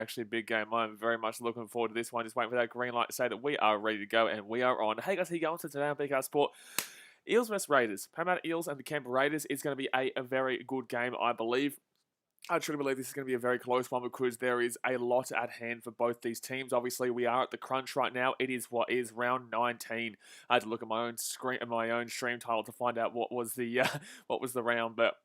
Actually, a big game. I'm very much looking forward to this one. Just waiting for that green light to say that we are ready to go and we are on. Hey guys, how you going? So today on BKRsport, Eels vs Raiders. Parramatta Eels and the Canberra Raiders is going to be a very good game, I believe. I truly believe this is going to be a very close one because there is a lot at hand for both these teams. Obviously, we are at the crunch right now. It is what is round 19. I had to look at my own stream title to find out what was the what was the round, but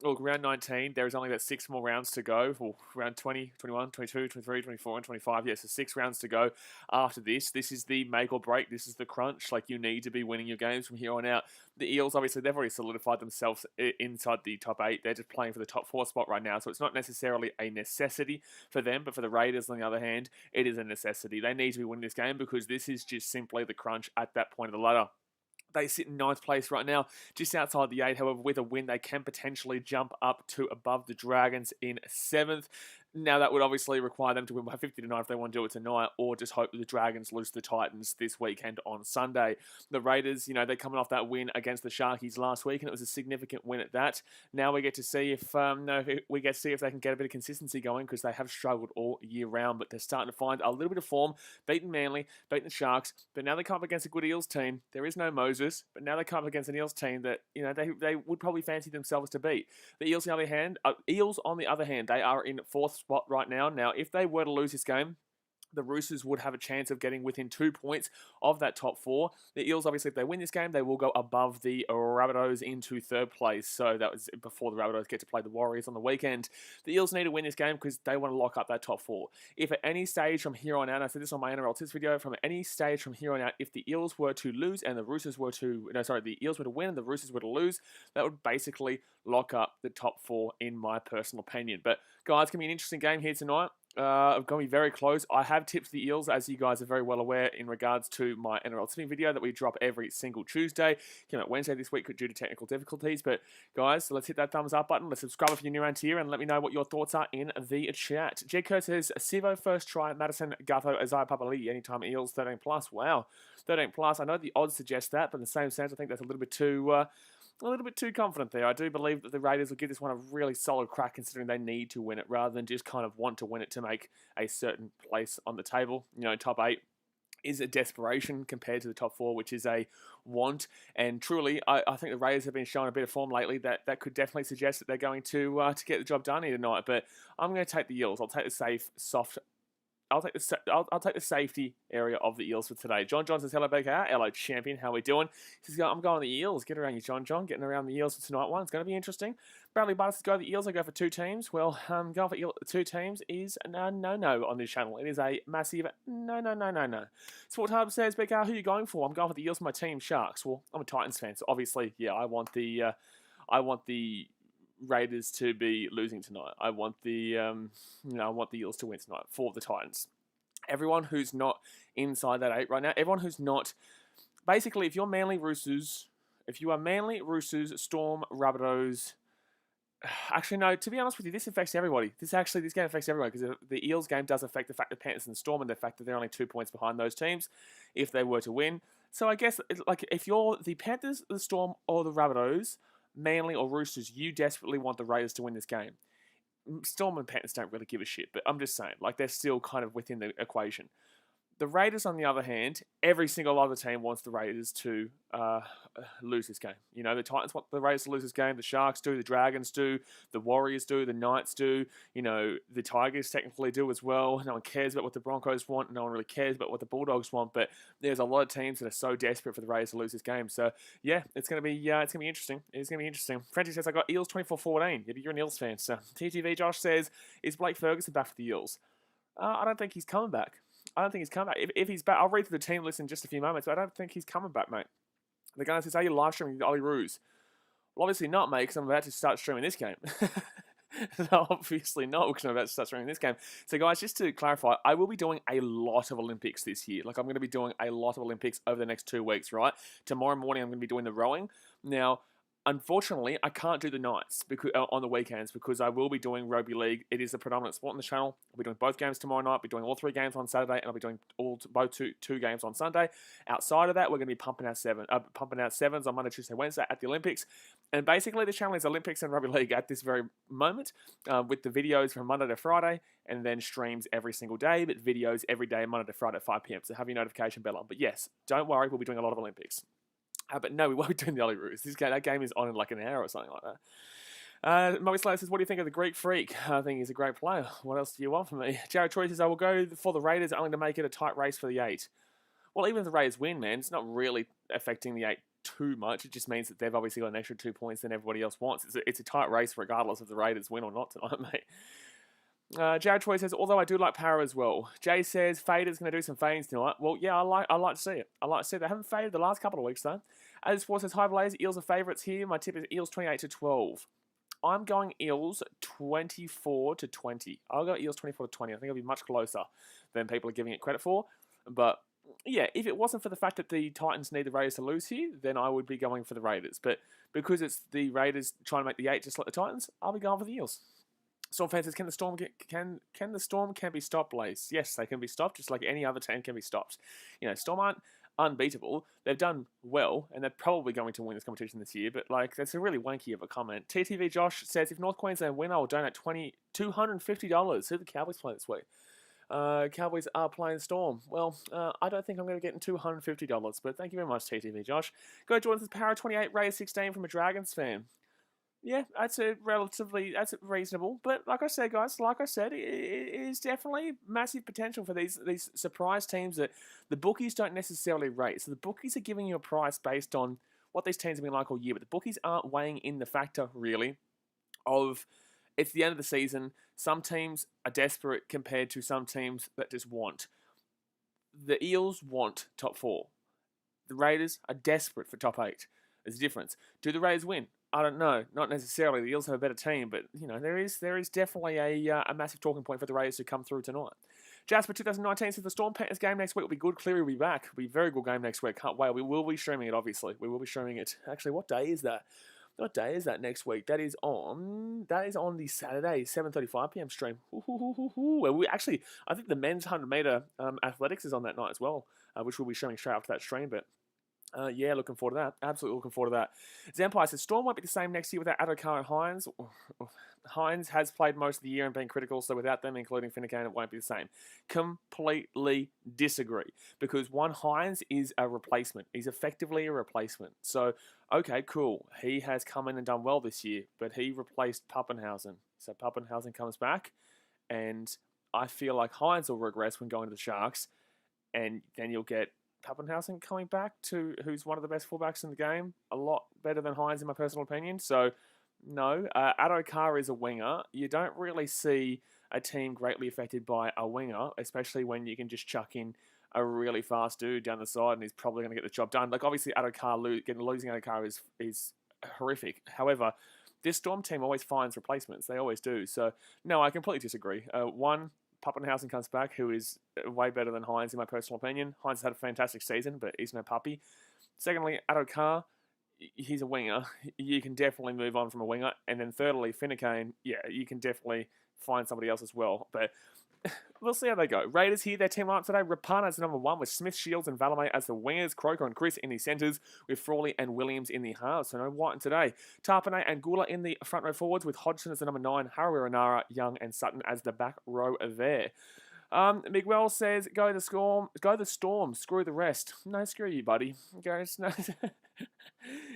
look, round 19, there is only about 6 more rounds to go. Well, round 20, 21, 22, 23, 24, and 25. Yes, so 6 rounds to go after this. This is the make or break. This is the crunch. Like, you need to be winning your games from here on out. The Eels, obviously, they've already solidified themselves inside the top 8. They're just playing for the top 4 spot right now, so it's not necessarily a necessity for them. But for the Raiders, on the other hand, it is a necessity. They need to be winning this game because this is just simply the crunch at that point of the ladder. They sit in 9th place right now, just outside the 8. However, with a win, they can potentially jump up to above the Dragons in 7th. Now, that would obviously require them to win by 50-9 if they want to do it tonight, or just hope that the Dragons lose to the Titans this weekend on Sunday. The Raiders, they're coming off that win against the Sharkies last week, and it was a significant win at that. Now we get to see if they can get a bit of consistency going, because they have struggled all year round, but they're starting to find a little bit of form, beating Manly, beating the Sharks, but now they come up against a good Eels team. There is no Moses, but now they come up against an Eels team that they would probably fancy themselves to beat. The Eels, on the other hand, they are in 4th spot right now. Now, if they were to lose this game, the Roosters would have a chance of getting within 2 points of that top 4. The Eels, obviously, if they win this game, they will go above the Rabbitohs into 3rd place. So that was before the Rabbitohs get to play the Warriors on the weekend. The Eels need to win this game because they want to lock up that top 4. If at any stage from here on out, I said this on my NRL tips video, from any stage from here on out, if the Eels were to lose and the Roosters were to, the Eels were to win and the Roosters were to lose, that would basically lock up the top 4 in my personal opinion. But guys, it's going to be an interesting game here tonight. Going to be very close. I have tipped the Eels, as you guys are very well aware, in regards to my NRL tipping video that we drop every single Tuesday. Came out Wednesday this week due to technical difficulties. But guys, let's hit that thumbs up button. Let's subscribe if you're new around here, and let me know what your thoughts are in the chat. Jed Kerr says, Sivo first try, Madison, Gutho, Isaiah Papali'i, anytime Eels 13 plus. Wow, 13 plus. I know the odds suggest that, but in the same sense, I think that's a little bit too confident there. I do believe that the Raiders will give this one a really solid crack, considering they need to win it rather than just kind of want to win it to make a certain place on the table. Top 8 is a desperation compared to the top 4, which is a want. And truly, I think the Raiders have been showing a bit of form lately that could definitely suggest that they're going to get the job done here tonight. But I'm going to take the Eels. I'll take the safe, soft. I'll take the safety area of the Eels for today. John says, hello, BKR. Hello, champion. How are we doing? He says, I'm going the Eels. Get around you, John. Getting around the Eels for tonight one. It's going to be interesting. Bradley Butter says, go the Eels. I go for 2 teams. Well, going for 2 teams is a no on this channel. It is a massive no. Sport Hub says, BKR, who are you going for? I'm going for the Eels for my team, Sharks. Well, I'm a Titans fan, so obviously, yeah, I want the Raiders to be losing tonight. I want the Eels to win tonight for the Titans. Everyone who's not inside that 8 right now, everyone who's not, basically, if you're Manly Roosters, Storm, Rabbitohs, actually no, to be honest with you, this affects everybody. This game affects everybody, because the Eels game does affect the fact that Panthers and Storm, and the fact that they're only 2 points behind those teams if they were to win. So I guess, like, if you're the Panthers, the Storm, or the Rabbitohs, Manly or Roosters, you desperately want the Raiders to win this game. Storm and Panthers don't really give a shit, but I'm just saying, like, they're still kind of within the equation. The Raiders, on the other hand, every single other team wants the Raiders to lose this game. The Titans want the Raiders to lose this game. The Sharks do. The Dragons do. The Warriors do. The Knights do. The Tigers technically do as well. No one cares about what the Broncos want. No one really cares about what the Bulldogs want. But there's a lot of teams that are so desperate for the Raiders to lose this game. So yeah, it's gonna be interesting. It's gonna be interesting. Frenchie says, I got Eels 24-14. Yeah, but you're an Eels fan. So TTV Josh says, is Blake Ferguson back for the Eels? I don't think he's coming back. If he's back, I'll read through the team list in just a few moments, but I don't think he's coming back, mate. The guy says, are you live streaming Ollie Roos? Well, obviously not, mate, because I'm about to start streaming this game. No, obviously not, because I'm about to start streaming this game. So, guys, just to clarify, I will be doing a lot of Olympics this year. Like, I'm going to be doing a lot of Olympics over the next 2 weeks, right? Tomorrow morning, I'm going to be doing the rowing. Now, Unfortunately, I can't do the nights because on the weekends because I will be doing rugby league. It is the predominant sport on the channel. I'll be doing both games tomorrow night. I'll be doing all 3 games on Saturday, and I'll be doing both two games on Sunday. Outside of that, we're going to be pumping out sevens on Monday, Tuesday, Wednesday at the Olympics. And basically, the channel is Olympics and rugby league at this very moment, with the videos from Monday to Friday, and then streams every single day, but videos every day, Monday to Friday at 5 p.m. So have your notification bell on. But yes, don't worry, we'll be doing a lot of Olympics. But no, we won't be doing the Ollie Roos. That game is on in like an hour or something like that. Moe Slater says, what do you think of the Greek Freak? I think he's a great player. What else do you want from me? Jared Troy says, I will go for the Raiders only to make it a tight race for the 8. Well, even if the Raiders win, man, it's not really affecting the 8 too much. It just means that they've obviously got an extra 2 points than everybody else wants. It's a tight race regardless if the Raiders win or not tonight, mate. Jared Troy says, although I do like Para as well. Jay says, Fader's going to do some fades tonight. Well, yeah, I like to see it. I like to see it. They haven't faded the last couple of weeks, though. As Sports says, hi, Blaze. Eels are favourites here. My tip is Eels 28-12. I'm going Eels 24-20. I'll go Eels 24-20. I think it'll be much closer than people are giving it credit for. But, yeah, if it wasn't for the fact that the Titans need the Raiders to lose here, then I would be going for the Raiders. But because it's the Raiders trying to make the 8 just like the Titans, I'll be going for the Eels. Storm fans says, can the Storm be stopped, Blaze? Yes, they can be stopped, just like any other team can be stopped. You know, Storm aren't unbeatable. They've done well, and they're probably going to win this competition this year, but like that's a really wanky of a comment. TTV Josh says, if North Queensland win, I will donate $250. Who the Cowboys play this week? Cowboys are playing Storm. Well, I don't think I'm going to get $250, but thank you very much, TTV Josh. Go Jordan says, Power 28, Raiders 16 from a Dragons fan. Yeah, that's reasonable. But like I said, guys, it is definitely massive potential for these surprise teams that the bookies don't necessarily rate. So the bookies are giving you a price based on what these teams have been like all year, but the bookies aren't weighing in the factor, really, of it's the end of the season. Some teams are desperate compared to some teams that just want. The Eels want top 4. The Raiders are desperate for top 8. There's a difference. Do the Raiders win? I don't know. Not necessarily. The Eels have a better team, but you know there is definitely a massive talking point for the Raiders to come through tonight. Jasper 2019 says the Storm Panthers game next week will be good. Cleary will be back. It'll be a very good game next week. Can't wait. We will be streaming it. Obviously, we will be streaming it. Actually, what day is that? What day is that next week? That is on the Saturday 7:35 p.m. stream. We actually, I think the men's 100-meter athletics is on that night as well, which we'll be streaming straight after that stream. But yeah, looking forward to that. Absolutely looking forward to that. Zampire says, Storm won't be the same next year without Adokar and Hines. Hines has played most of the year and been critical, so without them, including Finucane, it won't be the same. Completely disagree. Because one, Hines is a replacement. He's effectively a replacement. So, okay, cool. He has come in and done well this year, but he replaced Pappenhausen. So Pappenhausen comes back, and I feel like Hines will regress when going to the Sharks, and then you'll get Pappenhausen coming back to who's one of the best fullbacks in the game, a lot better than Hines in my personal opinion. So no, Adokar is a winger. You don't really see a team greatly affected by a winger, especially when you can just chuck in a really fast dude down the side and he's probably going to get the job done. Like obviously losing Adokar is horrific. However, this Storm team always finds replacements. They always do. So no, I completely disagree. One, Pappenhausen comes back, who is way better than Hines in my personal opinion. Hines has had a fantastic season, but he's no puppy. Secondly, Adokar, he's a winger. You can definitely move on from a winger. And then thirdly, Finucane, yeah, you can definitely find somebody else as well. But we'll see how they go. Raiders here, their team lineup today. Rapana as number 1 with Smith, Shields and Valame as the wingers. Croker and Chris in the centres with Frawley and Williams in the halves. So no White today. Tarpanay and Gula in the front row forwards with Hodgson as the number 9. Harawira, Nara, Young and Sutton as the back row there. Miguel says, go the Storm, screw the rest. No, screw you, buddy.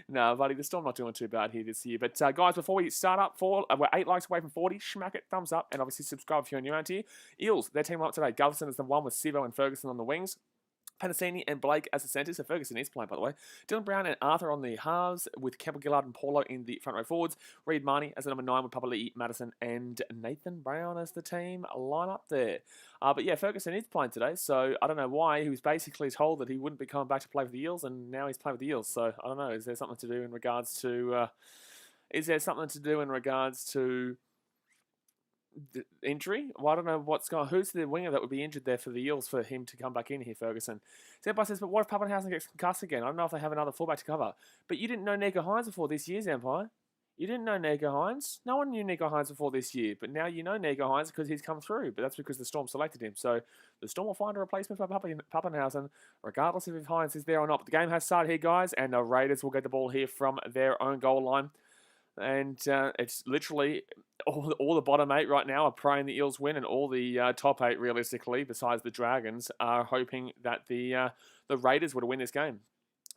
No, buddy, the Storm not doing too bad here this year. But guys, before we start up, we're 8 likes away from 40. Smack it, thumbs up, and obviously subscribe if you're new around here. Eels, their team up today. Govison is the 1 with Sivo and Ferguson on the wings. Panasini and Blake as the centres. So Ferguson is playing, by the way. Dylan Brown and Arthur on the halves with Kemper Gillard and Paulo in the front row forwards. Reid Marnie as the number 9 with Papali'i, Madison and Nathan Brown as the team line up there. But yeah, Ferguson is playing today, so I don't know why. He was basically told that he wouldn't be coming back to play for the Eels, and now he's playing with the Eels. So I don't know. Is there something to do in regards to injury. Well, I don't know what's going on. Who's the winger that would be injured there for the Eels for him to come back in here, Ferguson? Zampai says, but what if Pappenhausen gets concussed again? I don't know if they have another fullback to cover. But you didn't know Nico Hines before this year, Zampai. You didn't know Nico Hines. No one knew Nico Hines before this year. But now you know Nico Hines because he's come through. But that's because the Storm selected him. So the Storm will find a replacement for Pappenhausen, regardless of if Hines is there or not. But the game has started here, guys. And the Raiders will get the ball here from their own goal line. And it's literally all the bottom 8 right now are praying the Eels win, and all the top 8, realistically, besides the Dragons, are hoping that the Raiders would win this game.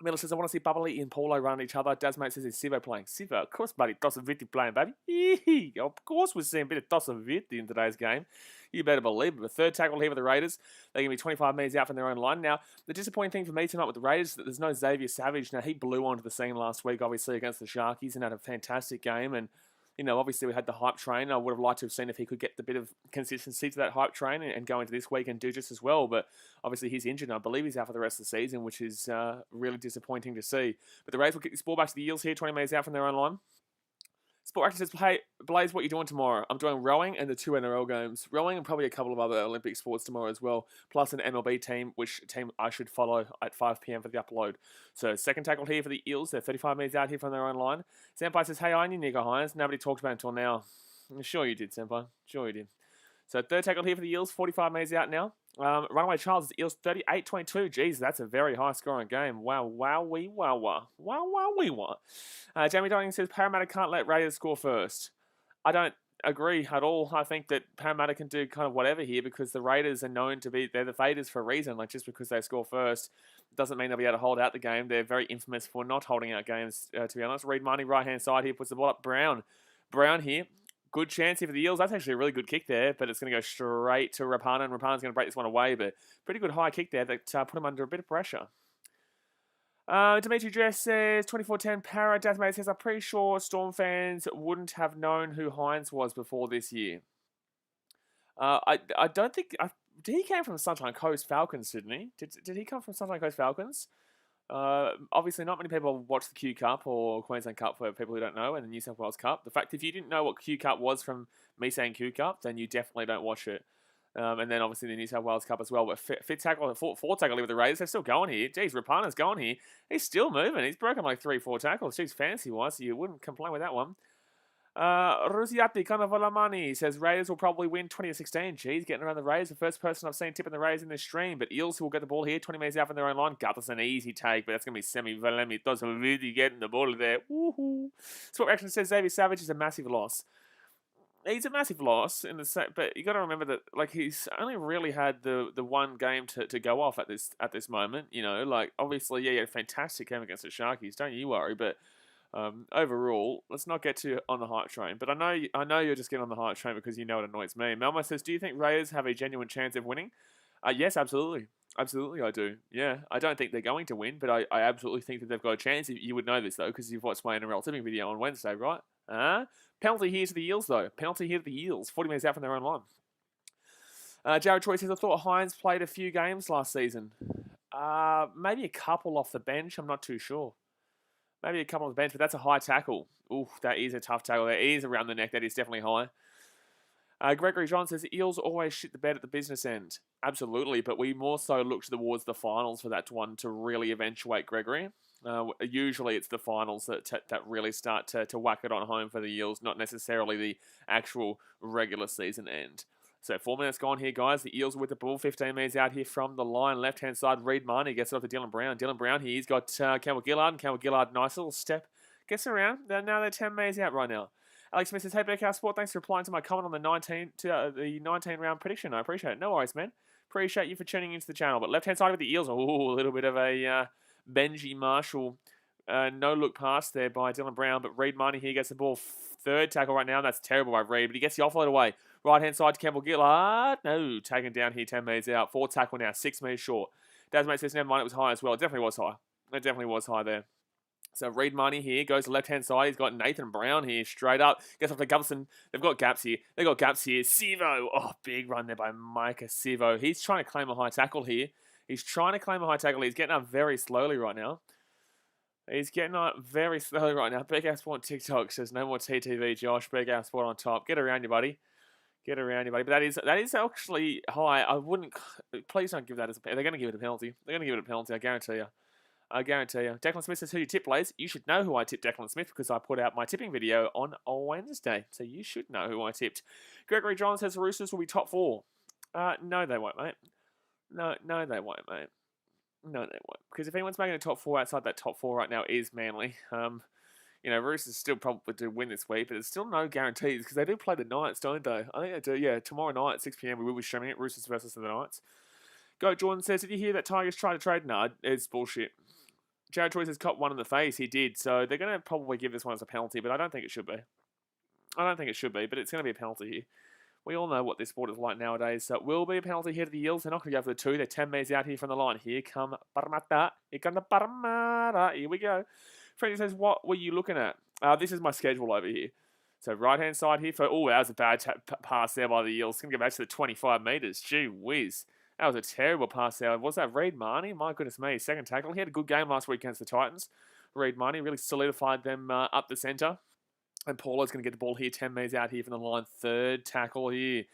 Miller says, I want to see Bubbly and Paulo run each other. Dasmate says, is Sivo playing? Sivo, of course, buddy. Tossaviti playing, baby. Of course we're seeing a bit of Tossaviti in today's game. You better believe it. The third tackle here for the Raiders. They're going to be 25 metres out from their own line. Now, the disappointing thing for me tonight with the Raiders is that there's no Xavier Savage. Now, he blew onto the scene last week, obviously, against the Sharkies and had a fantastic game. And, you know, obviously we had the hype train. I would have liked to have seen if he could get the bit of consistency to that hype train and go into this week and do just as well. But obviously he's injured, and I believe he's out for the rest of the season, which is really disappointing to see. But the Raiders will kick this ball back to the Eels here, 20 metres out from their own line. Sport Actor says, hey, Blaze, what are you doing tomorrow? I'm doing rowing and the 2 NRL games. Rowing and probably a couple of other Olympic sports tomorrow as well, plus an MLB team, which team I should follow at 5 p.m. for the upload. So second tackle here for the Eels. They're 35 metres out here from their own line. Senpai says, hey, I knew Nico Hines. Nobody talked about it until now. Sure you did, Senpai. Sure you did. So third tackle here for the Eels, 45 metres out now. Runaway Charles is Eels 38-22. Jeez, that's a very high scoring game. Wow, wee, wow. Jamie Donning says Parramatta can't let Raiders score first. I don't agree at all. I think that Parramatta can do kind of whatever here because the Raiders are known to be, they're the faders for a reason. Like, just because they score first doesn't mean they'll be able to hold out the game. They're very infamous for not holding out games, to be honest. Reed Marnie, right-hand side here, puts the ball up. Brown here. Good chance here for the Eels. That's actually a really good kick there, but it's going to go straight to Rapana, and Rapana's going to break this one away, but pretty good high kick there that put him under a bit of pressure. Dimitri Dress says, 24-10 Para. Dathmate says, I'm pretty sure Storm fans wouldn't have known who Hines was before this year. I don't think... he came from Sunshine Coast Falcons, didn't he? Did he come from Sunshine Coast Falcons? Obviously, not many people watch the Q Cup or Queensland Cup for people who don't know, and the New South Wales Cup. The fact, if you didn't know what Q Cup was from me saying Q Cup, then you definitely don't watch it. And then obviously the New South Wales Cup as well. But fifth tackle, fourth tackle with the Raiders, they're still going here. Jeez, Rapana's going here. He's still moving. He's broken like 3-4 tackles. Jeez, fancy-wise, so you wouldn't complain with that one. Rusiati Kanavalamani says Raiders will probably win 20-16. Jeez, getting around the Raiders. The first person I've seen tipping the Raiders in this stream. But Eels will get the ball here, 20 metres out from their own line. That's an easy take, but that's going to be semi-Valemi. Does really getting the ball there. Woohoo. Sport Reaction says Xavier Savage is a massive loss. He's a massive loss, but you got to remember that like he's only really had the one game to go off at this moment. You know, like obviously, yeah, he had a fantastic game against the Sharkies. Don't you worry, but. Overall, let's not get too on the hype train. But I know you're just getting on the hype train because you know it annoys me. Melma says, do you think Raiders have a genuine chance of winning? Yes, absolutely. Absolutely, I do. Yeah, I don't think they're going to win, but I absolutely think that they've got a chance. You would know this, though, because you've watched my NRL tipping video on Wednesday, right? Penalty here to the Eels, though. Penalty here to the Eels. 40 minutes out from their own line. Jared Troy says, I thought Hines played a few games last season. Maybe a couple off the bench. I'm not too sure. Maybe a couple on the bench, but that's a high tackle. Ooh, that is a tough tackle. That is around the neck. That is definitely high. Gregory John says, Eels always shit the bed at the business end. Absolutely, but we more so look towards the finals for that one to really eventuate Gregory. Usually it's the finals that really start to whack it on home for the Eels, not necessarily the actual regular season end. So 4 minutes gone here, guys. The Eels with the ball. 15 metres out here from the line. Left-hand side, Reed Marnie gets it off to Dylan Brown. Dylan Brown here, he's got Campbell Gillard. And Campbell Gillard, nice little step. Gets around. Now they're 10 metres out right now. Alex Smith says, hey, BKRsport, thanks for replying to my comment on the 19-round prediction. I appreciate it. No worries, man. Appreciate you for tuning into the channel. But left-hand side with the Eels. Ooh, a little bit of a Benji Marshall no-look pass there by Dylan Brown. But Reed Marnie here gets the ball. Third tackle right now. That's terrible by Reed, but he gets the offload away. Right-hand side to Campbell Gillard. No, taken down here 10 metres out. Fourth tackle now, 6 metres short. Dasmate says, never mind, it was high as well. It definitely was high. It definitely was high there. So Reed Marnie here goes to left-hand side. He's got Nathan Brown here straight up. Gets off to Gubson. They've got gaps here. Sivo. Oh, big run there by Micah Sivo. He's trying to claim a high tackle here. He's getting up very slowly right now. BKRsport TikTok says, no more TTV, Josh. BKRsport on top. Get around you, buddy. Get around you, buddy. But that is actually high. I wouldn't. Please don't give that as a. They're going to give it a penalty. They're going to give it a penalty. I guarantee you. I guarantee you. Declan Smith says, who you tip, Blaze? You should know who I tipped Declan Smith because I put out my tipping video on a Wednesday. So you should know who I tipped. Gregory John says the Roosters will be top 4. No, they won't, mate. No, they won't, mate. No, they won't. Because if anyone's making a top 4 outside that top 4 right now is Manly. Roosters still probably do win this week, but there's still no guarantees because they do play the Knights, don't they? I think they do. Yeah, tomorrow night at 6 p.m. we will be streaming it. Roosters versus the Knights. Go Jordan says, did you hear that Tigers tried to trade? No, it's bullshit. Jared Troy says, cop one in the face. He did. So they're going to probably give this one as a penalty, but I don't think it should be. But it's going to be a penalty here. We all know what this sport is like nowadays, so it will be a penalty here to the Eels. They're not going to go for the 2. They're 10 metres out here from the line. Here come Parramatta. Here come the Parramatta. Here we go. Freddie says, what were you looking at? This is my schedule over here. So right-hand side here for... Oh, that was a bad pass there by the Eels. It's going to go back to the 25 metres. Gee whiz. That was a terrible pass there. Was that Reid Marnie? My goodness me. Second tackle. He had a good game last week against the Titans. Reid Marnie really solidified them up the centre. And Paulo's going to get the ball here. 10 metres out here from the line. Third tackle here.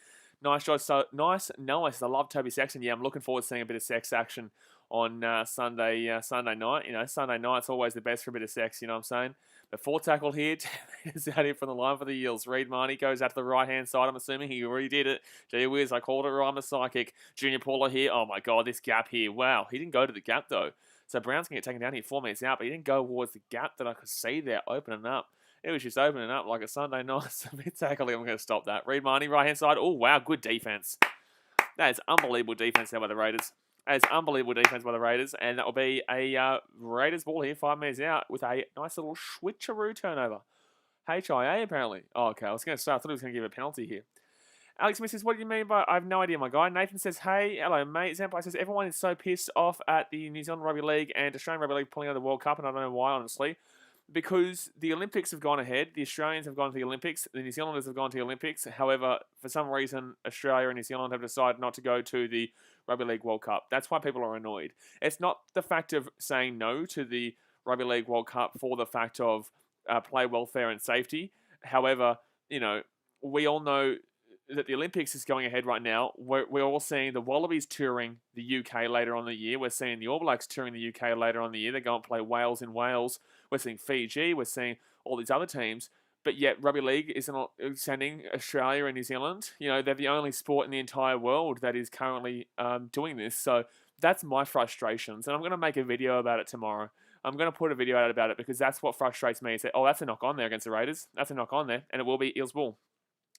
Nice shot. So nice. I love Toby Sexton. Yeah, I'm looking forward to seeing a bit of sex action on Sunday night. Sunday night's always the best for a bit of sex, you know what I'm saying? The 4th tackle here, 10 metres out here from the line for the Eels. Reid Marnie goes out to the right-hand side. I'm assuming he already did it. Gee whiz, I called it right. I'm a psychic. Junior Paulo here. Oh, my God, this gap here. Wow, he didn't go to the gap, though. So Brown's going to get taken down here 4 minutes out, but he didn't go towards the gap that I could see there opening up. It was just opening up like a Sunday night. So mid-tackle, I'm going to stop that. Reid Marnie, right-hand side. Oh, wow, good defense. That is unbelievable defense there by the Raiders. And that will be a Raiders ball here, 5 metres out, with a nice little switcheroo turnover. HIA, apparently. Oh, okay, I was going to say, I thought he was going to give a penalty here. Alex Smith says, what do you mean by, I have no idea, my guy. Nathan says, hey, hello, mate. Zampai says, everyone is so pissed off at the New Zealand Rugby League and Australian Rugby League pulling out of the World Cup, and I don't know why, honestly. Because the Olympics have gone ahead. The Australians have gone to the Olympics. The New Zealanders have gone to the Olympics. However, for some reason, Australia and New Zealand have decided not to go to the Rugby League World Cup. That's why people are annoyed. It's not the fact of saying no to the Rugby League World Cup for the fact of player welfare and safety. However, we all know that the Olympics is going ahead right now. We're all seeing the Wallabies touring the UK later on in the year. We're seeing the All Blacks touring the UK later on in the year. They go and play Wales in Wales. We're seeing Fiji. We're seeing all these other teams. But yet Rugby League isn't sending Australia and New Zealand. They're the only sport in the entire world that is currently doing this. So that's my frustrations. And I'm going to make a video about it tomorrow. I'm going to put a video out about it because that's what frustrates me. Say, oh, that's a knock on there against the Raiders. That's a knock on there. And it will be Eels ball.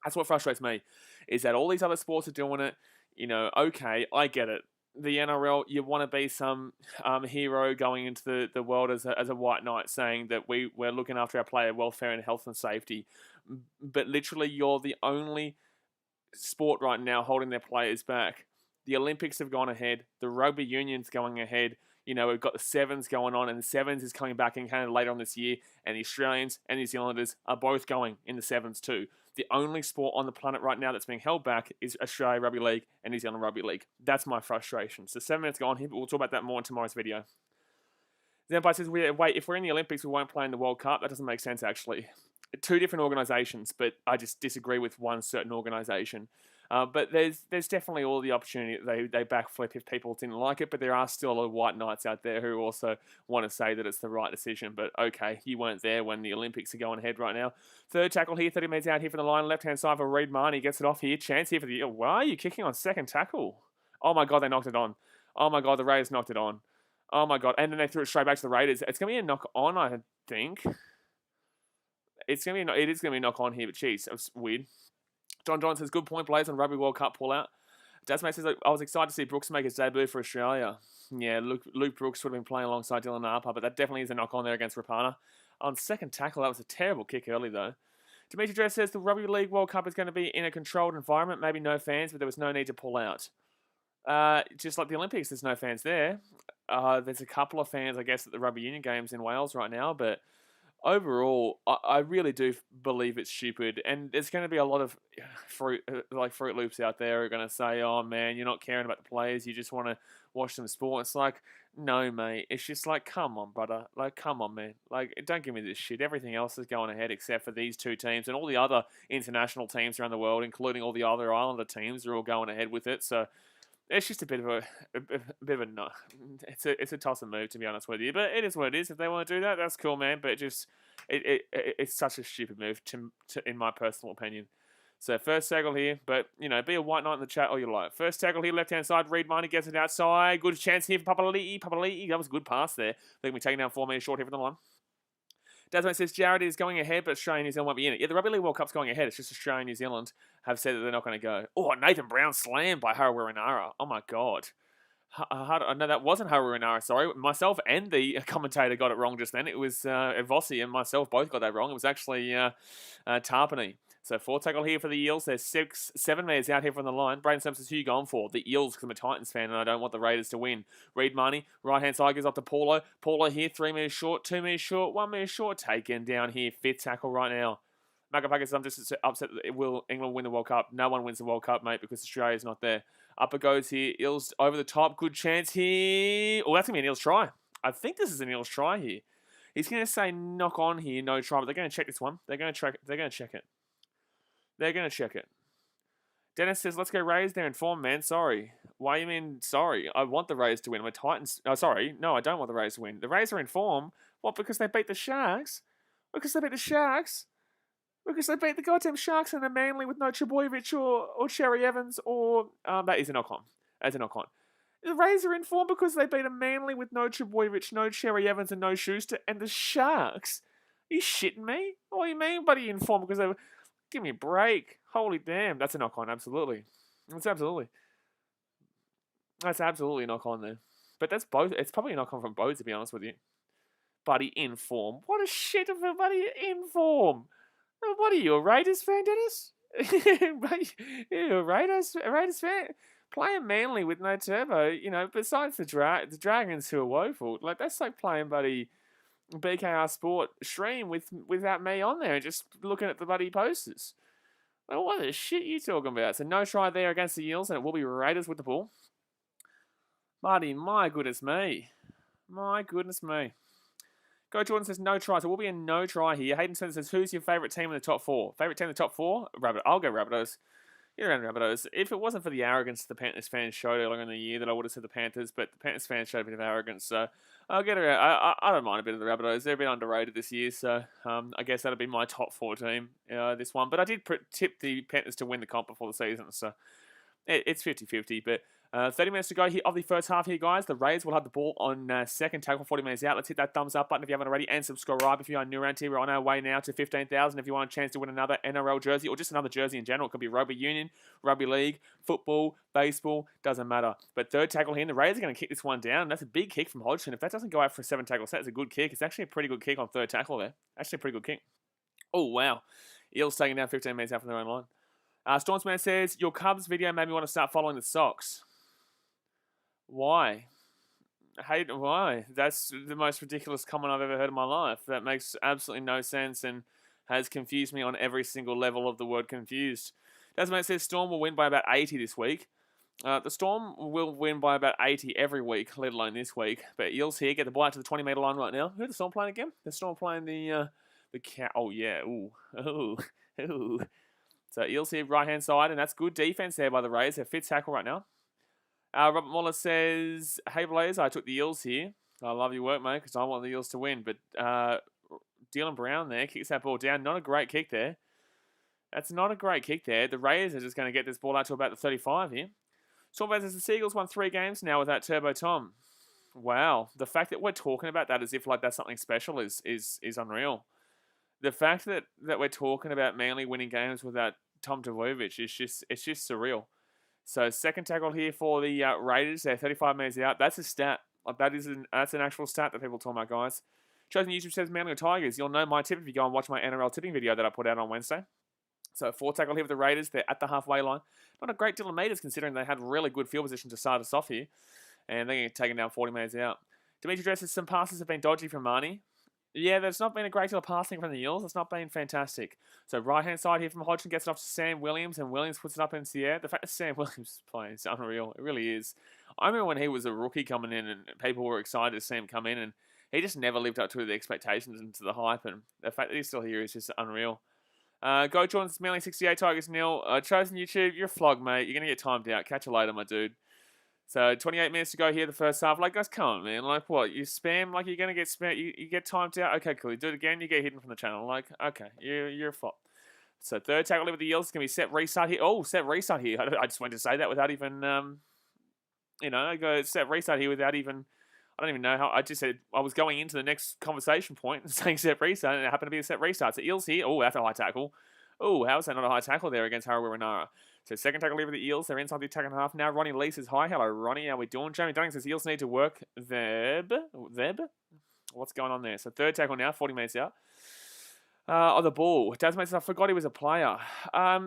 That's what frustrates me, is that all these other sports are doing it. Okay, I get it. The NRL, you want to be some hero going into the world as a white knight saying that we're looking after our player welfare and health and safety. But literally, you're the only sport right now holding their players back. The Olympics have gone ahead. The rugby union's going ahead. We've got the Sevens going on, and the Sevens is coming back in Canada later on this year, and the Australians and New Zealanders are both going in the Sevens too. The only sport on the planet right now that's being held back is Australia Rugby League and New Zealand Rugby League. That's my frustration. So 7 minutes gone here, but we'll talk about that more in tomorrow's video. Zampai says, wait, if we're in the Olympics, we won't play in the World Cup? That doesn't make sense, actually. 2 different organisations, but I just disagree with one certain organisation. But there's definitely all the opportunity that they backflip if people didn't like it, but there are still a lot of white knights out there who also want to say that it's the right decision. But okay, you weren't there when the Olympics are going ahead right now. Third tackle here, 30 metres out here from the line, left-hand side for Reid Marnie. Gets it off here. Chance here for the... Why are you kicking on second tackle? Oh my God, they knocked it on. Oh my God, the Raiders knocked it on. Oh my God, and then they threw it straight back to the Raiders. It's going to be a knock on, I think. It is going to be a knock on here, but geez, that was weird. John John says, good point, Blaze, on Rugby World Cup pullout. Dasmate says, I was excited to see Brooks make his debut for Australia. Yeah, Luke Brooks would have been playing alongside Dylan Harper, but that definitely is a knock on there against Rapana. On second tackle, that was a terrible kick early, though. Dimitri Dress says, the Rugby League World Cup is going to be in a controlled environment, maybe no fans, but there was no need to pull out. Just like the Olympics, there's no fans there. There's a couple of fans, I guess, at the Rugby Union games in Wales right now, but overall, I really do believe it's stupid, and there's going to be a lot of Fruit Loops out there who are going to say, "Oh man, you're not caring about the players. You just want to watch them sport." It's like, no, mate. It's just like, come on, brother. Like, come on, man. Like, don't give me this shit. Everything else is going ahead except for these two teams, and all the other international teams around the world, including all the other Islander teams, are all going ahead with it. So it's just a bit of a bit of a no. It's a toss and move, to be honest with you. But it is what it is. If they want to do that, that's cool, man. But it's such a stupid move in my personal opinion. So first tackle here, but be a white knight in the chat all you like. First tackle here, left hand side. Reed Miney gets it outside. Good chance here for Papali'i. That was a good pass there. They're going to be taking down 4 metres short here from the line. Desmond says Jared is going ahead, but Australia and New Zealand won't be in it. Yeah, the Rugby League World Cup's going ahead. It's just Australia and New Zealand have said that they're not going to go. Oh, Nathan Brown slammed by Harawira. Oh, my God. No, that wasn't Harawira. Sorry. Myself and the commentator got it wrong just then. It was Vossi and myself both got that wrong. It was actually Tarpany. So 4 tackle here for the Eels. There's 7 metres out here from the line. Braden Simpson says, who you going for? The Eels, because I'm a Titans fan and I don't want the Raiders to win. Reed Marnie, right-hand side goes up to Paulo. Paulo here, 3 metres short, 2 metres short, 1 metre short. Taken down here, 5th tackle right now. Magapaka, I'm just upset that will England win the World Cup. No one wins the World Cup, mate, because Australia's not there. Up it goes here. Eels over the top. Good chance here. Oh, that's going to be an Eels try. I think this is an Eels try here. He's going to say knock on here, no try, but they're going to check this one. They're going to check it. They're going to check it. Dennis says, let's go Rays. They're in form, man. Sorry. Why you mean sorry? I want the Rays to win. I'm a Titans. Oh, sorry. No, I don't want the Rays to win. The Rays are in form. What, because they beat the Sharks? Because they beat the Sharks? Because they beat the goddamn Sharks and they're Manly with no Trebojevic or Cherry Evans or... that is a knock-on. That's a knock-on. The Rays are in form because they beat a Manly with no Trebojevic, no Cherry Evans and no Schuster. And the Sharks? Are you shitting me? What do you mean, buddy, in form? Because they were... Give me a break. Holy damn. That's a knock-on, absolutely. That's absolutely a knock-on there. But that's both. It's probably a knock-on from both, to be honest with you. Buddy in form. What a shit of a buddy in form. What are you, a Raiders fan, Dennis? You a Raiders fan? Playing Manly with no Turbo, besides the Dragons who are woeful, like that's like playing buddy BKRsport stream without me on there and just looking at the bloody posters. Well, what the shit are you talking about? So no try there against the Eels, and it will be Raiders with the ball. Marty, my goodness me. Go Jordan says no try, so we'll be a no try here. Hayden Spencer says, who's your favourite team in the top 4? Favourite team in the top 4? Rabbit. I'll go Rabbitohs. You're around Rabbitohs. If it wasn't for the arrogance the Panthers fans showed earlier in the year, that I would have said the Panthers, but the Panthers fans showed a bit of arrogance, so I'll get around. I don't mind a bit of the Rabbitohs. They're a bit underrated this year, so I guess that'll be my top 4 team, this one. But I did tip the Panthers to win the comp before the season, so it's 50-50, but 30 minutes to go here of the first half here, guys. The Rays will have the ball on second tackle, 40 minutes out. Let's hit that thumbs up button if you haven't already, and subscribe if you are new around here. We're on our way now to 15,000. If you want a chance to win another NRL jersey or just another jersey in general, it could be rugby union, rugby league, football, baseball, doesn't matter. But third tackle here, and the Rays are going to kick this one down. That's a big kick from Hodgson. If that doesn't go out for a 7 tackle set, it's a good kick. It's actually a pretty good kick on third tackle there. Actually a pretty good kick. Oh, wow. Eels taking down 15 minutes out from their own line. Stormsman says, your Cubs video made me want to start following the Sox. Why? Why? That's the most ridiculous comment I've ever heard in my life. That makes absolutely no sense and has confused me on every single level of the word confused. Desmond says Storm will win by about 80 this week. The Storm will win by about 80 every week, let alone this week. But Eels here get the ball out to the 20-metre line right now. Who are the Storm playing again? The Storm playing the Cow. Oh, yeah. Ooh. So Eels here, right-hand side, and that's good defense there by the Rays. They're fit tackle right now. Robert Muller says, hey, Blaze, I took the Eels here. I love your work, mate, because I want the Eels to win. But Dylan Brown there kicks that ball down. Not a great kick there. That's not a great kick there. The Rays are just going to get this ball out to about the 35 here. Storm says the Seagulls won 3 games now without Turbo Tom. Wow. The fact that we're talking about that as if like that's something special is unreal. The fact that we're talking about Manly winning games without Tom Trbojevic is it's just surreal. So second tackle here for the Raiders. They're 35 metres out. That's a stat. That's an actual stat that people talk about, guys. Chosen YouTube says Manly or Tigers. You'll know my tip if you go and watch my NRL tipping video that I put out on Wednesday. So 4 tackle here for the Raiders. They're at the halfway line. Not a great deal of meters considering they had really good field position to start us off here. And they're going to take it down 40 metres out. Dimitri Dress says some passes have been dodgy from Marnie. Yeah, there's not been a great deal of passing from the Eels. It's not been fantastic. So right-hand side here from Hodgson gets it off to Sam Williams, and Williams puts it up into the air. The fact that Sam Williams is playing is unreal. It really is. I remember when he was a rookie coming in, and people were excited to see him come in, and he just never lived up to the expectations and to the hype, and the fact that he's still here is just unreal. Go Jordan's Manly 68, Tigers nil. Chosen YouTube, you're a flog, mate. You're going to get timed out. Catch you later, my dude. So 28 minutes to go here, the first half. Like, guys, come on, man. Like, what? You spam like you're going to get spam. You get timed out. Okay, cool. You do it again, you get hidden from the channel. Like, okay, you're a flop. So third tackle with the Eels. It's going to be set restart here. Oh, set restart here. I just went to say that without even, I go set restart here without even, I don't even know how. I just said I was going into the next conversation point and saying set restart, and it happened to be a set restart. So Eels here. Oh, that's a high tackle. Oh, how is that not a high tackle there against Harawira? So second tackle over the Eels. They're inside the attack and a half. Now Ronnie Lee says hi. Hello, Ronnie. How we doing? Jamie Dunning says Eels need to work. Zeb? What's going on there? So third tackle now, 40 minutes out. On the ball. Tasman says, I forgot he was a player.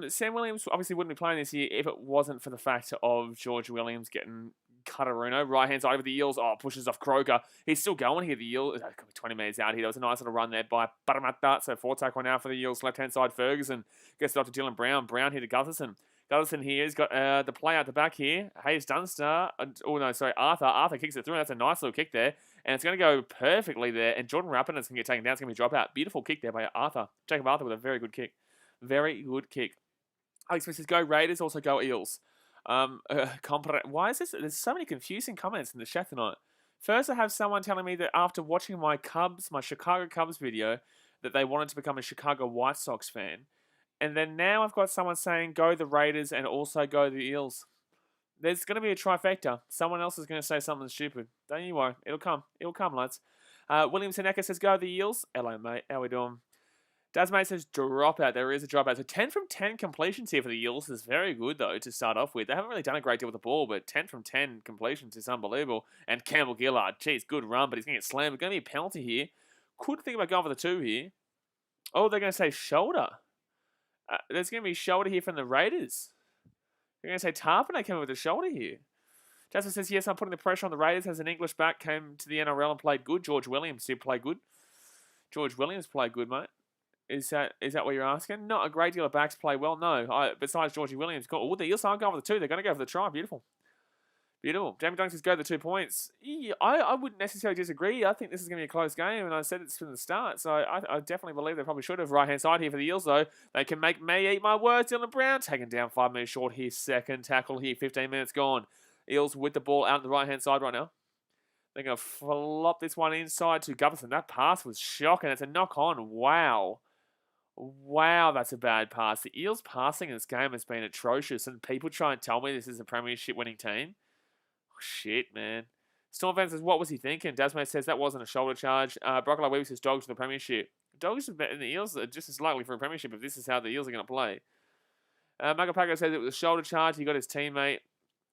Sam Williams obviously wouldn't be playing this year if it wasn't for the fact of George Williams getting Cutaruno. Right hand side over the Eels. Oh, pushes off Croker. He's still going here. The Eels, 20 minutes out here. That was a nice little run there by Parramatta. So fourth tackle now for the Eels. Left hand side, Ferguson gets it off to Dylan Brown. Brown here to Gutherson. Gutherson here has got the play out the back here. Hayes Dunster. Arthur. Arthur kicks it through. That's a nice little kick there. And it's going to go perfectly there. And Jordan Rappin is going to get taken down. It's going to be a drop out. Beautiful kick there by Arthur. Jacob Arthur with a very good kick. Very good kick. Alex Smith says, go Raiders, also go Eels. Why is this? There's so many confusing comments in the chat tonight. First, I have someone telling me that after watching my Chicago Cubs video, that they wanted to become a Chicago White Sox fan. And then now I've got someone saying, go the Raiders and also go the Eels. There's going to be a trifecta. Someone else is going to say something stupid. Don't you worry. It'll come. It'll come, lads. William Seneca says, go the Eels. Hello, mate. How we doing? Dasmate says, drop out. There is a drop out. So 10 from 10 completions here for the Eels is very good, though, to start off with. They haven't really done a great deal with the ball, but 10 from 10 completions is unbelievable. And Campbell Gillard, geez, good run, but he's going to get slammed. There's going to be a penalty here. Could think about going for the 2 here. Oh, they're going to say shoulder. There's going to be shoulder here from the Raiders. They're going to say Tarpane came with a shoulder here. Jasper says, yes, I'm putting the pressure on the Raiders as an English back came to the NRL and played good. George Williams did play good. George Williams played good, mate. Is that what you're asking? Not a great deal of backs play well, no. Besides Georgie Williams. Oh, the Eels aren't going for the 2. They're going to go for the try. Beautiful. Beautiful. Jamie Dunks says, go the 2 points. Yeah, I wouldn't necessarily disagree. I think this is going to be a close game, and I said it's from the start, so I definitely believe they probably should have. Right-hand side here for the Eels, though. They can make me eat my words. Dylan Brown taken down 5 minutes short here. Second tackle here. 15 minutes gone. Eels with the ball out on the right-hand side right now. They're going to flop this one inside to Gutherson. That pass was shocking. It's a knock-on. Wow. Wow, that's a bad pass. The Eels passing in this game has been atrocious, and people try and tell me this is a premiership winning team. Shit, man. Storm fans says, what was he thinking? Dasmay says that wasn't a shoulder charge. Broccoli Weaver says, Dogs for the premiership. Dogs and the Eels are just as likely for a premiership if this is how the Eels are going to play. Magapago says it was a shoulder charge. He got his teammate.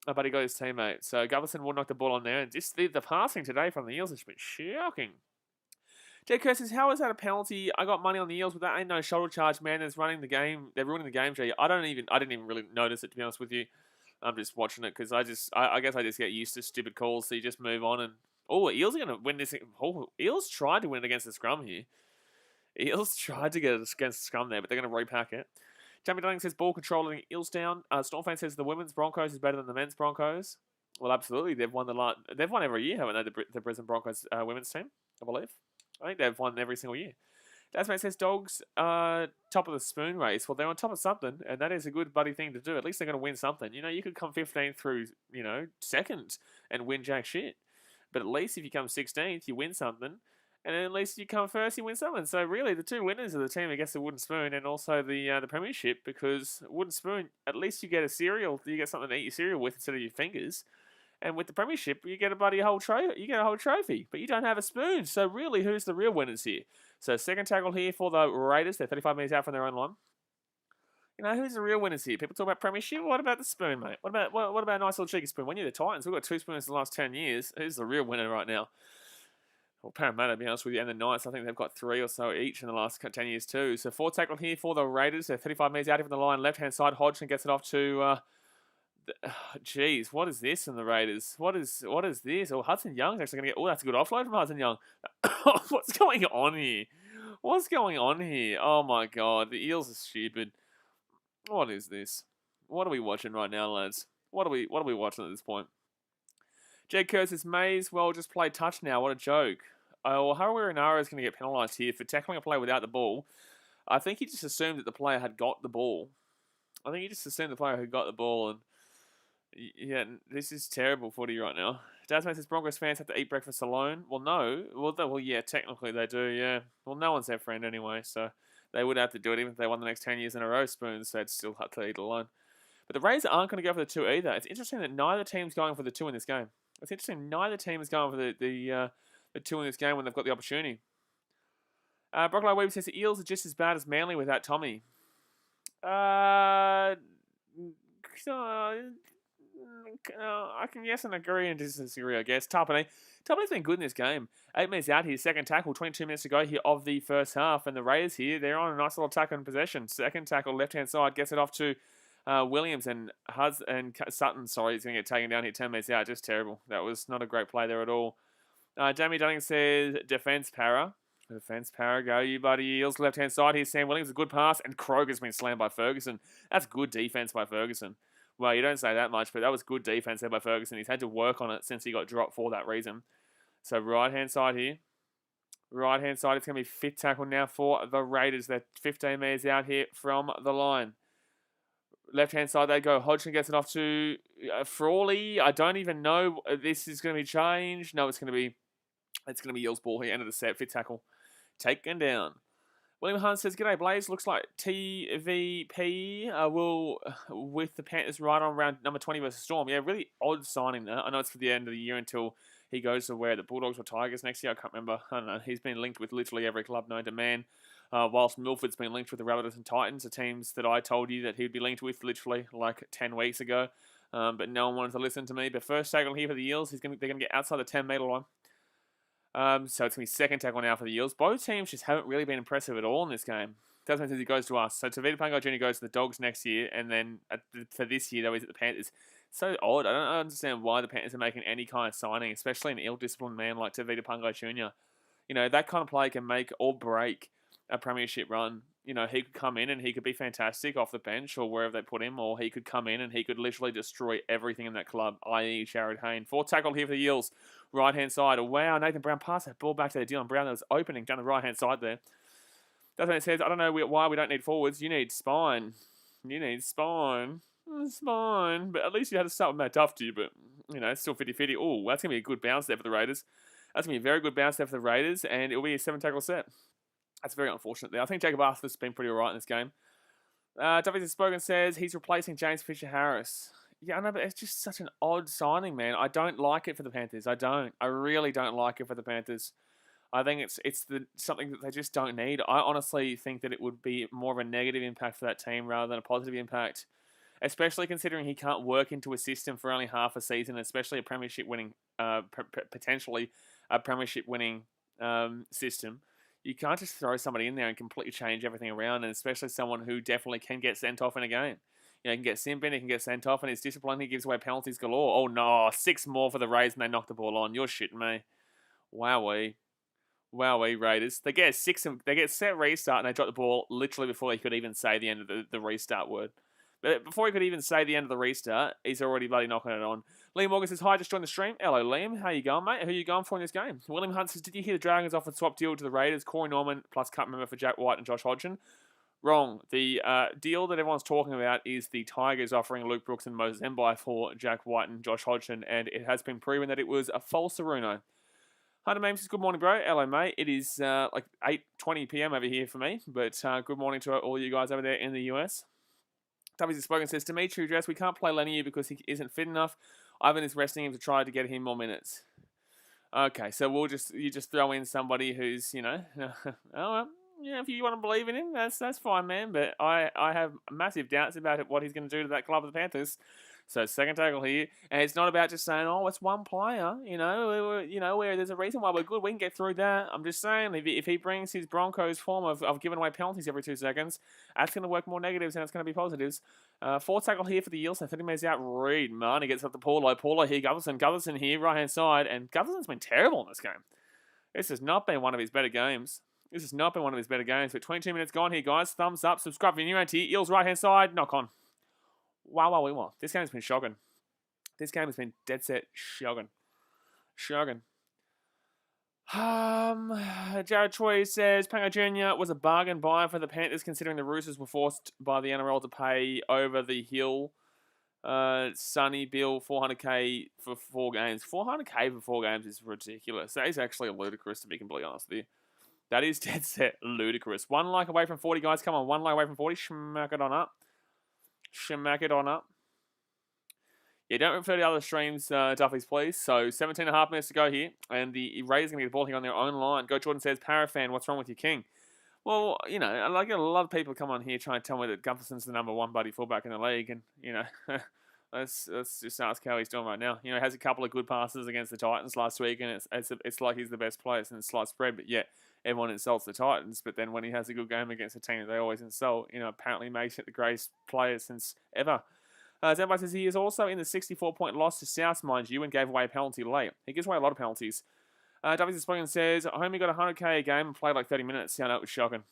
But he got his teammate. So Gutherson will knock the ball on there. And just the passing today from the Eels has been shocking. Jay Kerr says, how is that a penalty? I got money on the Eels, but that ain't no shoulder charge, man. They're running the game. They're ruining the game, Jay. I didn't even really notice it, to be honest with you. I'm just watching it because I guess I just get used to stupid calls, so you just move on. And Eels are going to win this. Eels tried to win it against the scrum here. Eels tried to get it against the scrum there, but they're going to repack it. Jamie Dunning says, ball controlling Eels down. Stormfan says the women's Broncos is better than the men's Broncos. Well, absolutely. They've won every year, haven't they? The Brisbane Broncos women's team, I believe. I think they've won every single year. Dasmate says, Dogs top of the spoon race. Well, they're on top of something, and that is a good bloody thing to do. At least they're going to win something. You know, you could come 15th through, second and win jack shit. But at least if you come 16th, you win something. And then at least you come first, you win something. So really, the 2 winners are the team against the wooden spoon and also the premiership, because wooden spoon, at least you get a cereal. You get something to eat your cereal with instead of your fingers. And with the premiership, you get a whole trophy. You get a whole trophy, but you don't have a spoon. So really, who's the real winners here? So second tackle here for the Raiders. They're 35 metres out from their own line. Who's the real winners here? People talk about premiership. What about the spoon, mate? What about a nice little cheeky spoon? When you're the Titans, we've got 2 spoons in the last 10 years. Who's the real winner right now? Well, Parramatta, to be honest with you, and the Knights, I think they've got 3 or so each in the last 10 years too. So 4 tackle here for the Raiders. They're 35 metres out from the line. Left-hand side, Hodgson gets it off to Jeez, what is this in the Raiders? What is this? Oh, Hudson Young's actually going to get... Oh, that's a good offload from Hudson Young. What's going on here? What's going on here? Oh, my God. The Eels are stupid. What is this? What are we watching right now, lads? What are we watching at this point? Jake Kerr says, may as well just play touch now. What a joke. Oh, Harawira Nara is going to get penalised here for tackling a player without the ball. I think he just assumed that the player had got the ball. I think he just assumed the player had got the ball, and yeah, this is terrible footy right now. Dasman says Broncos fans have to eat breakfast alone. Well, no. Well, yeah, technically they do, yeah. Well, no one's their friend anyway, so they would have to do it even if they won the next 10 years in a row, Spoons, so they'd still have to eat alone. But the Raiders aren't going to go for the 2 either. It's interesting that neither team's going for the 2 in this game. It's interesting neither team is going for the 2 in this game when they've got the opportunity. Broccoli Weaver says the Eels are just as bad as Manly without Tommy. I can yes and agree and disagree, I guess. Tapane. Tapane's been good in this game. 8 minutes out here, second tackle, 22 minutes to go here of the first half. And the Raiders here, they're on a nice little tackle in possession. Second tackle, left-hand side, gets it off to Williams and Sutton. Sorry, he's going to get taken down here 10 minutes out. Just terrible. That was not a great play there at all. Jamie Dunning says, defence para. Defence para, go you buddy. Eels left-hand side here. Sam Williams, a good pass. And Kroger's been slammed by Ferguson. That's good defence by Ferguson. Well, you don't say that much, but that was good defence there by Ferguson. He's had to work on it since he got dropped for that reason. So right-hand side here. Right-hand side, it's going to be fit tackle now for the Raiders. They're 15 metres out here from the line. Left-hand side, they go. Hodgson gets it off to Frawley. I don't even know. This is going to be changed. No, it's going to be Eels ball here. End of the set. Fit tackle. Taken down. William Hunt says, g'day Blaze, looks like TVP will with the Panthers right on round number 20 versus Storm. Yeah, really odd signing there. I know it's for the end of the year until he goes to where the Bulldogs or Tigers next year. I can't remember. I don't know. He's been linked with literally every club known to man. Whilst Milford's been linked with the Rabbitohs and Titans, the teams that I told you that he'd be linked with literally like 10 weeks ago. But no one wanted to listen to me. But first tackle here for the Eels, they're going to get outside the 10-metre line. So it's going to be second tackle now for the Eels. Both teams just haven't really been impressive at all in this game. Doesn't mean he goes to us. So Tavita Pangai Jr. goes to the Dogs next year, and then for this year, though, he's at the Panthers. So odd. I don't understand why the Panthers are making any kind of signing, especially an ill-disciplined man like Tavita Pangai Jr. You know, that kind of play can make or break a premiership run. You know, he could come in and he could be fantastic off the bench or wherever they put him, or he could come in and he could literally destroy everything in that club, i.e. Jared Hayne. Fourth tackle here for the Eels. Right-hand side. Wow, Nathan Brown passed that ball back to Dylan Brown that was opening down the right-hand side there. That's what it says. I don't know why we don't need forwards. You need spine. You need spine. Spine. But at least you had to start with Matt Duffy, but, you know, it's still 50-50. Oh, that's going to be a good bounce there for the Raiders. That's going to be a very good bounce there for the Raiders, and it'll be a 7-tackle set. That's very unfortunate there. I think Jacob Arthur's been pretty alright in this game. Duffy's Spoken says he's replacing James Fisher-Harris. Yeah, I know, but it's just such an odd signing, man. I don't like it for the Panthers. I don't. I really don't like it for the Panthers. I think it's something that they just don't need. I honestly think that it would be more of a negative impact for that team rather than a positive impact, especially considering he can't work into a system for only half a season, especially a premiership-winning, potentially a premiership-winning system. You can't just throw somebody in there and completely change everything around, and especially someone who definitely can get sent off in a game. You know, he can get simping, he can get sent off, and his discipline, he gives away penalties galore. Oh, no, 6 more for the Raiders, and they knock the ball on. You're shitting me. Wowee. Wowee, Raiders. They get set restart, and they drop the ball literally before he could even say the end of the restart word. But before he could even say the end of the restart, he's already bloody knocking it on. Liam Morgan says, hi, just joined the stream. Hello, Liam. How you going, mate? Who are you going for in this game? William Hunt says, did you hear the Dragons offered swap deal to the Raiders? Corey Norman plus cut member for Jack White and Josh Hodgson? Wrong. The deal that everyone's talking about is the Tigers offering Luke Brooks and Moses Mbai for Jack White and Josh Hodgson, and it has been proven that it was a false Aruno. Hunter Mames says, good morning, bro. Hello, mate. It is like 8:20 p.m. over here for me, but good morning to all you guys over there in the US. Tubby's Spoken says, Dimitri Dress, we can't play Lenier because he isn't fit enough. Ivan is resting him to try to get him more minutes. Okay, so you just throw in somebody who's, you know, oh, well, yeah, if you want to believe in him, that's fine, man. But I have massive doubts about what he's going to do to that club of the Panthers. So second tackle here, and it's not about just saying, "Oh, it's one player." Where there's a reason why we're good. We can get through that. I'm just saying, if he brings his Broncos form of giving away penalties every 2 seconds, that's going to work more negatives than it's going to be positives. Fourth tackle here for the Eels. 30 minutes out. Reed Marnie gets up to Paulo. Paulo here. Gutherson here, right hand side, and Gutherson's been terrible in this game. This has not been one of his better games. But 22 minutes gone here, guys. Thumbs up. Subscribe if you're new to Eels right hand side. Knock on. Wow. This game's been shocking. This game has been dead set shocking. Jared Troy says, Pango Jr. was a bargain buy for the Panthers considering the Roosters were forced by the NRL to pay over the hill. Sonny Bill, 400k for 4 games. 400k for 4 games is ridiculous. That is actually ludicrous, to be completely honest with you. That is dead set ludicrous. 1 like away from 40, guys. Come on, 1 like away from 40. Smack it on up. Yeah, don't refer to other streams, Duffies, please. So 17.5 minutes to go here, and the Raiders going to get the ball here on their own line. Go Jordan says, Parafan, what's wrong with your king? Well, I get a lot of people come on here trying to tell me that Gutherson's the number 1 buddy fullback in the league, and, let's just ask how he's doing right now. He has a couple of good passes against the Titans last week, and it's like he's the best player since slight spread, but yet everyone insults the Titans, but then when he has a good game against a team that they always insult, apparently makes it the greatest player since ever. Zenbai says he is also in the 64-point loss to South, mind you, and gave away a penalty late. He gives away a lot of penalties. Davies Spoken says, Homie got 100k a game and played like 30 minutes. Yeah, that was shocking.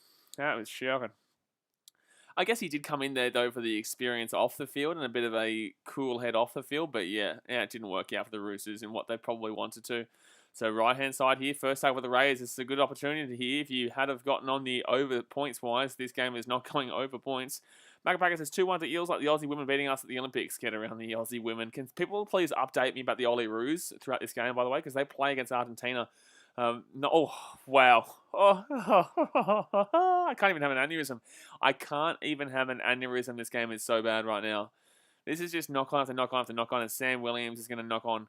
I guess he did come in there, though, for the experience off the field and a bit of a cool head off the field. But, yeah, it didn't work out for the Roosters in what they probably wanted to. So, right-hand side here, first take with the Raiders. This is a good opportunity here. If you had have gotten on the over points-wise, this game is not going over points. Maccapacker says 2-1 to Eels, like the Aussie women beating us at the Olympics. Get around the Aussie women. Can people please update me about the Oli Roos throughout this game, by the way? Because they play against Argentina. Wow. I can't even have an aneurysm. This game is so bad right now. This is just knock on after knock on after knock on, and Sam Williams is going to knock on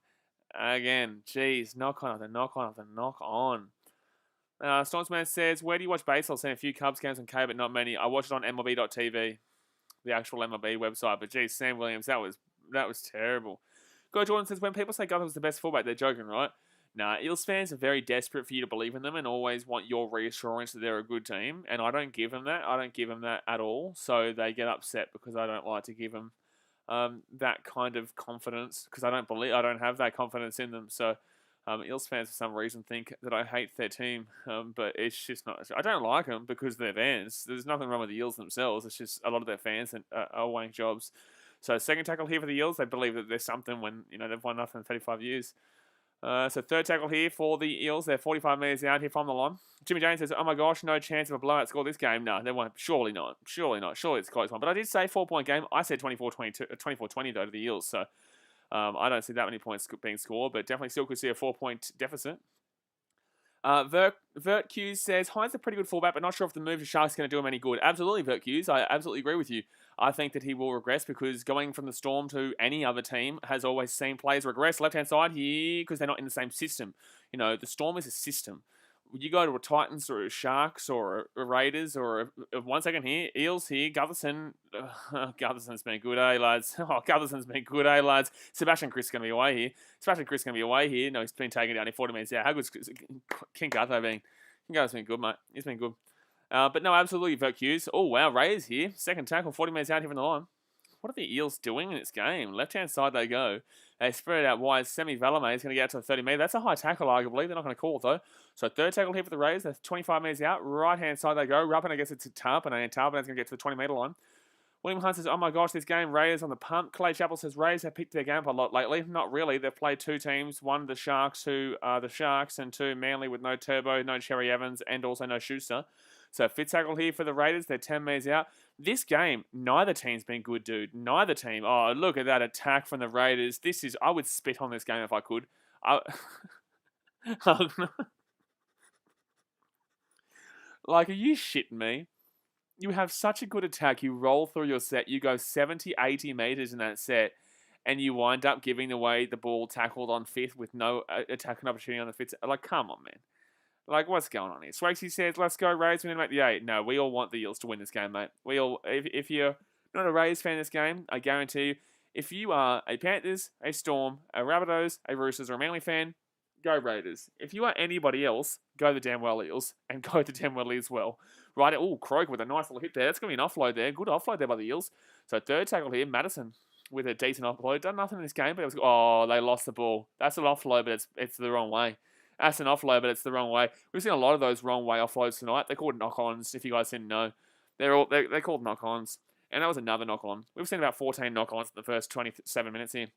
again. Jeez, knock on after knock on after knock on. Stormsman says, where do you watch baseball? I've seen a few Cubs games on K, but not many. I watch it on MLB.tv, the actual MLB website. But geez, Sam Williams, that was terrible. Go Jordan says, when people say Guthrie was the best fullback, they're joking, right? Nah, Eels fans are very desperate for you to believe in them and always want your reassurance that they're a good team. And I don't give them that. I don't give them that at all. So they get upset because I don't like to give them that kind of confidence, because I don't have that confidence in them. So Eels fans for some reason think that I hate their team, but it's just not. I don't like them because they're fans. There's nothing wrong with the Eels themselves. It's just a lot of their fans are wank jobs. So second tackle here for the Eels. They believe that there's something when they've won nothing in 35 years. So third tackle here for the Eels. They're 45 metres out here from the line. Jimmy James says, oh my gosh, no chance of a blowout score this game. No, they won't. Surely not. Surely it's a close one. But I did say 4-point game. I said 24-20 though to the Eels. So I don't see that many points being scored, but definitely still could see a 4-point deficit. Vert Hughes says, Hines a pretty good fullback, but not sure if the move to Sharks is going to do him any good. Absolutely, Vert Hughes. I absolutely agree with you. I think that he will regress because going from the Storm to any other team has always seen players regress. Left-hand side here, because they're not in the same system. The Storm is a system. You go to a Titans or a Sharks or a Raiders or a 1 second here, Eels here, Gutherson. Gutherson's been good, lads? Gutherson's been good, lads? Sebastian Chris is going to be away here. No, he's been taken down in 40 minutes out. How good's King Gutho been? King Gutho's been good, mate. He's been good. But no, absolutely, Vert Hughes. Oh, wow, Raiders here. Second tackle, 40 minutes out here from the line. What are the Eels doing in this game? Left-hand side they go. They spread it out wide. Semi Valame is going to get out to the 30 metre. That's a high tackle, arguably. They're not going to call it, though. So third tackle here for the Raiders. They're 25 metres out. Right-hand side they go. Ruppin gets it to Tarpane, and Tarpane's going to get to the 20 metre line. William Hunt says, oh my gosh, this game, Raiders on the punt. Clay Chappell says, Raiders have picked their game up a lot lately. Not really. They've played 2 teams. One, the Sharks, who are the Sharks, and 2, Manly with no Turbo, no Cherry Evans, and also no Schuster. So fifth tackle here for the Raiders. They're 10 metres out. This game, neither team's been good, dude. Neither team. Oh, look at that attack from the Raiders. I would spit on this game if I could. Like, are you shitting me? You have such a good attack. You roll through your set. You go 70, 80 metres in that set. And you wind up giving away the ball tackled on fifth with no attacking opportunity on the fifth. Like, come on, man. Like, what's going on here? Swagsy says, let's go Raiders. We're going to make the 8. No, we all want the Eels to win this game, mate. If you're not a Raiders fan in this game, I guarantee you, If you are a Panthers, a Storm, a Rabbitohs, a Roosters, or a Manly fan, go Raiders. If you are anybody else, go the damn well Eels and go the damn well as well. Right? Oh, Croak with a nice little hit there. That's going to be an offload there. Good offload there by the Eels. So third tackle here, Madison with a decent offload. Done nothing in this game, but it was, they lost the ball. That's an offload, but it's the wrong way. That's an offload, but it's the wrong way. We've seen a lot of those wrong way offloads tonight. They're called knock-ons, if you guys didn't know. They're called knock-ons. And that was another knock-on. We've seen about 14 knock-ons in the first 27 minutes here.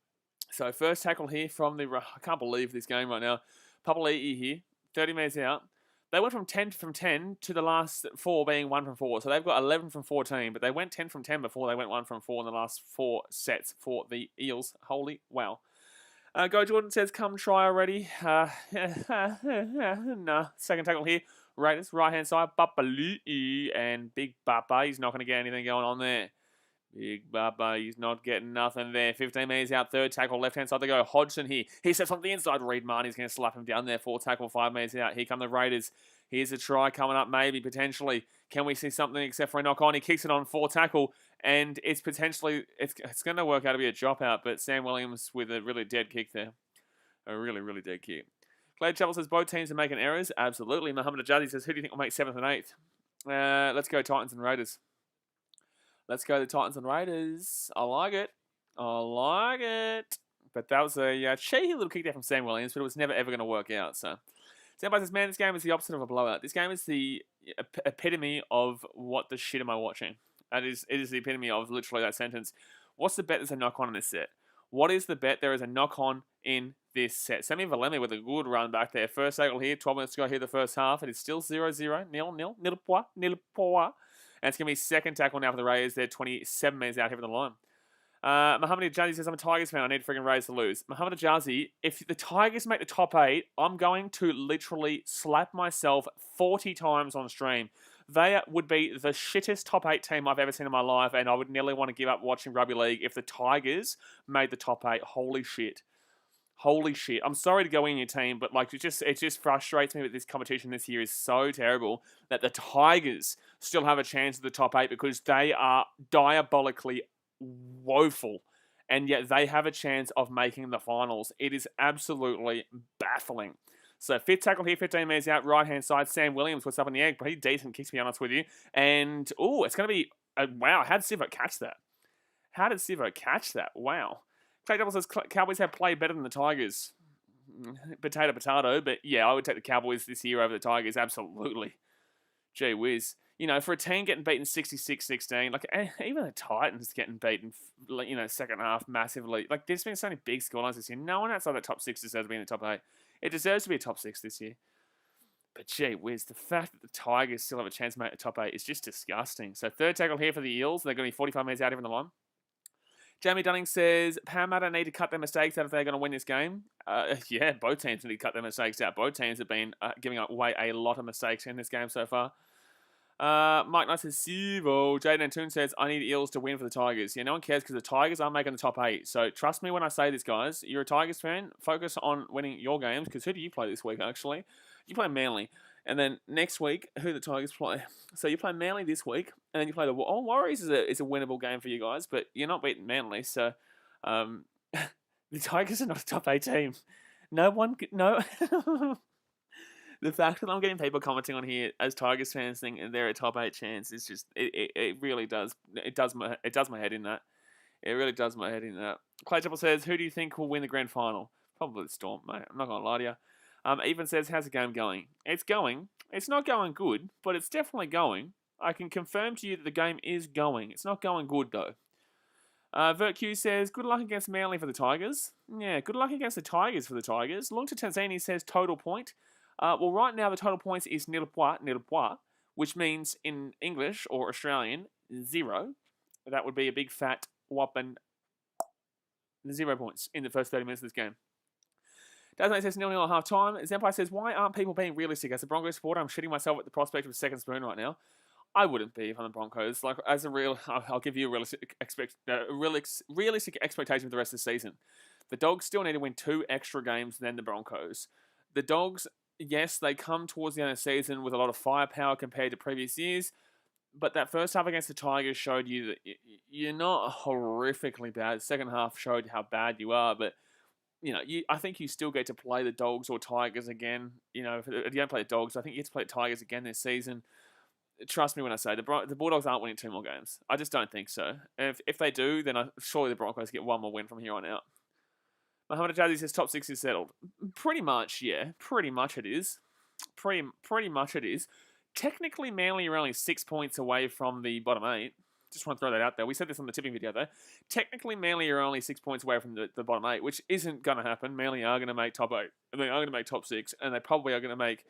So first tackle here from the... I can't believe this game right now. Papali'i here, 30 metres out. They went from 10 from 10 to the last 4 being 1 from 4. So they've got 11 from 14, but they went 10 from 10 before they went 1 from 4 in the last 4 sets for the Eels. Holy wow. Go Jordan says, come try already. Nah. Second tackle here. Raiders, right-hand side. Papali'i and Big Papa. He's not going to get anything going on there. Big Papa, he's not getting nothing there. 15 metres out, third tackle, left-hand side. They go Hodgson here. He steps on the inside. Reed Marnie's going to slap him down there. Fourth tackle, 5 metres out. Here come the Raiders. Here's a try coming up, maybe, potentially. Can we see something except for a knock-on? He kicks it on 4 tackle, and it's potentially... It's going to work out to be a drop-out, but Sam Williams with a really dead kick there. A really, really dead kick. Clay Chappell says, both teams are making errors. Absolutely. Muhammad Ajadi says, who do you think will make 7th and 8th? Let's go Titans and Raiders. Let's go the Titans and Raiders. I like it. But that was a cheeky little kick there from Sam Williams, but it was never ever going to work out. So, Sam says, man, this game is the opposite of a blowout. This game is the epitome of what the shit am I watching. It is the epitome of literally that sentence. What's the bet there's a knock-on in this set? What is the bet there is a knock-on in this set? Sammy Valemi with a good run back there. First tackle here, 12 minutes to go here the first half. It is still 0-0, nil point. And it's going to be second tackle now for the Raiders. They're 27 minutes out here for the line. Muhammad Ajazi says, I'm a Tigers fan. I need friggin' Raiders to lose. Muhammad Ajazi, if the Tigers make the top 8, I'm going to literally slap myself 40 times on stream. They would be the shittest top 8 team I've ever seen in my life, and I would nearly want to give up watching rugby league if the Tigers made the top 8. Holy shit. Holy shit. I'm sorry to go in your team, but like it just frustrates me that this competition this year is so terrible that the Tigers still have a chance at the top 8 because they are diabolically woeful. And yet they have a chance of making the finals. It is absolutely baffling. So fifth tackle here, 15 metres out, right-hand side. Sam Williams puts up in the egg. Pretty decent kicks, to be honest with you. And, it's going to be... wow, how did Sivo catch that? Wow. Clay Double says Cowboys have played better than the Tigers. Potato, but yeah, I would take the Cowboys this year over the Tigers, absolutely. Gee whiz. You know, for a team getting beaten 66-16, like, even the Titans getting beaten, second half massively. Like, there's been so many big scorelines this year. No one outside the top 6 deserves to be in the top 8. It deserves to be a top 6 this year. But gee whiz, the fact that the Tigers still have a chance to make the top 8 is just disgusting. So third tackle here for the Eels. They're going to be 45 minutes out here in the line. Jamie Dunning says, Parramatta need to cut their mistakes out if they're going to win this game. Yeah, both teams need to cut their mistakes out. Both teams have been giving away a lot of mistakes in this game so far. Mike Knight says, Sivo. Jaden Antoon says, I need Eels to win for the Tigers. Yeah, no one cares because the Tigers are making the top 8. So trust me when I say this, guys. You're a Tigers fan. Focus on winning your games because who do you play this week, actually? You play Manly. And then next week, who the Tigers play. So you play Manly this week, and then you play the Warriors is a winnable game for you guys, but you're not beating Manly, so the Tigers are not a top 8 team. No. The fact that I'm getting people commenting on here as Tigers fans think they're a top 8 chance is just it really does my head in that. It really does my head in that. Clay Chapel says, who do you think will win the grand final? Probably the Storm, mate. I'm not gonna lie to you. Even says, how's the game going? It's going. It's not going good, but it's definitely going. I can confirm to you that the game is going. It's not going good, though. VertQ says, good luck against Manly for the Tigers. Yeah, good luck against the Tigers for the Tigers. Long to Tanzania says, total point. Well, right now, the total points is nil point, which means in English or Australian, 0. That would be a big fat whopping 0 points in the first 30 minutes of this game. Dasmate says 0-0 at half time. Zempire says, why aren't people being realistic? As a Broncos supporter, I'm shitting myself at the prospect of a second spoon right now. I wouldn't be if I'm the Broncos. Like, as a real, I'll give you a realistic expectation for the rest of the season. The Dogs still need to win 2 extra games than the Broncos. The Dogs, yes, they come towards the end of the season with a lot of firepower compared to previous years. But that first half against the Tigers showed you that you're not horrifically bad. The second half showed how bad you are, but I think you still get to play the Dogs or Tigers again. If you don't play the Dogs, I think you get to play the Tigers again this season. Trust me when I say the Bulldogs aren't winning 2 more games. I just don't think so. And if they do, then surely the Broncos get 1 more win from here on out. Muhammad Jazzy says top 6 is settled. Pretty much, yeah. Pretty much it is. Pretty much it is. Technically, Manly are only 6 points away from the bottom 8. Just want to throw that out there. We said this on the tipping video, though. Technically, Manly are only 6 points away from the bottom 8, which isn't going to happen. Manly are going to make top 8. And they are going to make top 6. And they probably are going to make...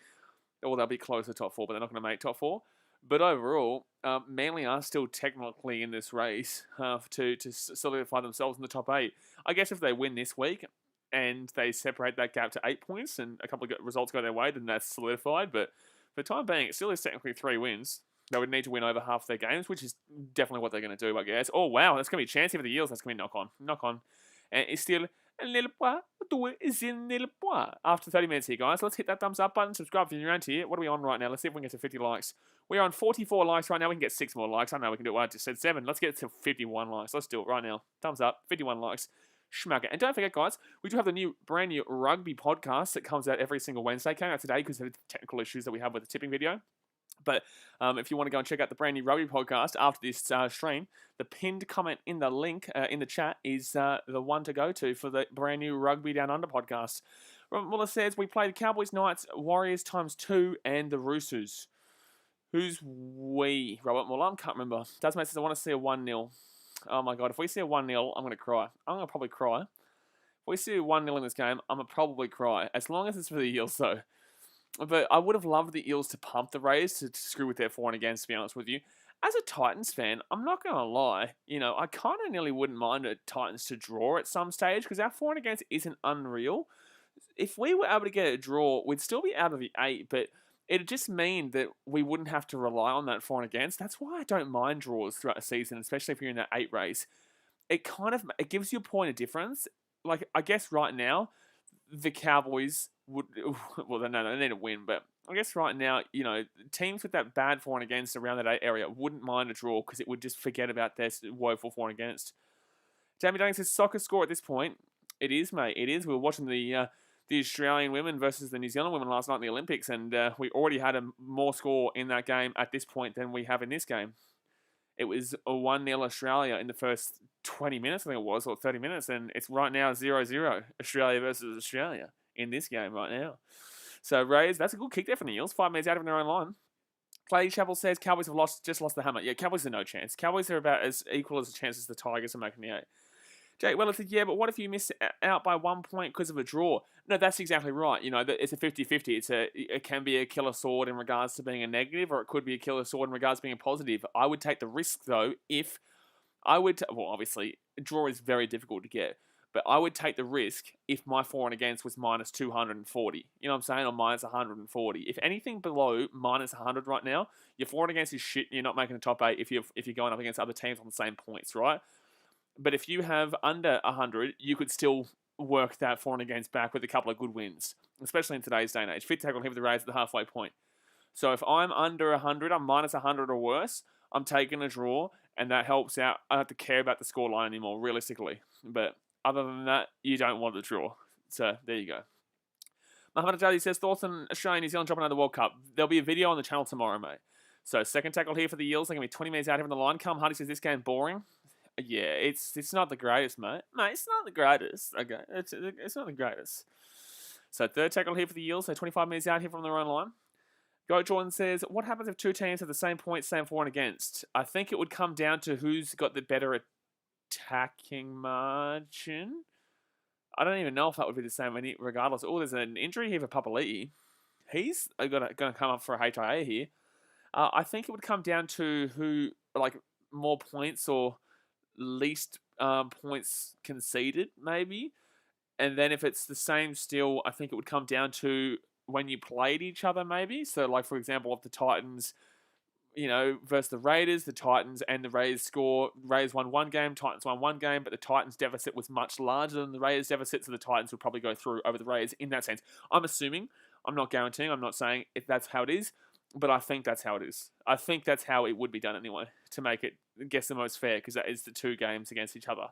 Well, they'll be close to top 4, but they're not going to make top 4. But overall, Manly are still technically in this race to solidify themselves in the top 8. I guess if they win this week and they separate that gap to 8 points and a couple of results go their way, then that's solidified. But for the time being, it still is technically 3 wins. They would need to win over half their games, which is definitely what they're going to do, I guess. Oh, wow, that's going to be a chance here for the Eels. That's going to be knock-on. Knock-on. And it's still... After 30 minutes here, guys. Let's hit that thumbs up button. Subscribe if you're around here. What are we on right now? Let's see if we can get to 50 likes. We're on 44 likes right now. We can get 6 more likes. I know we can do it. I just said 7. Let's get to 51 likes. Let's do it right now. Thumbs up. 51 likes. Schmack it. And don't forget, guys, we do have the brand new rugby podcast that comes out every single Wednesday. Came out today because of the technical issues that we have with the tipping video. But if you want to go and check out the brand new rugby podcast after this stream, the pinned comment in the link in the chat is the one to go to for the brand new Rugby Down Under podcast. Robert Muller says, we played Cowboys, Knights, Warriors ×2 and the Roosters. Who's we? Robert Muller? I can't remember. Dasmate says, I want to see a 1-0. Oh my God, if we see a 1-0, I'm going to cry. I'm going to probably cry. If we see a 1-0 in this game, I'm going to probably cry. As long as it's for the Eels, though. But I would have loved the Eels to pump the Rays to screw with their for and against, to be honest with you. As a Titans fan, I'm not going to lie. I kind of nearly wouldn't mind a Titans to draw at some stage because our for and against isn't unreal. If we were able to get a draw, we'd still be out of the 8, but it'd just mean that we wouldn't have to rely on that for and against. That's why I don't mind draws throughout a season, especially if you're in that 8 race. It gives you a point of difference. Like, I guess right now, the Cowboys would... Well, they need to win, but I guess right now, teams with that bad for and against around that 8 area wouldn't mind a draw because it would just forget about their woeful for and against. Jamie Dunning says, soccer score at this point. It is, mate. It is. We were watching the Australian women versus the New Zealand women last night in the Olympics, and we already had a more score in that game at this point than we have in this game. It was a 1-0 Australia in the first 20 minutes, I think it was, or 30 minutes, and it's right now 0-0 Australia versus Australia in this game right now. So, Rays, that's a good kick there from the Eels. 5 minutes out of their own line. Clay Chappell says Cowboys have just lost the hammer. Yeah, Cowboys are no chance. Cowboys are about as equal as a chance as the Tigers are making the 8. Jake Weller said, yeah, but what if you miss out by 1 point because of a draw? No, that's exactly right. It's a 50-50. It can be a killer sword in regards to being a negative, or it could be a killer sword in regards to being a positive. I would take the risk, though, obviously, a draw is very difficult to get, but I would take the risk if my for and against was minus 240. You know what I'm saying? Or minus 140. If anything below minus 100 right now, your for and against is shit. You're not making the top 8 if you're going up against other teams on the same points, right? But if you have under 100, you could still work that for and against back with a couple of good wins, especially in today's day and age. Fit tackle, hit the Rays at the halfway point. So if I'm under 100, I'm minus 100 or worse, I'm taking a draw, and that helps out. I don't have to care about the scoreline anymore, realistically. But other than that, you don't want the draw. So there you go. Muhammad Ajadi says, thoughts on Australia and New Zealand dropping out of the World Cup? There'll be a video on the channel tomorrow, mate. So second tackle here for the Eels. They're going to be 20 minutes out here on the line. Callum Hardy says, this game boring. Yeah, it's not the greatest, mate. Mate, it's not the greatest. Okay, it's not the greatest. So third tackle here for the Eels. So 25 minutes out here from their own line. Goat Jordan says, what happens if 2 teams have the same points, same for and against? I think it would come down to who's got the better attacking margin. I don't even know if that would be the same regardless. Oh, there's an injury here for Papali'i. He's going to come up for a HIA here. I think it would come down to who, more points or least points conceded, maybe. And then if it's the same still, I think it would come down to when you played each other, maybe. So, for example, if the Titans, versus the Raiders, the Titans and the Rays score, Rays won 1 game, Titans won 1 game, but the Titans deficit was much larger than the Raiders deficit, so the Titans would probably go through over the Rays in that sense. I'm assuming, I'm not guaranteeing, I'm not saying if that's how it is. But I think that's how it is. I think that's how it would be done anyway, to make it, guess, the most fair, because that is the 2 games against each other.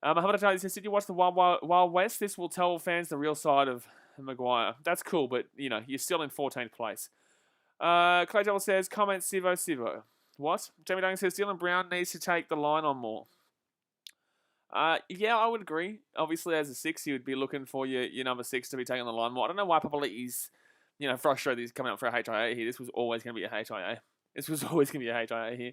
Muhammad Atali says, did you watch the Wild West? This will tell fans the real side of Maguire. That's cool, but, you're still in 14th place. Clay Devil says, comment Sivo. What? Jamie Duncan says, Dylan Brown needs to take the line on more. Yeah, I would agree. Obviously, as a 6, you would be looking for your number 6 to be taking the line more. I don't know why Papali'i's, frustrated he's coming up for a HIA here. This was always going to be a HIA. Here.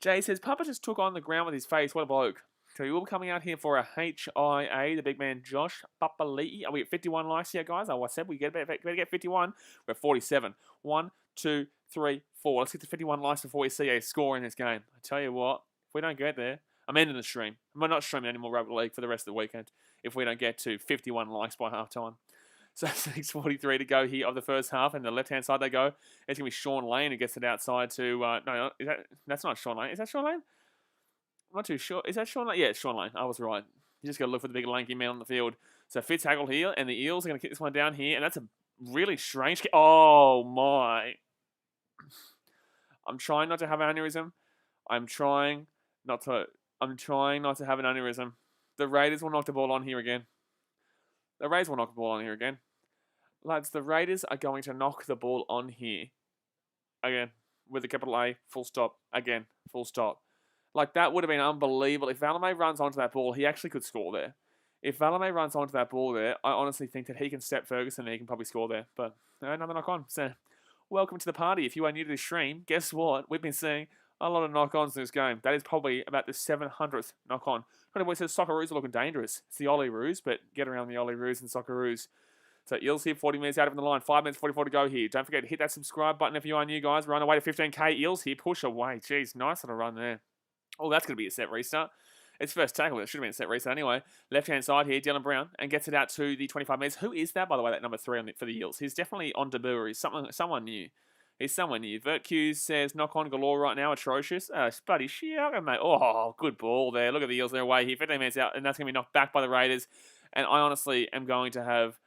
Jay says, Papa just took on the ground with his face. What a bloke. So he will be coming out here for a HIA, the big man Josh Papali'i. Are we at 51 likes here, guys? Oh, I said we better get 51. We're at 47. 1, 2, 3, 4. Let's get to 51 likes before we see a score in this game. I tell you what, if we don't get there, I'm ending the stream. I'm not streaming any more Rugby League for the rest of the weekend if we don't get to 51 likes by halftime. So 6:43 to go here of the first half, and the left-hand side they go. It's going to be Sean Lane who gets it outside to... no, that's not Sean Lane. Is that Sean Lane? I'm not too sure. Is that Sean Lane? Yeah, it's Sean Lane. I was right. You just got to look for the big lanky man on the field. So Fitz Haggle here, and the Eels are going to kick this one down here, and that's a really strange kick. Oh, my. I'm trying not to have an aneurysm. I'm trying not to have an aneurysm. The Raiders will knock the ball on here again. Lads, the Raiders are going to knock the ball on here. Again, with a capital A, full stop. Again, full stop. Like, that would have been unbelievable. If Valame runs onto that ball, he actually could score there. If Valame runs onto that ball there, I honestly think that he can step Ferguson and he can probably score there. But, no, another knock on. So, welcome to the party. If you are new to the stream, guess what? We've been seeing a lot of knock-ons in this game. That is probably about the 700th knock-on. Kind of says Socceroos are looking dangerous. It's the Ollie Roos, but get around the Ollie Roos and Socceroos. So Eels here, 40 minutes out of the line. 5 minutes 44 to go here. Don't forget to hit that subscribe button if you are new, guys. We're on our way to 15k. Eels here, push away. Jeez, nice little run there. Oh, that's going to be a set restart. It's first tackle. It should have been a set reset anyway. Left-hand side here, Dylan Brown, and gets it out to the 25 metres. Who is that, by the way, that number 3 for the Eels? He's definitely on debut. He's someone new. He's someone new. Vertq says, knock on galore right now, atrocious. Buddy, shit, mate. Oh, good ball there. Look at the Eels, they're away here. 15 minutes out, and that's going to be knocked back by the Raiders. And I honestly am going to have...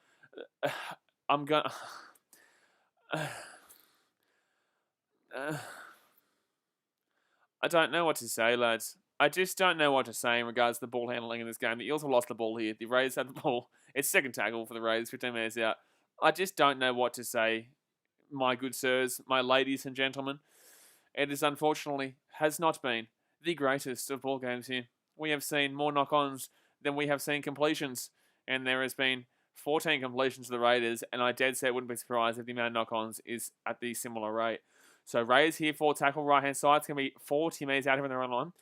I don't know what to say, lads. I just don't know what to say in regards to the ball handling in this game. The Eels have lost the ball here. The Raiders had the ball. It's second tackle for the Raiders, 15 minutes out. I just don't know what to say, my good sirs, my ladies and gentlemen. It is unfortunately has not been the greatest of ball games here. We have seen more knock-ons than we have seen completions. And there has been 14 completions to the Raiders, and I dead set wouldn't be surprised if the amount of knock-ons is at the similar rate. So Raiders here for tackle, right-hand side. It's going to be 40 metres out of their own line.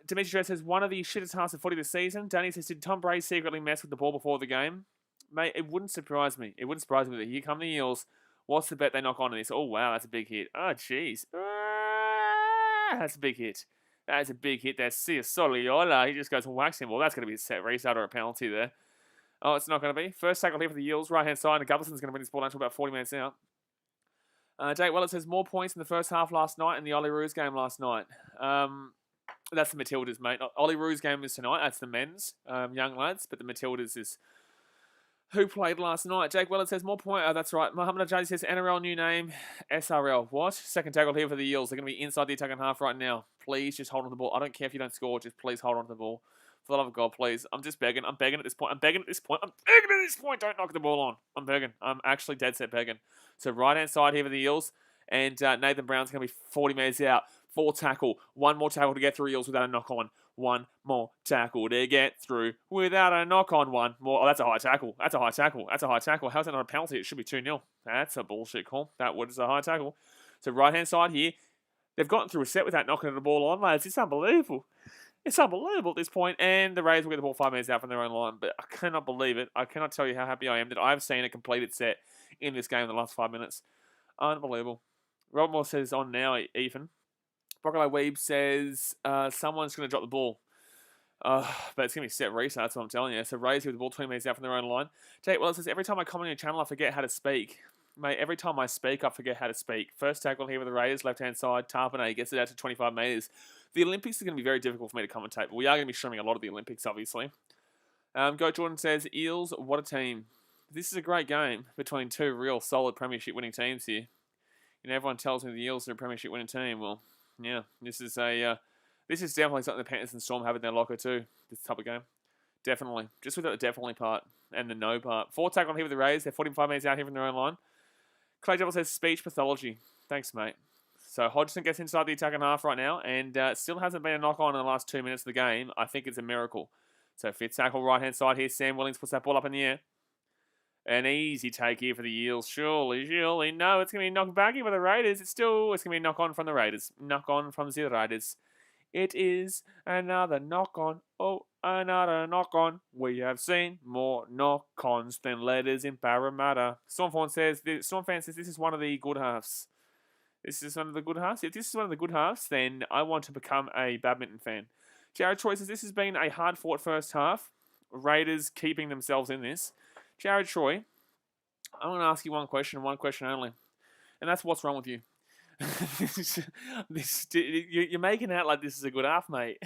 Dimitri Dress says, one of the shittest halves of footy this season. Danny says, did Tom Brady secretly mess with the ball before the game? Mate, it wouldn't surprise me. It wouldn't surprise me that here come the Eels. What's the bet they knock on in this? Oh, wow, that's a big hit. Oh, jeez. That's a big hit. That is a big hit there. See Soliola. He just goes and whacks him. Well, that's going to be a set restart or a penalty there. Oh, it's not going to be. First tackle here for the Eels. Right-hand side. And Gubbelson's going to bring this ball down to about 40 minutes out. Jake Weller says, more points in the first half last night and the Ollie Roos game last night. That's the Matildas, mate. Ollie Roos game is tonight. That's the men's, young lads. But the Matildas is who played last night. Jake Weller says, more points. Oh, that's right. Mohammed Ajadi says, NRL new name, SRL. What? Second tackle here for the Eels. They're going to be inside the attacking half right now. Please just hold on to the ball. I don't care if you don't score. Just please hold on to the ball. For the love of God, please. I'm just begging. I'm begging at this point. Don't knock the ball on. I'm begging. I'm actually dead set begging. So right-hand side here for the Eels. And Nathan Brown's going to be 40 metres out. 4 tackle. 1 more tackle to get through Eels without a knock-on. 1 more tackle to get through without a knock-on. 1 more. Oh, that's a high tackle. That's a high tackle. That's a high tackle. How's that not a penalty? It should be 2-0. That's a bullshit call. That was a high tackle. So right-hand side here. They've gotten through a set without knocking the ball on, lads. It's unbelievable. It's unbelievable at this point, and the Raiders will get the ball 5 minutes out from their own line, but I cannot believe it. I cannot tell you how happy I am that I've seen a completed set in this game in the last 5 minutes. Unbelievable. Rob Moore says, on now, Ethan. Broccolo Weeb says, someone's going to drop the ball. But it's going to be set restart, that's what I'm telling you. So Raiders with the ball 20 minutes out from their own line. Jake Wells says, every time I comment on your channel, I forget how to speak. Mate, every time I speak, I forget how to speak. First tackle here with the Raiders, left-hand side. Tarpanay gets it out to 25 metres. The Olympics are going to be very difficult for me to commentate, but we are going to be streaming a lot of the Olympics, obviously. Goat Jordan says, Eels, what a team. This is a great game between 2 real solid premiership winning teams here. everyone tells me the Eels are a premiership winning team. Well, yeah, this is definitely something the Panthers and Storm have in their locker too. This type of game, definitely. Just without the definitely part and the no part. 4 tackle on here with the Rays. They're 45 minutes out here from their own line. Clay Devil says speech pathology. Thanks, mate. So Hodgson gets inside the attacking half right now, and still hasn't been a knock on in the last 2 minutes of the game. I think it's a miracle. So fifth tackle right hand side here. Sam Willings puts that ball up in the air. An easy take here for the Eels. Surely. No, it's going to be knocked back here for the Raiders. It's going to be a knock on from the Raiders. Knock on from the Raiders. It is another knock on. Oh, another knock on. We have seen more knock-ons than letters in Parramatta. Storm fan says this is one of the good halves. This is one of the good halves. If this is one of the good halves, then I want to become a badminton fan. Jared Troy says this has been a hard-fought first half. Raiders keeping themselves in this. Jared Troy, I want to ask you one question only. And that's what's wrong with you. You're making out like this is a good half, mate.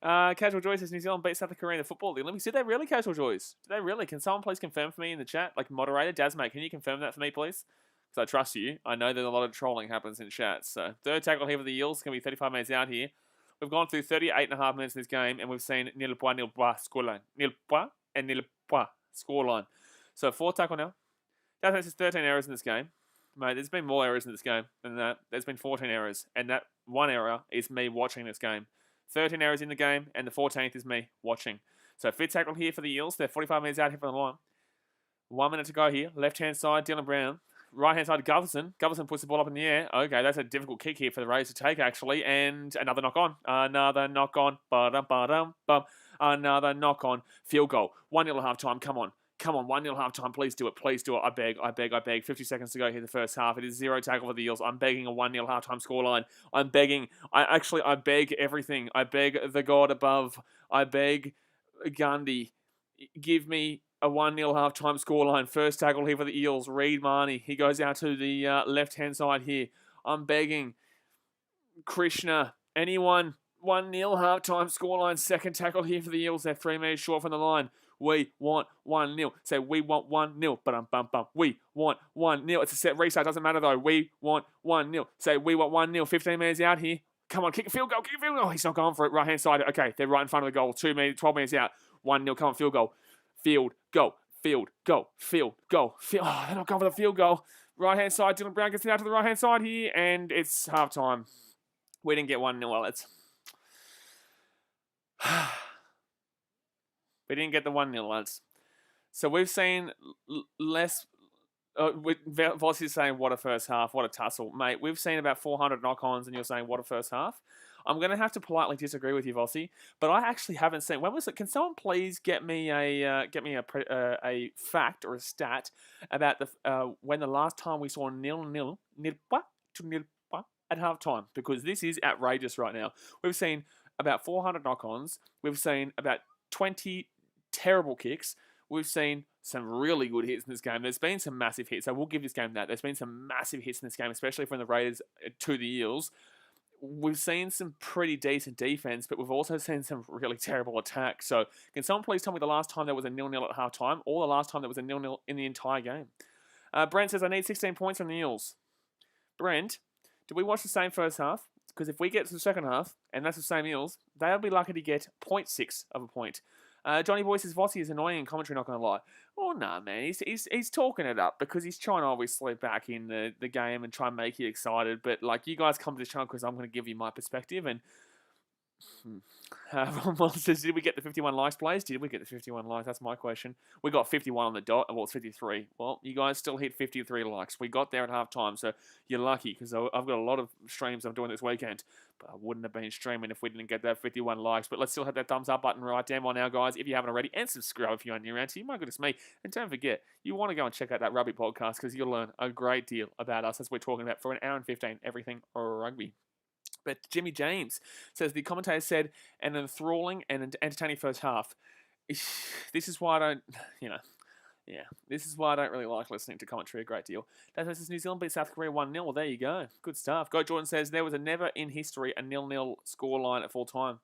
Casual Joy says New Zealand beat South Korea in the football the Olympics. Did they really, Casual Joys? Did they really? Can someone please confirm for me in the chat? Like moderator, Dazmate, can you confirm that for me, please? Because I trust you. I know that a lot of trolling happens in chat. So third tackle here for the Eels. It's going to be 35 minutes out here. We've gone through 38.5 minutes in this game, and we've seen nil point scoreline. Nil point and nil point scoreline. So fourth tackle now. That makes 13 errors in this game. Mate, there's been more errors in this game than that. There's been 14 errors, and that one error is me watching this game. 13 errors in the game, and the 14th is me watching. So fifth tackle here for the Eels. They're 45 minutes out here from the line. 1 minute to go here. Left-hand side, Dylan Brown. Right-hand side, Gutherson. Gutherson puts the ball up in the air. Okay, that's a difficult kick here for the Raiders to take, actually. And another knock-on. Another knock-on. Ba-dum-ba-dum-bum. Another knock-on. Field goal. 1-0 at half-time. Come on. 1-0 half-time. Please do it. I beg. 50 seconds to go here the first half. It is 0 tackle for the Eels. I'm begging a 1-0 half-time scoreline. I beg everything. I beg the God above. I beg Gandhi. Give me a 1-0 half-time scoreline. First tackle here for the Eels. Reed Marnie. He goes out to the left-hand side here. I'm begging Krishna. Anyone. 1-0 half-time scoreline. Second tackle here for the Eels. They're 3 meters short from the line. We want 1-0. Say, we want 1-0. Bum. We want 1-0. It's a set restart. Doesn't matter, though. We want 1-0. Say, we want 1-0. 15 minutes out here. Come on, kick a field goal. Oh, he's not going for it. Right-hand side. Okay, they're right in front of the goal. 12 minutes out. 1-0. Come on, field goal. Field goal. Oh, they're not going for the field goal. Right-hand side. Dylan Brown gets it out to the right-hand side here, and it's half-time. We didn't get 1-0, lads. We didn't get the 1-0, lads. So we've seen less. Voss is saying, what a first half, what a tussle. Mate, we've seen about 400 knock-ons, and you're saying, what a first half? I'm going to have to politely disagree with you, Vossi, but I actually haven't seen. When was it? Can someone please get me a fact or a stat about when the last time we saw nil at halftime? Because this is outrageous right now. We've seen about 400 knock-ons. We've seen about 20 terrible kicks. We've seen some really good hits in this game. There's been some massive hits. I will give this game that. There's been some massive hits in this game, especially from the Raiders to the Eels. We've seen some pretty decent defense, but we've also seen some really terrible attacks. So can someone please tell me the last time there was a 0-0 at halftime, or the last time there was a 0-0 in the entire game? Brent says, I need 16 points from the Eels. Brent, did we watch the same first half? Because if we get to the second half, and that's the same Eels, they'll be lucky to get 0.6 of a point. Johnny Boy says Vossi is annoying in commentary, not going to lie. Oh, no, man. He's talking it up because he's trying to obviously back in the game and try and make you excited. But, like, you guys come to the channel because I'm going to give you my perspective. And Ron says, did we get the 51 likes, Blaze? Did we get the 51 likes? That's my question. We got 51 on the dot. Well, it's 53. Well, you guys still hit 53 likes. We got there at halftime, so you're lucky because I've got a lot of streams I'm doing this weekend. But I wouldn't have been streaming if we didn't get that 51 likes. But let's still hit that thumbs up button right down now, guys, if you haven't already. And subscribe if you're new around here. My goodness me. And don't forget, you want to go and check out that rugby podcast because you'll learn a great deal about us as we're talking about for an hour and 15, everything rugby. But Jimmy James says the commentator said an enthralling and entertaining first half. This is why I don't, this is why I don't really like listening to commentary a great deal. That says New Zealand beat South Korea 1-0. Well, there you go. Good stuff. Goat Jordan says there was a never in history a 0-0 scoreline at full time.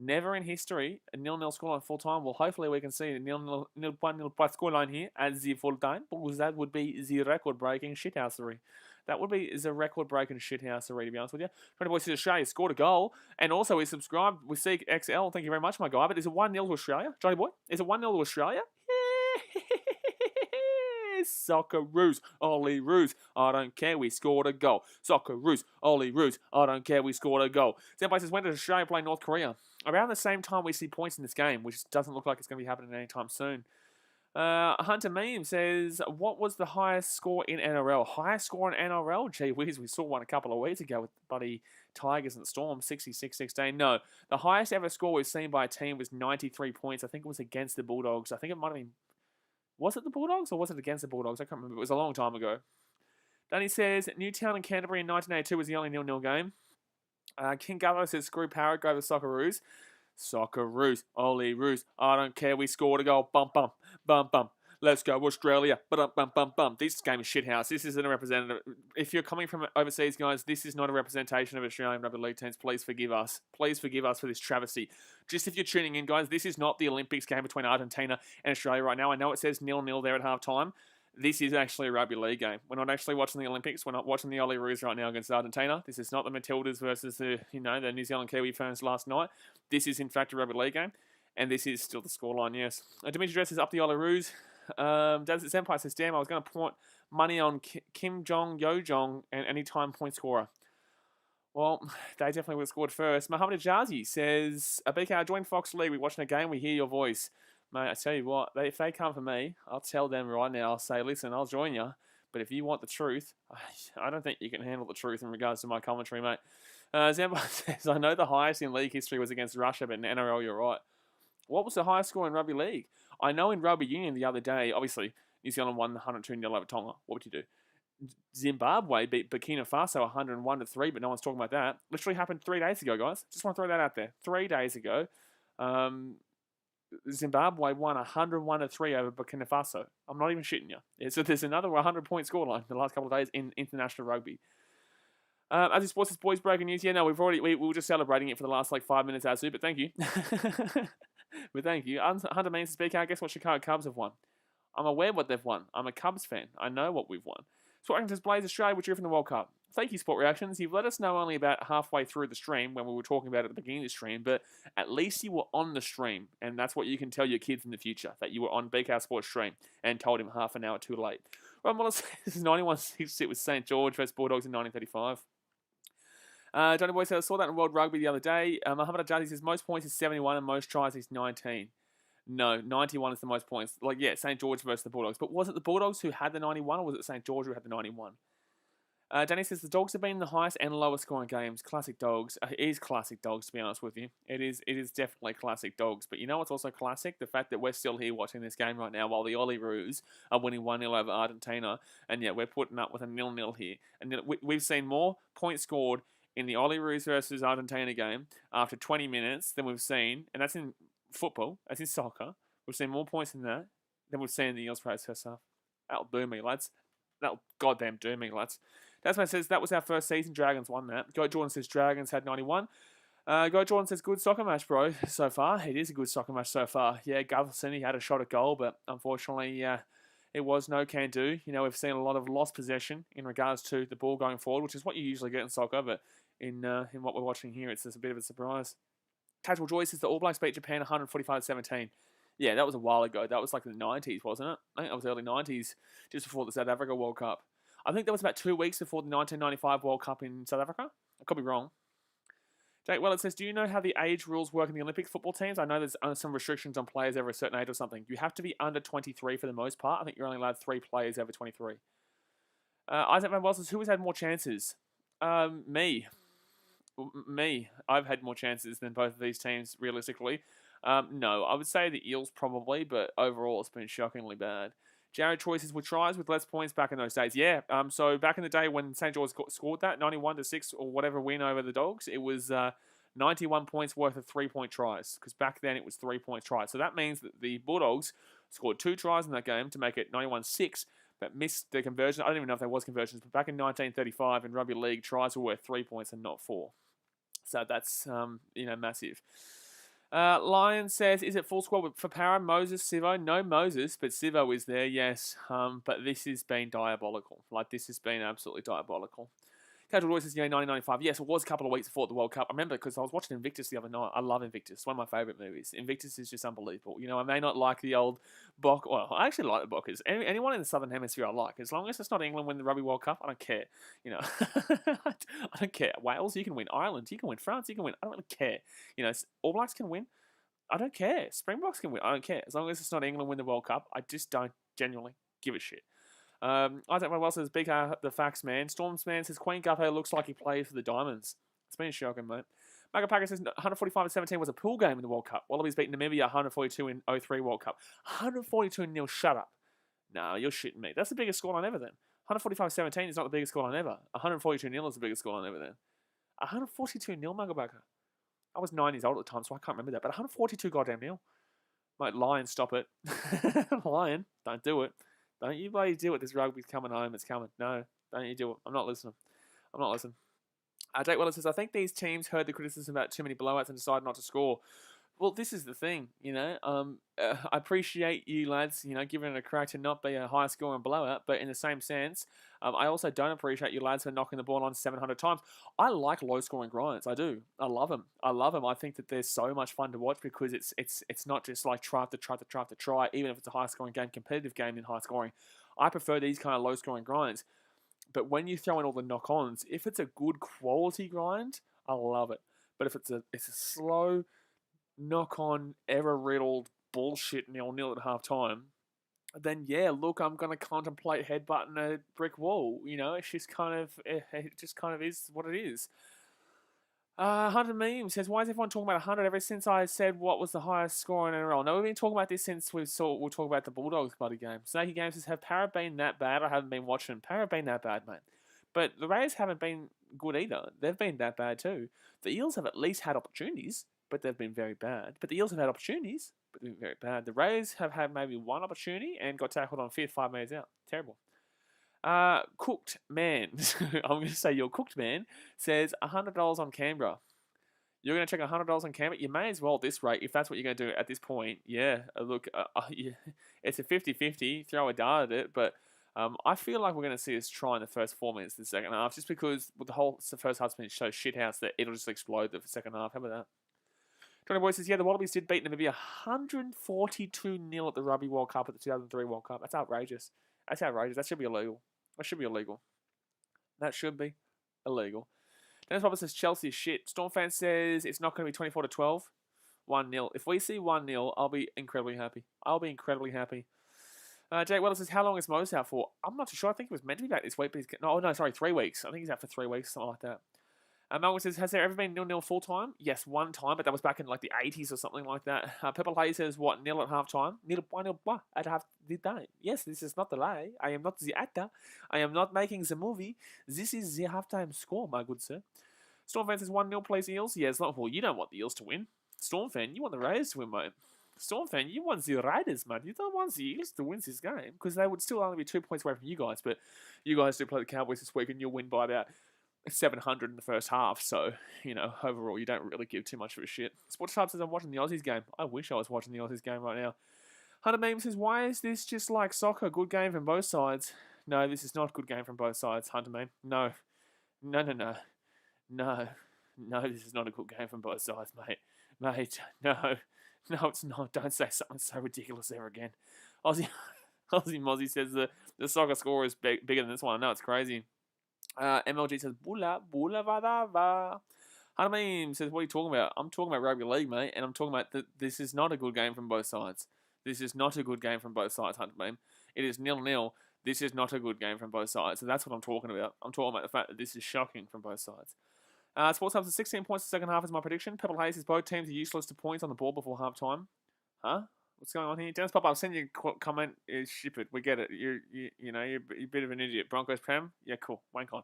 Never in history a 0-0 scoreline full time. Well, hopefully we can see a 0-0 scoreline here at the full time, because that would be the record-breaking shithousery. That would be the record-breaking shithousery, to be honest with you. Tony Boy says Australia scored a goal, and also he's subscribed with Seek XL. Thank you very much, my guy. But is it 1-0 to Australia, Johnny Boy? Is it 1-0 to Australia? Socceroos, Ollie Roos, I don't care, we scored a goal. Socceroos, Ollie Roos, I don't care, we scored a goal. Senpai says, when does Australia play North Korea? Around the same time we see points in this game, which doesn't look like it's going to be happening anytime soon. Hunter Meme says, what was the highest score in NRL? Highest score in NRL? Gee whiz, we saw one a couple of weeks ago with Buddy Tigers and Storm, 66-16. No, the highest ever score we've seen by a team was 93 points. I think it was against the Bulldogs. I think it might have been... Was it the Bulldogs or was it against the Bulldogs? I can't remember. It was a long time ago. Danny says, Newtown and Canterbury in 1982 was the only 0-0 game. King Gullo says, screw Parrot, go to Socceroos. Socceroos, Ollie Roos, I don't care, we scored a goal. Bum, bum, bum, bum. Let's go, Australia. Bum, bum, bum, bum. This game is shithouse. This isn't a representative. If you're coming from overseas, guys, this is not a representation of Australian rugby league teams. Please forgive us. Please forgive us for this travesty. Just if you're tuning in, guys, this is not the Olympics game between Argentina and Australia right now. I know it says 0-0 there at halftime. This is actually a rugby league game. We're not actually watching the Olympics. We're not watching the Ollie Roos right now against Argentina. This is not the Matildas versus the New Zealand Kiwi fans last night. This is in fact a rugby league game, and this is still the scoreline. Yes. Dimitri Dress is up the Ollie Roos. Desert Senpai says, damn, I was going to put money on Kim Jong, Yo Jong, and anytime point scorer. Well, they definitely would have scored first. Mohammed Ajazi says, BK, join Fox League. We're watching a game. We hear your voice. Mate, I tell you what, if they come for me, I'll tell them right now. I'll say, listen, I'll join you. But if you want the truth, I don't think you can handle the truth in regards to my commentary, mate. Zamba says, I know the highest in league history was against Russia, but in NRL, you're right. What was the highest score in rugby league? I know in rugby union the other day, obviously, New Zealand won 102-0 over Tonga. What would you do? Zimbabwe beat Burkina Faso 101-3, but no one's talking about that. Literally happened 3 days ago, guys. Just want to throw that out there. 3 days ago. Zimbabwe won 101-3 over Burkina Faso. I'm not even shitting you. So there's another 100-point scoreline in the last couple of days in international rugby. As he sports, boys breaking news. Yeah, no, we were just celebrating it for the last 5 minutes, Azu, but thank you. But thank you. Hunter Means to speak out. Guess what Chicago Cubs have won? I'm aware what they've won. I'm a Cubs fan. I know what we've won. Sport Reactions Blaze Australia, which are from the World Cup. Thank you, Sport Reactions. You've let us know only about halfway through the stream when we were talking about it at the beginning of the stream, but at least you were on the stream, and that's what you can tell your kids in the future, that you were on BKRsport stream and told him half an hour too late. Well, Wallace says 91-6 with St. George versus Bulldogs in 1935. Johnny Boy said, I saw that in World Rugby the other day. Muhammad Ajadi says, most points is 71 and most tries is 19. No, 91 is the most points. St. George versus the Bulldogs. But was it the Bulldogs who had the 91 or was it St. George who had the 91? Danny says, the Dogs have been the highest and lowest scoring games. Classic Dogs. It is classic Dogs, to be honest with you. It is definitely classic Dogs. But you know what's also classic? The fact that we're still here watching this game right now while the Ollie Roos are winning 1-0 over Argentina. And yet we're putting up with a 0-0 here. And we've seen more points scored in the Ollie Roos versus Argentina game after 20 minutes than we've seen. And that's in football, as in soccer. We've seen more points in that than we've seen in the Eels first half. That'll do me, lads. That'll goddamn do me, lads. That's what it says. That was our first season. Dragons won that. Go Jordan says Dragons had 91. Go Jordan says good soccer match, bro. So far, it is a good soccer match so far. Yeah, Gutherson, he had a shot at goal, but unfortunately, it was no can do. We've seen a lot of lost possession in regards to the ball going forward, which is what you usually get in soccer, but in what we're watching here, it's just a bit of a surprise. Casual Joy says the All Blacks beat Japan 145-17. Yeah, that was a while ago. That was the 90s, wasn't it? I think that was early 90s, just before the South Africa World Cup. I think that was about 2 weeks before the 1995 World Cup in South Africa. I could be wrong. Jake Well, it says, do you know how the age rules work in the Olympic football teams? I know there's some restrictions on players over a certain age or something. You have to be under 23 for the most part. I think you're only allowed 3 players over 23. Isaac Van Wells says, who has had more chances? Me. I've had more chances than both of these teams, realistically. No, I would say the Eels probably, but overall it's been shockingly bad. Jared Troy says, with tries with less points back in those days. Yeah, so back in the day when St. George scored that, 91-6 or whatever win over the Dogs, it was 91 points worth of 3-point tries, because back then it was 3-point tries. So that means that the Bulldogs scored 2 tries in that game to make it 91-6, but missed the conversion. I don't even know if there was conversions, but back in 1935 in rugby league, tries were worth 3 points and not 4. So that's, massive. Lion says, is it full squad for Para, Moses, Sivo? No Moses, but Sivo is there, yes. But this has been diabolical. Like, this has been absolutely diabolical. Casual Royce says, 1995. Yes, it was a couple of weeks before the World Cup. I remember because I was watching Invictus the other night. I love Invictus. It's one of my favourite movies. Invictus is just unbelievable. You know, I may not like the old Bock. Well, I actually like the Bockers. Anyone in the Southern Hemisphere I like. As long as it's not England win the Rugby World Cup, I don't care. You know, I don't care. Wales, you can win. Ireland, you can win. France, you can win. I don't really care. You know, All Blacks can win. I don't care. Springboks can win. I don't care. As long as it's not England win the World Cup, I just don't genuinely give a shit. Isaac Manuel says, BK, the facts, man. Storms man says, Queen Gutho looks like he played for the Diamonds. It's been shocking, mate. Magapaka says, 145-17 was a pool game in the World Cup. Wallabies beat Namibia 142 in 03 World Cup. 142-0, shut up. No, you're shitting me. That's the biggest scoreline ever then. 145-17 is not the biggest scoreline ever. 142-0 is the biggest scoreline ever then. 142-0, Magapaka. I was 9 years old at the time, so I can't remember that. But 142 goddamn nil. Mate, Lion, stop it. Lion, don't do it. Don't you bloody do it. This rugby's coming home. It's coming. No, don't you do it. I'm not listening. I'm not listening. Jake Weller says, I think these teams heard the criticism about too many blowouts and decided not to score. Well, this is the thing, you know. I appreciate you lads, you know, giving it a crack to not be a high scoring blowout, but in the same sense, I also don't appreciate you lads for knocking the ball on 700 times. I like low scoring grinds. I do. I love them. I think that they're so much fun to watch because it's not just like try after try, even if it's a high scoring game, competitive game in high scoring. I prefer these kind of low scoring grinds. But when you throw in all the knock-ons, if it's a good quality grind, I love it. But if it's a slow knock-on, error-riddled bullshit 0-0 at half-time, then yeah, look, I'm going to contemplate headbutting a brick wall. You know, it just kind of is what it is. 100 Meme says, why is everyone talking about 100 ever since I said what was the highest score in NRL? No, we've been talking about this since we'll talk about the Bulldogs bloody game. Snakey Game says, have Para been that bad? I haven't been watching. Para been that bad, mate. But the Raiders haven't been good either. They've been that bad too. The Eels have at least had opportunities, but they've been very bad. But the Eels have had opportunities, but they've been very bad. The Raiders have had maybe one opportunity and got tackled on 5 minutes out. Terrible. Cooked Man, I'm going to say your cooked man, says $100 on Canberra. You're going to check $100 on Canberra? You may as well at this rate, if that's what you're going to do at this point. Yeah, look, yeah, it's a 50-50, throw a dart at it, but I feel like we're going to see us try in the first 4 minutes of the second half, just because with the first half's been so shithouse that it'll just explode the second half. How about that? Johnny Boy says, yeah, the Wallabies did beat Namibia 142-0 at the Rugby World Cup at the 2003 World Cup. That's outrageous. That's outrageous. That should be illegal. That should be illegal. That should be illegal. Dennis Roberts says Chelsea is shit. Stormfan says it's not going to be 24-12. 1-0. If we see 1-0, I'll be incredibly happy. Jake Weller says, how long is Mose out for? I'm not too sure. I think he was meant to be back this week, but 3 weeks. I think he's out for 3 weeks, something like that. Malcolm says, has there ever been 0-0 full time? Yes, one time, but that was back in like the 80s or something like that. Pepper Hay says, what, 0 at half time? 1-0 at half the time. Yes, this is not the lie. I am not the actor. I am not making the movie. This is the halftime score, my good sir. Stormfan says 1-0 please Eels. Yeah, it's not, well, you don't want the Eels to win. Stormfan, you want the Raiders to win, mate. Stormfan, you want the Raiders, mate. You don't want the Eels to win this game because they would still only be 2 points away from you guys, but you guys do play the Cowboys this week and you'll win by about 700 in the first half, so, you know, overall, you don't really give too much of a shit. Sports Hub says, I'm watching the Aussies game. I wish I was watching the Aussies game right now. Hunter Meme says, why is this just like soccer? Good game from both sides. No, this is not good game from both sides, Hunter Meme. No, this is not a good game from both sides, mate. Mate, no, it's not. Don't say something so ridiculous ever again. Aussie Mozzie says the soccer score is bigger than this one. I know, it's crazy. MLG says, bula va va. Hanamim says, what are you talking about? I'm talking about rugby league, mate, and I'm talking about this is not a good game from both sides. This is not a good game from both sides, Hanamim. It is 0-0. This is not a good game from both sides. So that's what I'm talking about. I'm talking about the fact that this is shocking from both sides. Sports Hub says 16 points the second half is my prediction. Pebble Hayes says both teams are useless to points on the ball before half time. Huh? What's going on here? Dennis Pop, I'll send you a comment. Ship it. We get it. You're a bit of an idiot. Broncos Prem? Yeah, cool. Wank on.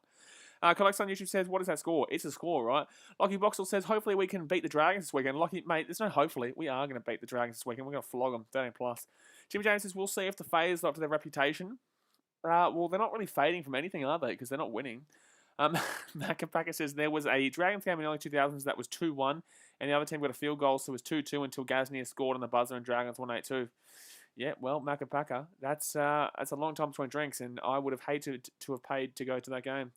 Collects on YouTube says, what is that score? It's a score, right? Lockie Boxall says, hopefully we can beat the Dragons this weekend. Lockie, mate, there's no hopefully. We are going to beat the Dragons this weekend. We're going to flog them. 13+. Jimmy James says, we'll see if the Phase live up to their reputation. Well, they're not really fading from anything, are they? Because they're not winning. Macapaka says there was a Dragons game in the early 2000s that was 2-1, and the other team got a field goal, so it was 2-2 until Gasnier scored on the buzzer and Dragons won 8-2. Yeah, well, Macapaka, that's a long time between drinks, and I would have hated to have paid to go to that game.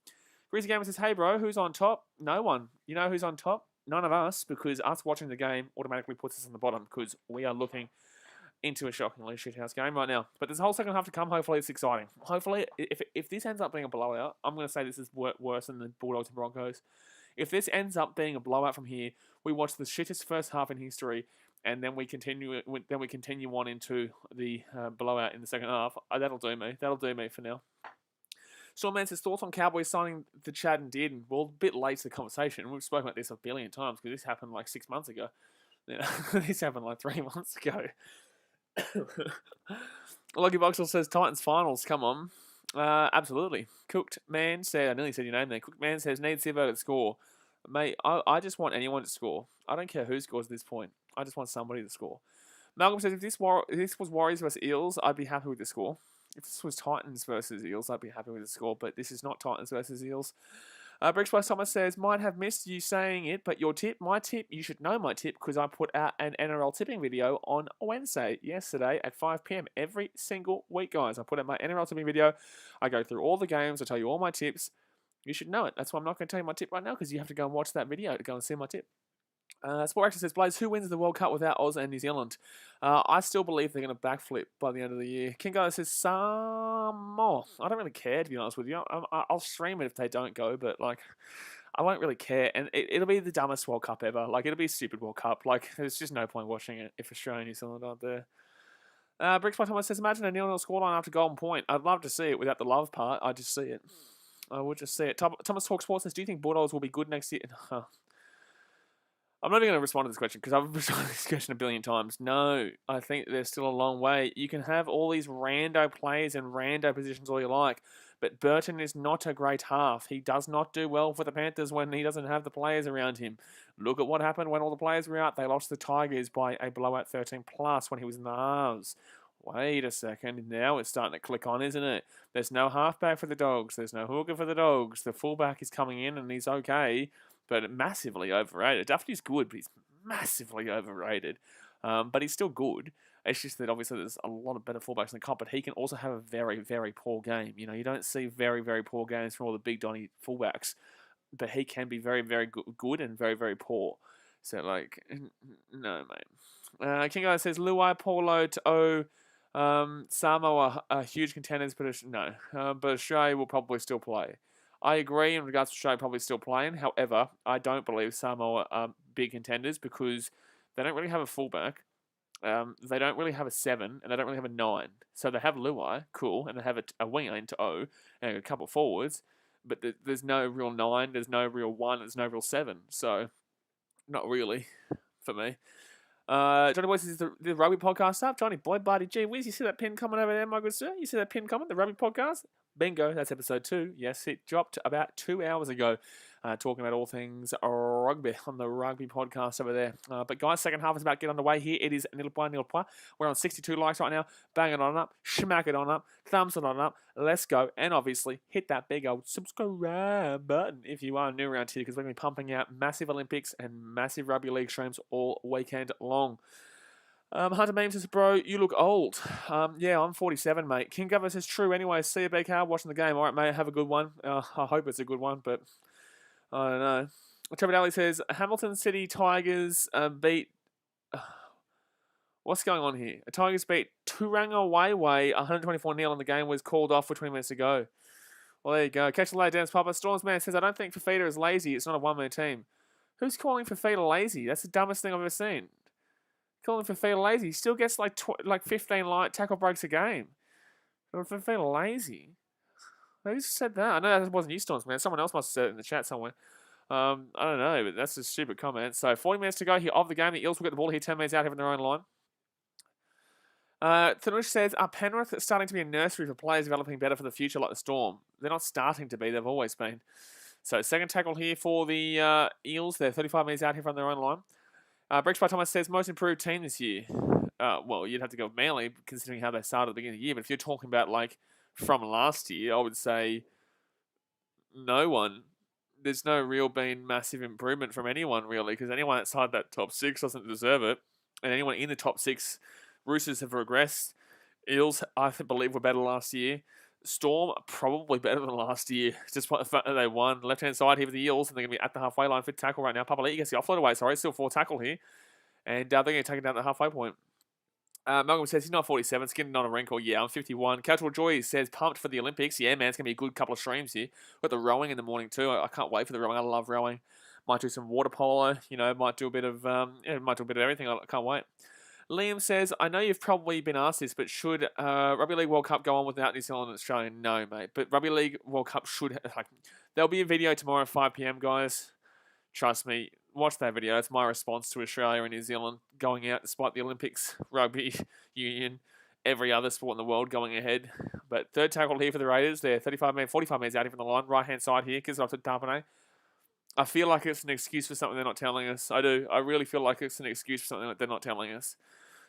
Greasy Gamer says, hey, bro, who's on top? No one. You know who's on top? None of us, because us watching the game automatically puts us on the bottom, because we are looking into a shockingly shithouse game right now. But there's a whole second half to come. Hopefully it's exciting. Hopefully, if this ends up being a blowout, I'm going to say this is worse than the Bulldogs and Broncos. If this ends up being a blowout from here, we watch the shittest first half in history, and then we continue on into the blowout in the second half. That'll do me. That'll do me for now. Stormman says, thoughts on Cowboys signing the Chad and Dearden? Well, a bit late to the conversation. We've spoken about this a billion times because this happened like 6 months ago. This happened like 3 months ago. Lucky Boxel says, Titans finals, come on. Absolutely. Cooked Man said, I nearly said your name there. Cooked Man says, need Sivo to score. Mate, I just want anyone to score. I don't care who scores at this point. I just want somebody to score. Malcolm says, if this was Warriors versus Eels, I'd be happy with the score. If this was Titans versus Eels, I'd be happy with the score, but this is not Titans versus Eels. Bricks by Thomas says, might have missed you saying it, but your tip, my tip, you should know my tip because I put out an NRL tipping video on Wednesday, yesterday at 5 p.m. every single week, guys. I put out my NRL tipping video. I go through all the games. I tell you all my tips. You should know it. That's why I'm not going to tell you my tip right now because you have to go and watch that video to go and see my tip. Sport Action says, Blaze, who wins the World Cup without Oz and New Zealand? I still believe they're going to backflip by the end of the year. Kingo says, Samoa. I don't really care, to be honest with you. I'll stream it if they don't go, but, like, I won't really care. And it'll be the dumbest World Cup ever. Like, it'll be a stupid World Cup. Like, there's just no point watching it if Australia and New Zealand aren't there. Bricks by Thomas says, imagine a 0-0 scoreline after Golden Point. I'd love to see it without the love part. I just see it. I would just see it. Thomas Talk Sports says, do you think Bulldogs will be good next year? I'm not even going to respond to this question because I've responded to this question a billion times. No, I think there's still a long way. You can have all these rando players and rando positions all you like, but Burton is not a great half. He does not do well for the Panthers when he doesn't have the players around him. Look at what happened when all the players were out. They lost the Tigers by a blowout 13+ when he was in the halves. Wait a second. Now it's starting to click on, isn't it? There's no halfback for the Dogs. There's no hooker for the Dogs. The fullback is coming in and he's okay, but massively overrated. Duffy's good, but he's massively overrated. But he's still good. It's just that obviously there's a lot of better fullbacks in the comp, but he can also have a very, very poor game. You know, you don't see very, very poor games from all the big Donny fullbacks, but he can be very, very good and very, very poor. So, like, no, mate. King Guy says, Luai, Paulo, to Samoa are huge contenders, but no. But Australia will probably still play. I agree in regards to Australia probably still playing. However, I don't believe Samoa are big contenders because they don't really have a fullback. They don't really have a 7, and they don't really have a 9. So they have Luai, cool, and they have a winger into O, and a couple of forwards, but there's no real 9, there's no real 1, there's no real 7. So, not really, for me. Johnny Boy says, the rugby podcast up. Johnny Boy, buddy, gee whiz, you see that pin coming over there, my good sir? You see that pin coming? The rugby podcast? Bingo, that's episode 2. Yes, it dropped about 2 hours ago, talking about all things rugby on the rugby podcast over there. But guys, second half is about to get underway here. It is nil point. We're on 62 likes right now. Bang it on up, smack it on up, thumbs it on up. Let's go. And obviously, hit that big old subscribe button if you are new around here, because we're going to be pumping out massive Olympics and massive rugby league streams all weekend long. Hunter Meme says, bro, you look old. Yeah, I'm 47, mate. King Governor says, true anyway. See you, BK, watching the game. All right, mate, have a good one. I hope it's a good one, but I don't know. Trevor Daly says, Hamilton City Tigers beat... What's going on here? The Tigers beat Turanga Wayway 124-0 and the game was called off with 20 minutes to go. Well, there you go. Catch you later, Dennis Papa. Storms Man says, I don't think Fafita is lazy. It's not a one-man team. Who's calling Fafita lazy? That's the dumbest thing I've ever seen. Calling Fafita lazy. He still gets like 15 light tackle breaks a game. Fafita lazy? Who said that? I know that wasn't you, Storms Man. Someone else must have said it in the chat somewhere. I don't know, but that's a stupid comment. So 40 minutes to go here of the game. The Eels will get the ball here 10 minutes out here from their own line. Thanush says, are Penrith starting to be a nursery for players developing better for the future like the Storm? They're not starting to be. They've always been. So second tackle here for the Eels. They're 35 minutes out here from their own line. Bricks by Thomas says, most improved team this year. Well, you'd have to go with Manly, considering how they started at the beginning of the year. But if you're talking about, like, from last year, I would say no one. There's no real been massive improvement from anyone, really, because anyone outside that top 6 doesn't deserve it. And anyone in the top 6, Roosters have regressed. Eels, I believe, were better last year. Storm, probably better than last year, despite the fact that they won. Left-hand side here for the Eels, and they're going to be at the halfway line for tackle right now. Papali'i gets the offload away, sorry, still 4 tackle here. And they're going to take it down the halfway point. Malcolm says he's not 47, skinned on a wrinkle. Yeah, I'm 51. Casual Joy says pumped for the Olympics. Yeah, man, it's going to be a good couple of streams here. Got the rowing in the morning too. I can't wait for the rowing. I love rowing. Might do some water polo. Might do a bit of might do a bit of everything. I can't wait. Liam says, I know you've probably been asked this, but should Rugby League World Cup go on without New Zealand and Australia? No, mate. But Rugby League World Cup should there'll be a video tomorrow at 5 p.m, guys. Trust me. Watch that video. It's my response to Australia and New Zealand going out despite the Olympics, rugby union, every other sport in the world going ahead. But third tackle here for the Raiders. They're 45 minutes out here from the line. Right-hand side here. Gives it off to Tapane. I feel like it's an excuse for something they're not telling us. I do. I really feel like it's an excuse for something that they're not telling us.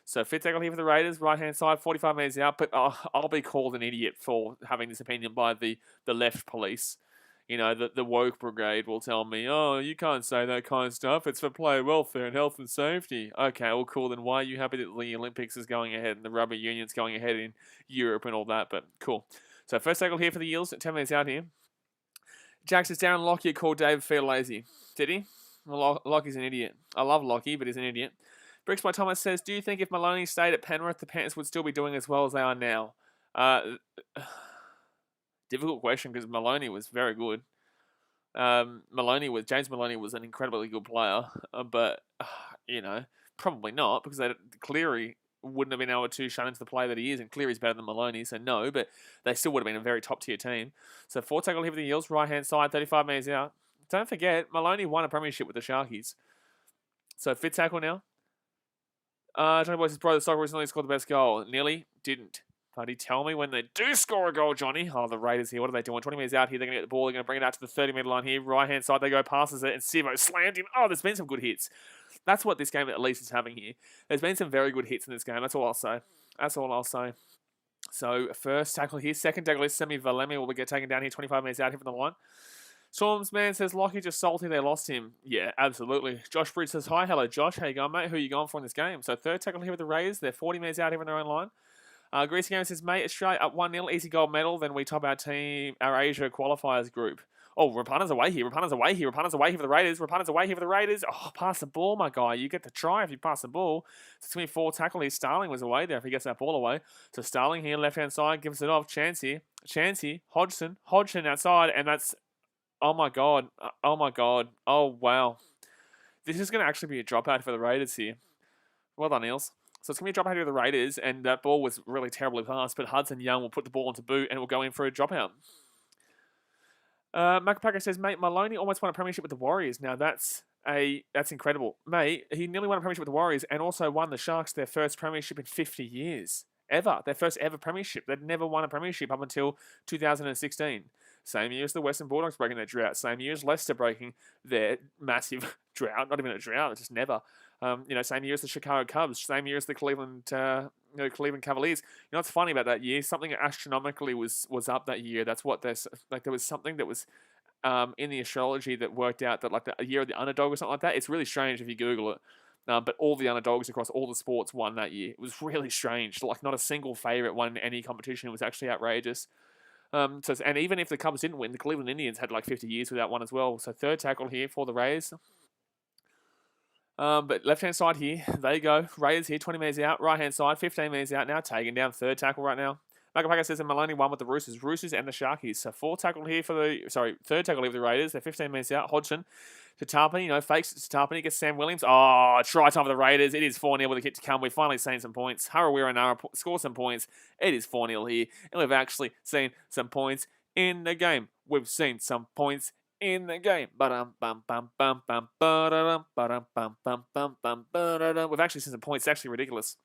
So fifth tackle here for the Raiders. Right-hand side, 45 minutes out. But I'll be called an idiot for having this opinion by the left police. The woke brigade will tell me, oh, you can't say that kind of stuff. It's for player welfare and health and safety. Okay, well, cool. Then why are you happy that the Olympics is going ahead and the rugby union's going ahead in Europe and all that? But cool. So first tackle here for the Eels. 10 minutes out here. Jack says, Darren Lockyer called David Fair lazy. Did he? Well, Lockie's an idiot. I love Lockie, but he's an idiot. Bricks by Thomas says, do you think if Maloney stayed at Penrith, the Panthers would still be doing as well as they are now? Difficult question because Maloney was very good. James Maloney was an incredibly good player, but probably not because Cleary wouldn't have been able to shut into the player that he is, and Cleary's better than Maloney, so no, but they still would have been a very top tier team. So 4 tackle here for the Eels, right hand side, 35 minutes out. Don't forget, Maloney won a premiership with the Sharkies. So 5th tackle now. Johnny Boy says, bro, the Soccer recently scored the best goal. Nearly didn't. Buddy, tell me when they do score a goal, Johnny. Oh, the Raiders here. What are they doing? 20 minutes out here. They're going to get the ball. They're going to bring it out to the 30-metre line here. Right-hand side, they go, passes it, and Sivo slammed him. Oh, there's been some good hits. That's what this game at least is having here. There's been some very good hits in this game. That's all I'll say. So, first tackle here. Second tackle is Semi Valemi will get taken down here. 25 minutes out here from the line. Storms man says, Lockie just salty they lost him. Yeah, absolutely. Josh Bridge says, hi, hello, Josh. How you going, mate? Who are you going for in this game? So, third tackle here with the Raiders. They're 40 minutes out here in their own line. Greasy Game says, mate, Australia up 1-0, easy gold medal, then we top our Asia qualifiers group. Oh, Rapana's away here for the Raiders. Oh, pass the ball, my guy. You get the try if you pass the ball. So it's going to be 4 tackle here. Starling was away there if he gets that ball away. So Starling here, left-hand side, gives it off. Chancey, Hodgson outside, and that's, oh my God. Oh, wow. This is going to actually be a dropout for the Raiders here. Well done, Eels. So it's going to be a dropout here to the Raiders, and that ball was really terribly passed, but Hudson Young will put the ball into boot and will go in for a dropout. Macapaka says, mate, Maloney almost won a premiership with the Warriors. Now, that's incredible. Mate, he nearly won a premiership with the Warriors and also won the Sharks their first premiership in 50 years. Ever. Their first ever premiership. They'd never won a premiership up until 2016. Same year as the Western Bulldogs breaking their drought. Same year as Leicester breaking their massive drought. Not even a drought, it's just never. Same year as the Chicago Cubs. Same year as the Cleveland Cavaliers. You know what's funny about that year? Something astronomically was up that year. That's what there was something that was in the astrology that worked out that like the year of the underdog or something like that. It's really strange if you Google it. But all the underdogs across all the sports won that year. It was really strange. Like not a single favourite won any competition. It was actually outrageous. And even if the Cubs didn't win, the Cleveland Indians had like 50 years without one as well. So third tackle here for the Rays. But left-hand side here, there you go. Raiders here, 20 minutes out. Right-hand side, 15 minutes out now. Taking down third tackle right now. Macapaka says that Maloney won with the Roosters and the Sharkies. So third tackle here for the Raiders. They're 15 minutes out. Hodgson to Tarpany, fakes it to Tarpany, gets Sam Williams. Oh, try time for the Raiders. It is 4-0 with a kick to come. We've finally seen some points. Harawira and Nara score some points. It is 4-0 here. And we've actually seen some points in the game. We've seen some points in the game. We've actually seen some points. It's actually ridiculous.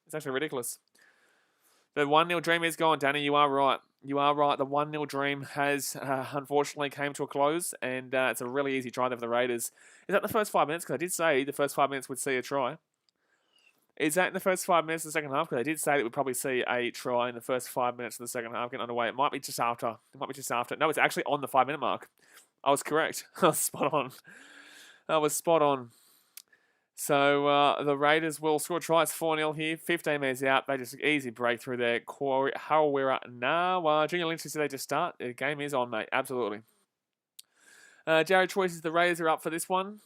The 1-0 dream is gone, Danny. You are right. The 1-0 dream has unfortunately came to a close, and it's a really easy try there for the Raiders. Is that the first 5 minutes? Because I did say the first 5 minutes would see a try. Is that in the first 5 minutes of the second half? Because I did say that we'd probably see a try in the first 5 minutes of the second half getting underway. It might be just after. No, it's actually on the 5-minute mark. I was correct. I was spot on. I was spot on. So the Raiders will score a try. It's 4-0 here. 15 minutes out. They just easy breakthrough there. Harawira Nawa. Junior Lynch said they just start. The game is on, mate. Absolutely. Jared choices. The Raiders are up for this one.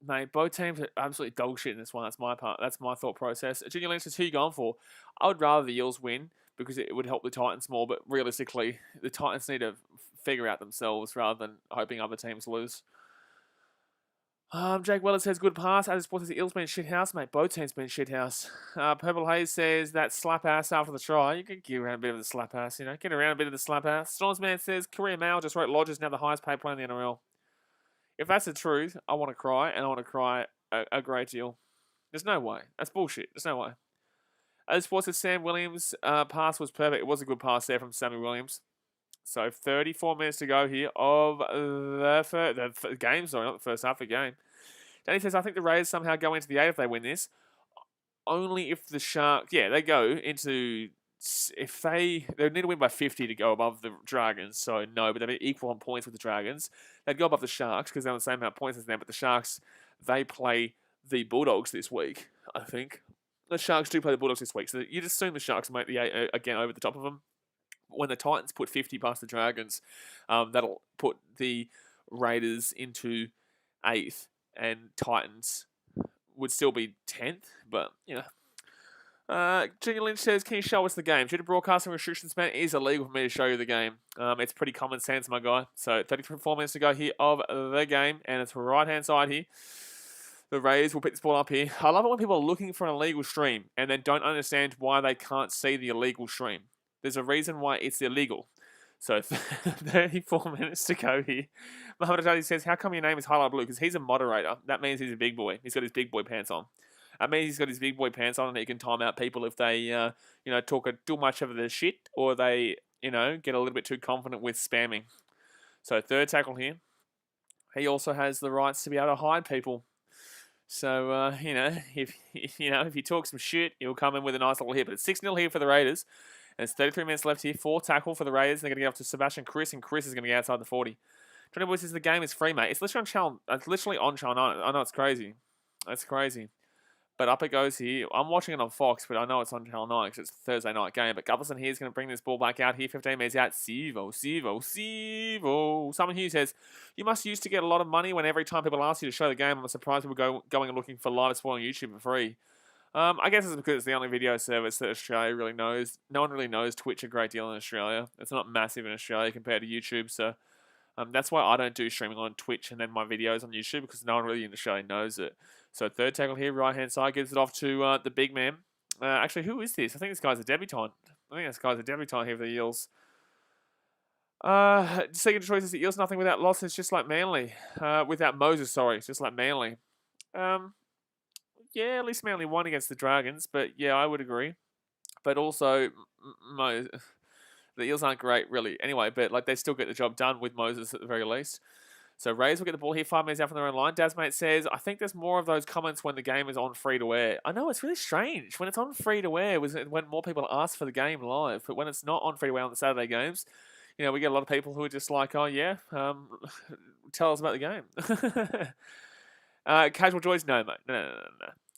Mate, both teams are absolutely dog shit in this one. That's my part. That's my thought process. Junior Lynch says, who you going for? I would rather the Eels win because it would help the Titans more. But realistically, the Titans need to figure out themselves rather than hoping other teams lose. Jake Weller says, good pass. As Sports says, the Eels been shit house, mate. Both teams been shit house. Purple Haze says, that slap ass after the try. You can get around a bit of the slap ass, Get around a bit of the slap ass. Stormsman says, Career Mail just wrote Lodge is now the highest paid player in the NRL. If that's the truth, I want to cry, and I want to cry a great deal. There's no way. That's bullshit. There's no way. As Sports says, Sam Williams' pass was perfect. It was a good pass there from Sammy Williams. So 34 minutes to go here of the game. Sorry, not the first half of the game. Danny says, I think the Raiders somehow go into the 8 if they win this. Only if the Sharks... Yeah, they go into... If they need to win by 50 to go above the Dragons, so no, but they'd be equal on points with the Dragons. They'd go above the Sharks because they're on the same amount of points as them, but the Sharks, they play the Bulldogs this week, I think. The Sharks do play the Bulldogs this week, so you'd assume the Sharks will make the 8 again over the top of them. When the Titans put 50 past the Dragons, that'll put the Raiders into 8th, and Titans would still be 10th, but, Junior Lynch says, can you show us the game? Due to broadcasting restrictions, man, it is illegal for me to show you the game. It's pretty common sense, my guy. So 34 minutes to go here of the game, and it's right-hand side here. The Raiders will pick this ball up here. I love it when people are looking for an illegal stream and then don't understand why they can't see the illegal stream. There's a reason why it's illegal. So 34 minutes to go here. Muhammad Adadi says, how come your name is highlight blue? Because he's a moderator. That means he's a big boy. He's got his big boy pants on. That means he's got his big boy pants on and he can time out people if they, talk too much of the shit or they, get a little bit too confident with spamming. So third tackle here. He also has the rights to be able to hide people. So, if he talks some shit, he'll come in with a nice little hit. But it's 6-0 here for the Raiders. And it's 33 minutes left here. 4 tackle for the Raiders. They're going to get up to Sebastian Chris, and Chris is going to get outside the 40. Johnny Boy says the game is free, mate. It's literally on channel 9. I know it's crazy. It's crazy. But up it goes here. I'm watching it on Fox, but I know it's on Channel 9 because it's a Thursday night game. But Gutherson here is going to bring this ball back out here. 15 minutes out. Sivo. Someone here says, you must used to get a lot of money when every time people ask you to show the game. I'm surprised people going and looking for live sport on YouTube for free. I guess it's because it's the only video service that Australia really knows. No one really knows Twitch a great deal in Australia. It's not massive in Australia compared to YouTube, so... that's why I don't do streaming on Twitch and then my videos on YouTube because no one really in Australia knows it. So third tackle here, right-hand side, gives it off to the big man. Actually, who is this? I think this guy's a debutant. Here for the Eels. Second choice is the Eels, nothing without loss. It's just like Manly. Without Moses, sorry. It's just like Manly. Yeah, at least Manly won against the Dragons, but yeah, I would agree. But also, the Eels aren't great, really. Anyway, but they still get the job done with Moses at the very least. So Rays will get the ball here 5 minutes out from their own line. Dasmate says, I think there's more of those comments when the game is on free-to-air. I know, it's really strange. When it's on free-to-air, when more people ask for the game live. But when it's not on free-to-air on the Saturday games, we get a lot of people who are just like, oh, yeah, tell us about the game. Casual Joys, no, mate. No.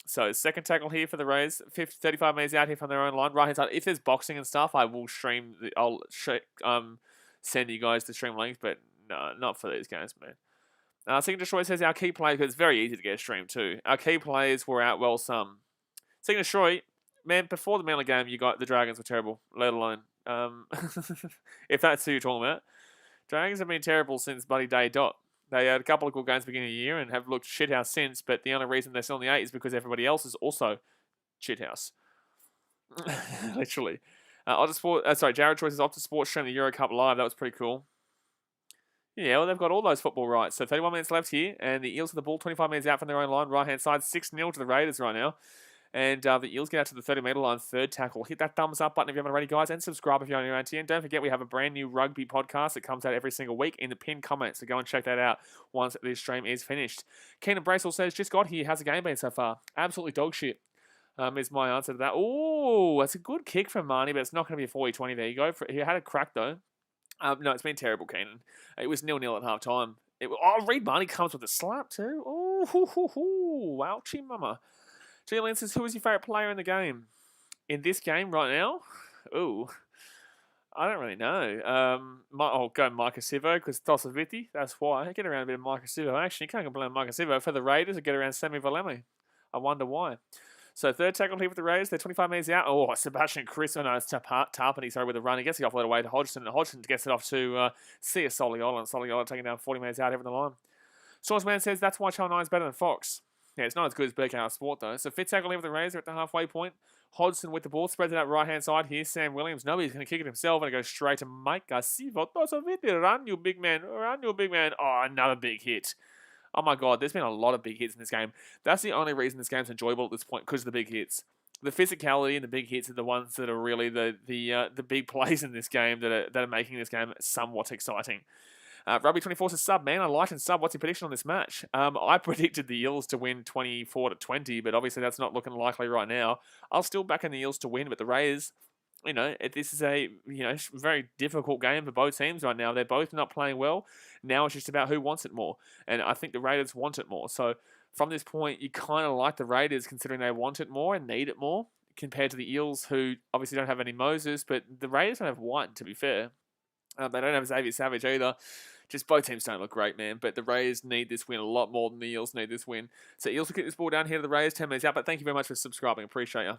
So second tackle here for the Rays. 35 minutes out here from their own line. Right hand side. If there's boxing and stuff, I will stream. I'll send you guys the stream links, but no, not for these games, man. Second Destroy says our key players, because it's very easy to get a stream too. Our key players were out well some. Second Destroy, man, before the Manly game, you got the Dragons were terrible, let alone if that's who you're talking about. Dragons have been terrible since bloody day dot. They had a couple of good games beginning of the year and have looked shithouse since, but the only reason they're still in the 8 is because everybody else is also shithouse. Literally. Jared Choice is off to Sports stream the Euro Cup live. That was pretty cool. Yeah, well, they've got all those football rights. So 31 minutes left here, and the Eels have the ball 25 minutes out from their own line, right-hand side, 6-0 to the Raiders right now. And the Eels get out to the 30-metre line, third tackle. Hit that thumbs up button if you haven't already, guys, and subscribe if you're on your own TN. Don't forget, we have a brand new rugby podcast that comes out every single week in the pinned comments, so go and check that out once this stream is finished. Keenan Bracewell says, just got here. How's the game been so far? Absolutely dog shit. Is my answer to that. Oh, that's a good kick from Marnie, but it's not going to be a 40-20 there. You go for it. He had a crack, though. No, it's been terrible, Keenan. It was 0-0 at half-time. Reed Marnie comes with a slap too. Oh, ouchie mama. Julian says, who is your favourite player in the game? In this game right now? Ooh, I don't really know. I'll go Micah Sivo because Tosaviti. That's why. I get around a bit of Micah Sivo. Actually, you can't complain with Micah Sivo. For the Raiders, I get around Sammy Valemi. I wonder why. So third tackle here for the Raiders. They're 25 metres out. Oh, Sebastian Chris. Oh, no, it's Tarpany, sorry, with a run. He gets the offload away to Hodgson. And Hodgson gets it off to Sia Soliola. And Soliola taking down 40 metres out here from the line. Sourceman says that's why Channel 9 is better than Fox. Yeah, it's not as good as BKRsport, though. So fifth tackle here for the Raiders. They're at the halfway point. Hodgson with the ball. Spreads it out right-hand side here. Sam Williams. Nobody's going to kick it himself. And it goes straight to Mike Garcivo. Run, you big man. Run, you big man. Oh, another big hit. Oh my God, there's been a lot of big hits in this game. That's the only reason this game's enjoyable at this point, because of the big hits. The physicality and the big hits are the ones that are really the big plays in this game that are making this game somewhat exciting. Rugby 24 says, sub, man. I like and sub. What's your prediction on this match? I predicted the Eels to win 24-20, but obviously that's not looking likely right now. I'll still back in the Eels to win, but the Raiders, this is a very difficult game for both teams right now. They're both not playing well. Now it's just about who wants it more, and I think the Raiders want it more. So from this point, you kind of like the Raiders considering they want it more and need it more compared to the Eels, who obviously don't have any Moses, but the Raiders don't have one, to be fair. They don't have Xavier Savage either. Just both teams don't look great, man. But the Raiders need this win a lot more than the Eels need this win. So Eels will kick this ball down here to the Raiders, 10 minutes out. But thank you very much for subscribing. Appreciate you.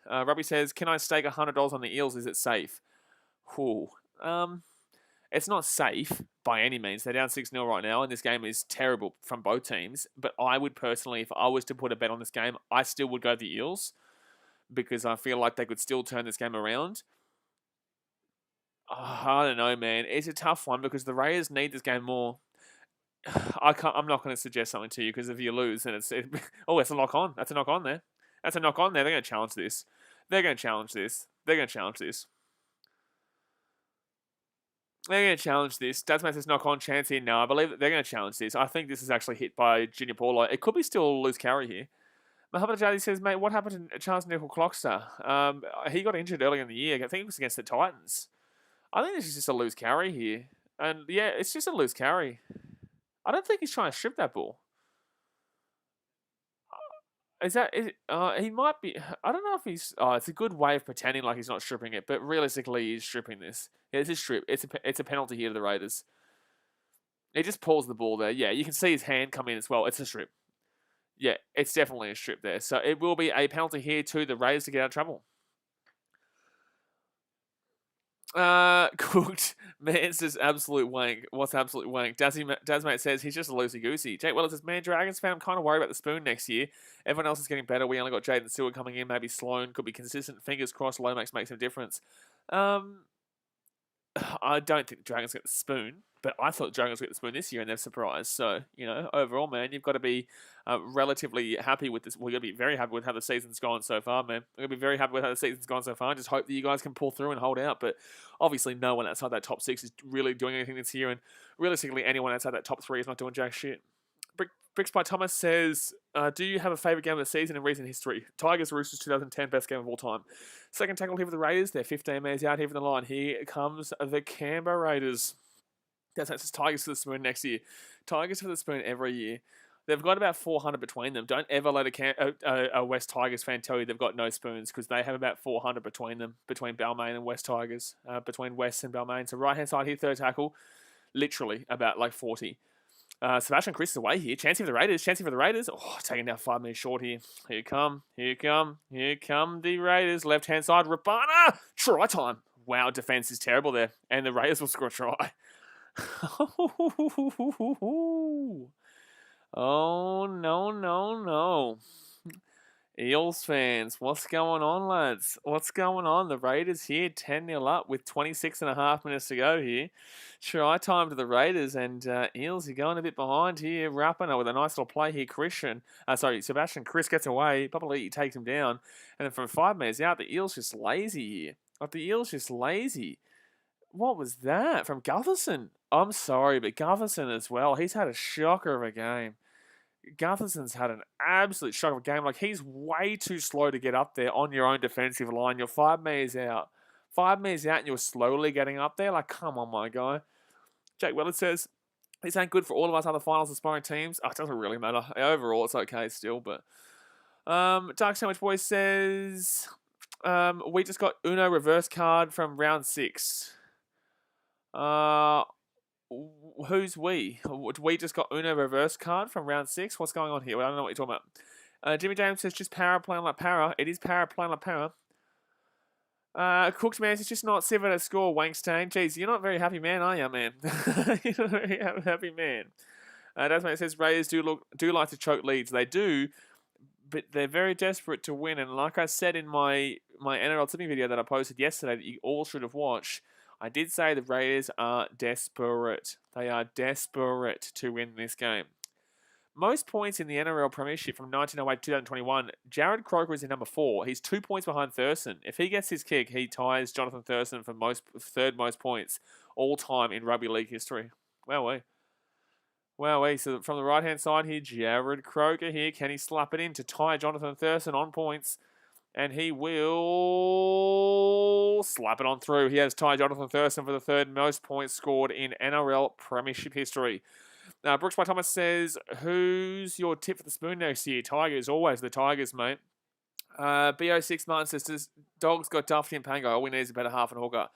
Robbie says, can I stake $100 on the Eels? Is it safe? Ooh. It's not safe by any means. They're down 6-0 right now, and this game is terrible from both teams. But I would personally, if I was to put a bet on this game, I still would go the Eels because I feel like they could still turn this game around. I don't know, man. It's a tough one because the Raiders need this game more. I'm not going to suggest something to you because if you lose, then it's a knock on. That's a knock on there. That's a knock on there. They're going to challenge this. They're going to challenge this. They're going to challenge this. They're going to challenge this. Dasmate says knock on chance here. No, I believe that they're going to challenge this. I think this is actually hit by Junior Paulo. It could be still a loose carry here. Mohammed Ajadi says, mate, what happened to Charles Nickel-Clockster? He got injured earlier in the year. I think it was against the Titans. I think this is just a loose carry here. And yeah, it's just a loose carry. I don't think he's trying to strip that ball. He might be. I don't know if he's. It's a good way of pretending like he's not stripping it, but realistically, he's stripping this. Yeah, it's a strip. It's a penalty here to the Raiders. He just pulls the ball there. Yeah, you can see his hand come in as well. It's a strip. Yeah, it's definitely a strip there. So it will be a penalty here to the Raiders to get out of trouble. Cooked. Man says absolute wank. What's absolute wank? Dasmate says he's just a loosey-goosey. Jake Weller says, man, Dragons fan, I'm kind of worried about the spoon next year. Everyone else is getting better. We only got Jaden Stewart coming in. Maybe Sloan could be consistent. Fingers crossed Lomax makes a difference. I don't think the Dragons get the spoon, but I thought the Dragons get the spoon this year and they're surprised. So, overall, man, you've got to be relatively happy with this. We're going to be very happy with how the season's gone so far, man. We're going to be very happy with how the season's gone so far. I just hope that you guys can pull through and hold out. But obviously, no one outside that top 6 is really doing anything this year. And realistically, anyone outside that top 3 is not doing jack shit. Bricks by Thomas says, do you have a favourite game of the season in recent history? Tigers Roosters 2010, best game of all time. Second tackle here for the Raiders. They're 15 metres out here from the line. Here comes the Canberra Raiders. That's Tigers for the spoon next year. Tigers for the spoon every year. They've got about 400 between them. Don't ever let a West Tigers fan tell you they've got no spoons because they have about 400 between them, between Balmain and West Tigers, between West and Balmain. So right-hand side here, third tackle, literally about like 40. Sebastian Chris is away here. Chancey for the Raiders. Oh, taking down 5 minutes short here. Here come the Raiders. Left-hand side, Rapana. Try time. Wow, defense is terrible there. And the Raiders will score a try. Oh, no. Eels fans, what's going on, lads? What's going on? The Raiders here, 10-0 up with 26.5 minutes to go here. Try time to the Raiders, and Eels are going a bit behind here. Rapana with a nice little play here. Sebastian Chris gets away. Papali'i takes him down. And then from 5 minutes out, the Eels just lazy here. What was that? From Gutherson? I'm sorry, but Gutherson as well. He's had a shocker of a game. Gutherson's had an absolute shock of a game. Like, he's way too slow to get up there on your own defensive line. You're 5 metres out. 5 metres out and you're slowly getting up there. Like, come on, my guy. Jake Weller says, This ain't good for all of us other finals aspiring teams. Oh, it doesn't really matter. Overall, it's okay still, but... Dark Sandwich Boy says... we just got Uno reverse card from round 6. Who's we? We just got Uno reverse card from round 6? What's going on here? I don't know what you're talking about. Jimmy James says just para playing like para. It is para playing like para. Cooked Man says just not 7 to score, Wankstein. Jeez, you're not a very happy man, are you, man? You're not a very happy man. Dasman says Raiders do like to choke leads. They do, but they're very desperate to win. And like I said in my NRL tipping video that I posted yesterday that you all should have watched, I did say the Raiders are desperate. They are desperate to win this game. Most points in the NRL Premiership from 1908 to 2021, Jared Croker is in number 4. He's 2 points behind Thurston. If he gets his kick, he ties Jonathan Thurston for third most points all time in rugby league history. Wowee. So from the right-hand side here, Jared Croker here. Can he slap it in to tie Jonathan Thurston on points? And he will slap it on through. He has tied Jonathan Thurston for the third most points scored in NRL Premiership history. Brooks by Thomas says, who's your tip for the spoon next year? Tigers, always the Tigers, mate. BO6 Martin says, Dogs got Duffy and Pango. All we need is a better half and hooker.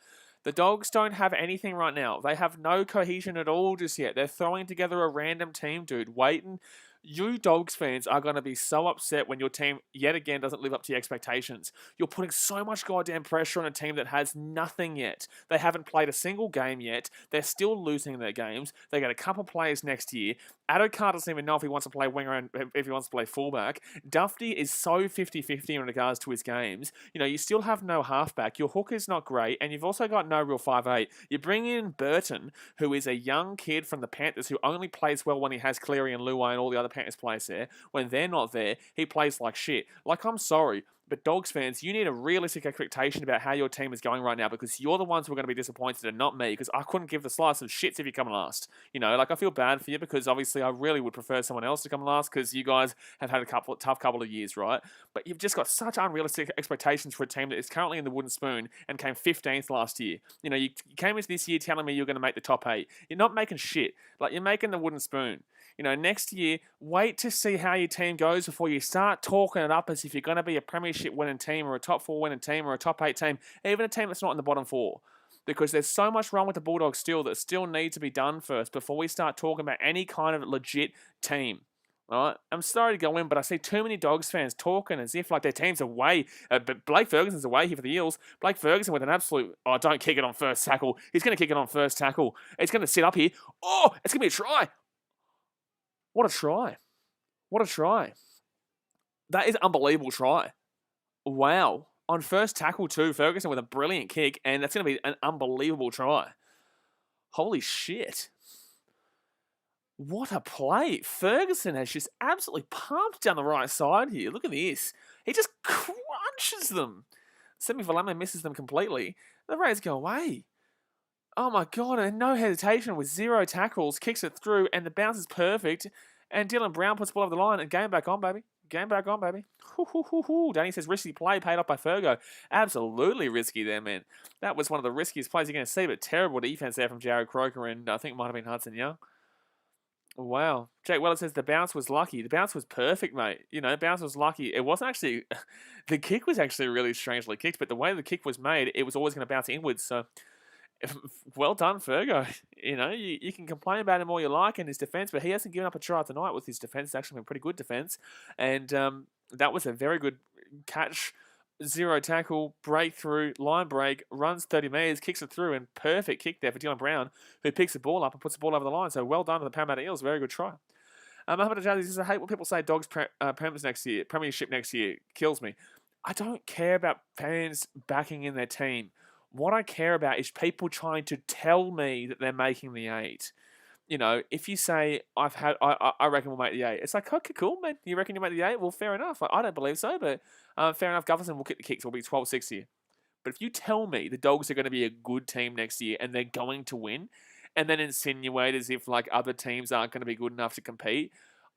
The Dogs don't have anything right now. They have no cohesion at all just yet. They're throwing together a random team, dude. Waiting. You Dogs fans are going to be so upset when your team, yet again, doesn't live up to your expectations. You're putting so much goddamn pressure on a team that has nothing yet. They haven't played a single game yet. They're still losing their games. They got a couple players next year. Adokar doesn't even know if he wants to play winger and if he wants to play fullback. Duffy is so 50-50 in regards to his games. You still have no halfback. Your hooker's not great, and you've also got no real 5'8". You bring in Burton, who is a young kid from the Panthers who only plays well when he has Cleary and Luai and all the other Panthers players there. When they're not there, he plays like shit. I'm sorry, but Dogs fans, you need a realistic expectation about how your team is going right now, because you're the ones who are going to be disappointed and not me, because I couldn't give the slice of shits if you come last. I feel bad for you, because obviously I really would prefer someone else to come last, because you guys have had a tough couple of years, right? But you've just got such unrealistic expectations for a team that is currently in the wooden spoon and came 15th last year. You came into this year telling me you're going to make the top 8. You're not making shit. You're making the wooden spoon. Next year, wait to see how your team goes before you start talking it up as if you're going to be a premiership winning team or a top 4 winning team or a top 8 team, even a team that's not in the bottom 4. Because there's so much wrong with the Bulldogs still that still needs to be done first before we start talking about any kind of legit team. Right? I'm sorry to go in, but I see too many Dogs fans talking as if their team's away. But Blake Ferguson's away here for the Eels. Blake Ferguson with an absolute, don't kick it on first tackle. He's going to kick it on first tackle. It's going to sit up here. Oh, it's going to be a try. What a try. What a try. That is an unbelievable try. Wow. On first tackle too, Ferguson with a brilliant kick, and that's going to be an unbelievable try. Holy shit. What a play. Ferguson has just absolutely pumped down the right side here. Look at this. He just crunches them. Semi Valama misses them completely. The Raiders go away. Oh my God, and no hesitation with 0 tackles, kicks it through, and the bounce is perfect. And Dylan Brown puts the ball over the line, and game back on, baby. Game back on, baby. Danny says, risky play paid off by Fergo. Absolutely risky there, man. That was one of the riskiest plays you're going to see, but terrible defense there from Jared Croker, and I think it might have been Hudson Young. Wow. Jake Weller says the bounce was lucky. The bounce was perfect, mate. Bounce was lucky. It wasn't actually... the kick was actually really strangely kicked, but the way the kick was made, it was always going to bounce inwards, so... Well done, Fergo. You can complain about him all you like in his defence, but he hasn't given up a try tonight with his defence. It's actually been pretty good defence. And that was a very good catch. 0 tackle, breakthrough, line break, runs 30 metres, kicks it through, and perfect kick there for Dylan Brown, who picks the ball up and puts the ball over the line. So well done to the Parramatta Eels. Very good try. Muhammad Ajadi says, I hate when people say Dogs Premiership next year. Kills me. I don't care about fans backing in their team. What I care about is people trying to tell me that they're making the 8. If you say, I reckon we'll make the 8. It's like, okay, cool, man. You reckon you make the 8? Well, fair enough. I don't believe so, but fair enough. Gufferson will kick the kicks. We'll be 12-6 here. But if you tell me the Dogs are going to be a good team next year and they're going to win, and then insinuate as if other teams aren't going to be good enough to compete,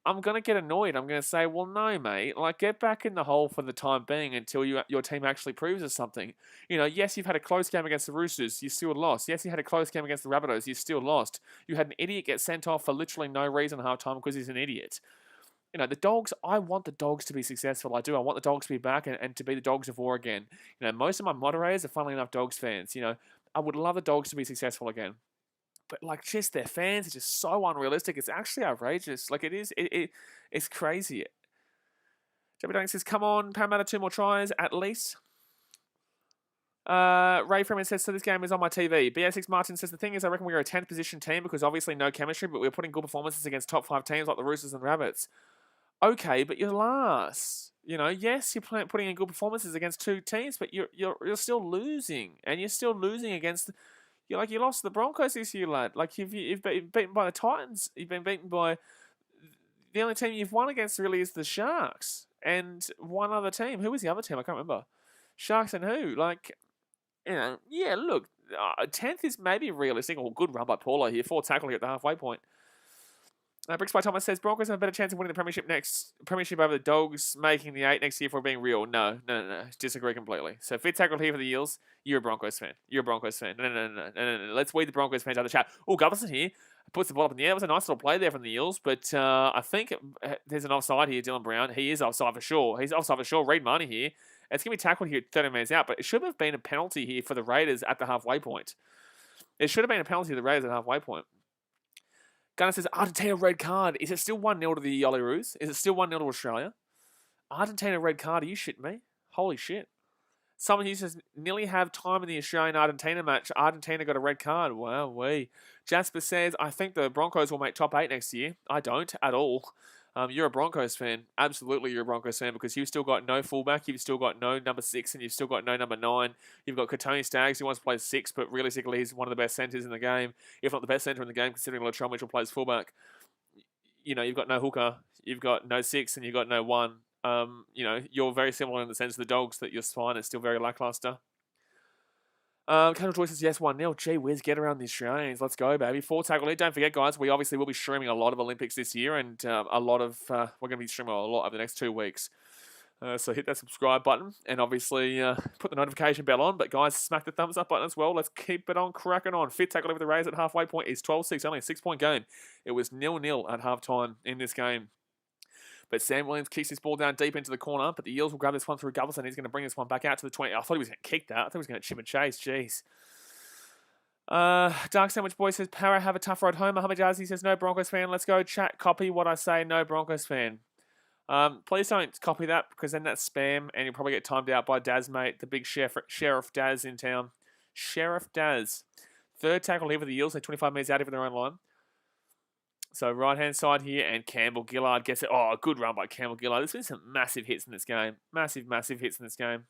I'm going to get annoyed. I'm going to say, well, no, mate. Like, get back in the hole for the time being until your team actually proves us something. You know, yes, you've had a close game against the Roosters. You still lost. Yes, you had a close game against the Rabbitohs. You still lost. You had an idiot get sent off for literally no reason at halftime because he's an idiot. You know, the Dogs, I want the Dogs to be successful. I do. I want the Dogs to be back and to be the Dogs of war again. You know, most of my moderators are, funnily enough, Dogs fans. You know, I would love the Dogs to be successful again. But, like, just their fans are just so unrealistic. It's actually outrageous. Like, it is. It's crazy. Jabby Duncan says, come on, Parramatta, 2 more tries at least. Ray Freeman says, so this game is on my TV. BA6 Martin says, the thing is, I reckon we're a 10th position team because obviously no chemistry, but we're putting good performances against top 5 teams like the Roosters and Rabbits. Okay, but you're last. You know, yes, you're putting in good performances against 2 teams, but you're still losing. And you're still losing against... You lost to the Broncos this year, lad. Like, you've been beaten by the Titans. You've been beaten by... The only team you've won against really is the Sharks. And one other team. Who was the other team? I can't remember. Sharks and who? Like, you know, yeah, look. 10th is maybe realistic. Or good run by Paulo here. 4 tackling at the halfway point. Bricks by Thomas says, Broncos have a better chance of winning the premiership over the Dogs, making the 8 next year for being real. No. Disagree completely. So, 5th tackle here for the Eels. You're a Broncos fan. No. Let's weed the Broncos fans out of the chat. Oh, Gutherson here puts the ball up in the air. It was a nice little play there from the Eels, but I think there's an offside here, Dylan Brown. He is offside for sure. He's offside for sure. Reid Marnie here. It's going to be tackled here 30 minutes out, but it should have been a penalty here for the Raiders at the halfway point. It should have been a penalty for the Raiders at the halfway point. Gunnar says, Argentina red card. Is it still 1-0 to the Yollyroos? Is it still 1-0 to Australia? Argentina red card. Are you shitting me? Holy shit. Someone here says, nearly have time in the Australian-Argentina match. Argentina got a red card. Wow, wee. Jasper says, I think the Broncos will make top 8 next year. I don't at all. You're a Broncos fan. Absolutely, you're a Broncos fan because you've still got no fullback, you've still got no number 6, and you've still got no number 9. You've got Katoni Staggs, who wants to play 6, but realistically, he's one of the best centres in the game, if not the best centre in the game, considering Latrell Mitchell plays fullback. You know, you've got no hooker, you've got no 6, and you've got no 1. You know, you're very similar in the sense of the Dogs that your spine is still very lackluster. Casual Choice says, yes, 1-0. Gee whiz, get around the Australians. Let's go, baby. 4 tackle lead. Don't forget, guys, we obviously will be streaming a lot of Olympics this year, and a lot of we're going to be streaming a lot over the next 2 weeks. So hit that subscribe button, and obviously put the notification bell on. But guys, smack the thumbs up button as well. Let's keep it on cracking on. 5th tackle over the Raiders at halfway point is 12-6, only a 6-point game. It was 0-0 at halftime in this game. But Sam Williams kicks this ball down deep into the corner, but the Eels will grab this one through Gutherson. He's going to bring this one back out to the 20. I thought he was going to kick that. I thought he was going to chip and chase. Jeez. Dark Sandwich Boy says, Para have a tough road home. Muhammad Jazzy says, no Broncos fan. Let's go chat. Copy what I say. No Broncos fan. Please don't copy that because then that's spam and you'll probably get timed out by Daz, mate, the big Sheriff Daz in town. Sheriff Daz. 3rd tackle here for the Eels. They're 25 metres out of their own line. So right-hand side here, and Campbell Gillard gets it. Oh, good run by Campbell Gillard. There's been some massive hits in this game. Massive hits in this game.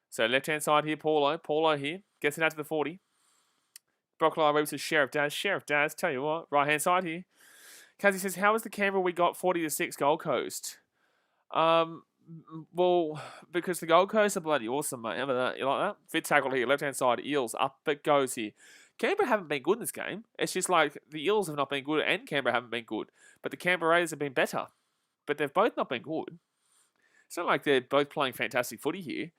So left-hand side here, Paulo. Paulo here. Gets it out to the 40. Brockline Webb says, Sheriff Daz. Sheriff Daz, tell you what. Right-hand side here. Kazi says, how was the Canberra we got 40-6 Gold Coast? Well, because the Gold Coast are bloody awesome, mate. Remember that? You like that? 5th tackle here. Left-hand side. Eels. Up it goes here. Canberra haven't been good in this game. It's just like the Eels have not been good and Canberra haven't been good. But the Canberra Raiders have been better. But they've both not been good. It's not like they're both playing fantastic footy here.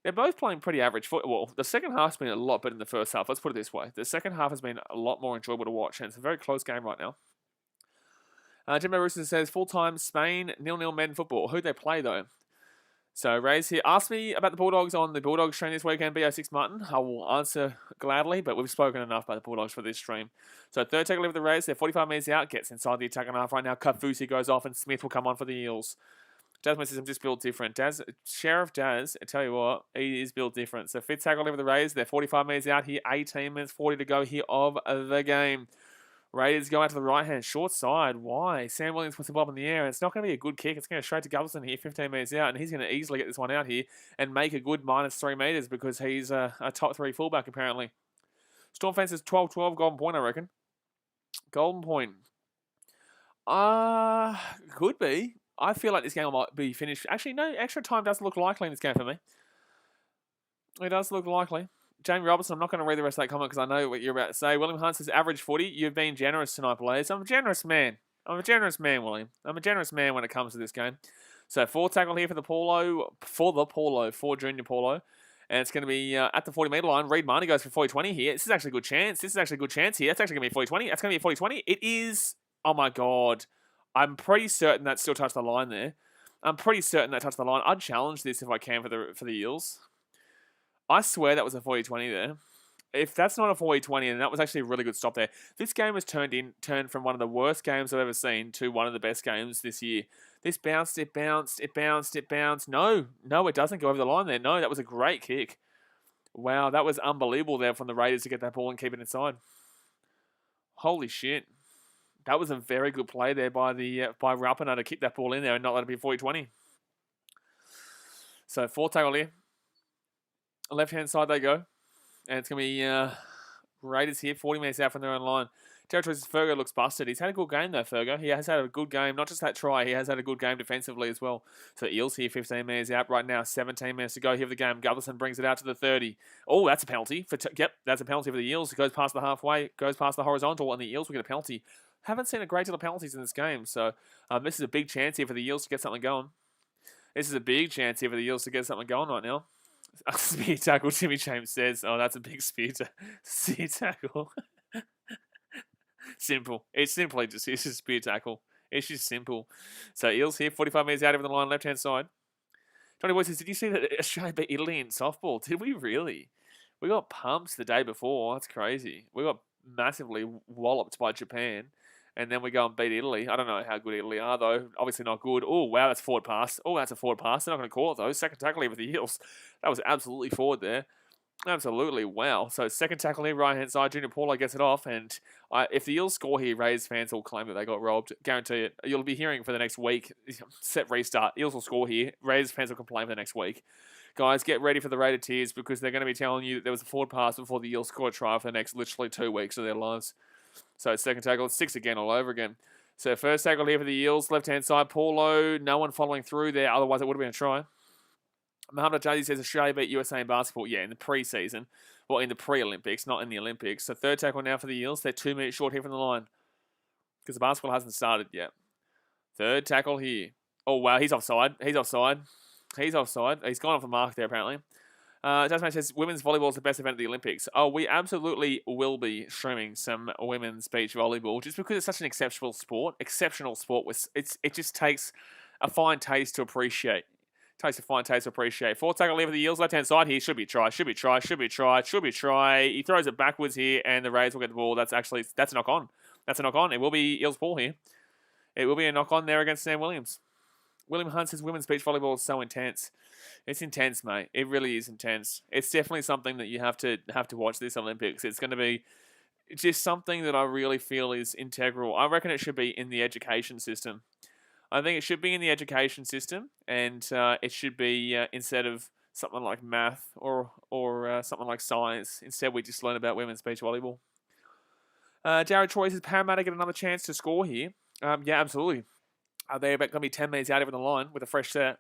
They're both playing pretty average foot. Well, the second half's been a lot better than the first half. Let's put it this way. The second half has been a lot more enjoyable to watch. And it's a very close game right now. Jimbo Rooster says, full-time Spain, 0-0 men football. Who'd they play, though? So, Ray's here. Ask me about the Bulldogs on the Bulldogs stream this weekend, BO6 Martin. I will answer gladly, but we've spoken enough about the Bulldogs for this stream. So, 3rd tackle over the Rays. They're 45 metres out. Gets inside the attacking half right now. Kafusi goes off, and Smith will come on for the Eels. Jasmine says, I'm just built different. Sheriff Daz, I tell you what, he is built different. So, 5th tackle over the Rays. They're 45 metres out here. 18 minutes 40 to go here of the game. Raiders go out to the right hand, short side. Why? Sam Williams puts the ball up in the air, and it's not going to be a good kick. It's going to straight to Gutherson here, 15 metres out, and he's going to easily get this one out here and make a good -3 metres because he's a top 3 fullback, apparently. Storm Fence is 12-12, golden point, I reckon. Golden point. Could be. I feel like this game might be finished. Actually, no, extra time does look likely in this game for me. It does look likely. Jamie Robertson, I'm not going to read the rest of that comment because I know what you're about to say. William Hunt says, average footy. You've been generous tonight, Blaze. I'm a generous man. I'm a generous man, William. I'm a generous man when it comes to this game. So 4 tackle here for the Paulo, for junior Paulo. And it's going to be at the 40-metre line. Reed Marnie goes for 40-20 here. This is actually a good chance. This is actually a good chance here. That's actually going to be 40-20. That's going to be 40-20. It is. Oh, my God. I'm pretty certain that still touched the line there. I'm pretty certain that touched the line. I'd challenge this if I can for the Eels. I swear that was a 40-20 there. If that's not a 40-20, and that was actually a really good stop there. This game was turned from one of the worst games I've ever seen to one of the best games this year. This bounced, it bounced, it bounced, it bounced. No, it doesn't go over the line there. No, that was a great kick. Wow, that was unbelievable there from the Raiders to get that ball and keep it inside. Holy shit. That was a very good play there by Rapana to kick that ball in there and not let it be 40-20. So 4 tackle here. Left-hand side they go. And it's going to be Raiders here, 40 minutes out from their own line. Territories' Fergo looks busted. He's had a good game, though, Fergo. He has had a good game. Not just that try, he has had a good game defensively as well. So Eels here, 15 minutes out right now. 17 minutes to go here of the game. Gutherson brings it out to the 30. Oh, that's a penalty. Yep, that's a penalty for the Eels. It goes past the halfway, goes past the horizontal, and the Eels will get a penalty. Haven't seen a great deal of penalties in this game. So this is a big chance here for the Eels to get something going. This is a big chance here for the Eels to get something going right now. Spear tackle, Jimmy James says. Oh, that's a big spear tackle. Simple. It's just a spear tackle. It's just simple. So Eels here, 45 metres out of the line, left-hand side. Johnny Boy says, did you see that Australia beat Italy in softball? Did we really? We got pumped the day before. That's crazy. We got massively walloped by Japan. And then we go and beat Italy. I don't know how good Italy are, though. Obviously not good. Oh, wow, that's a forward pass. Oh, that's a forward pass. They're not going to call it, though. Second tackle here with the Eels. That was absolutely forward there. Absolutely, wow. So second tackle here, right-hand side. Junior Paulo gets it off. And if the Eels score here, Raiders fans will claim that they got robbed. Guarantee it. You'll be hearing for the next week. Set restart. Eels will score here. Raiders fans will complain for the next week. Guys, get ready for the Raider tears because they're going to be telling you that there was a forward pass before the Eels scored a try for the next literally 2 weeks of their lives. So second tackle, 6 again, all over again. So first tackle here for the Eels, left-hand side, Paulo, no one following through there, otherwise it would have been a try. Muhammad Jadi says Australia beat USA in basketball. Yeah, in the pre-season. Well, in the pre-Olympics, not in the Olympics. So third tackle now for the Eels. They're 2 minutes short here from the line because the basketball hasn't started yet. Third tackle here. Oh, wow, he's offside. He's offside. He's gone off the mark there, apparently. Tasman says, women's volleyball is the best event of the Olympics. Oh, we absolutely will be streaming some women's beach volleyball just because it's such an exceptional sport. It just takes a fine taste to appreciate. Fourth tackle here for the Eels, left-hand side here. Should be try. He throws it backwards here, and the Raiders will get the ball. That's a knock-on. It will be Eels ball here. It will be a knock-on there against Sam Williams. William Hunt says women's beach volleyball is so intense. It's intense, mate. It really is intense. It's definitely something that you have to watch this Olympics. It's going to be just something that I really feel is integral. I reckon it should be in the education system. I think it should be in the education system, and it should be instead of something like math or something like science. Instead, we just learn about women's beach volleyball. Jared Troy says Parramatta get another chance to score here. Yeah, absolutely. They're about going to be 10 minutes out over the line with a fresh set.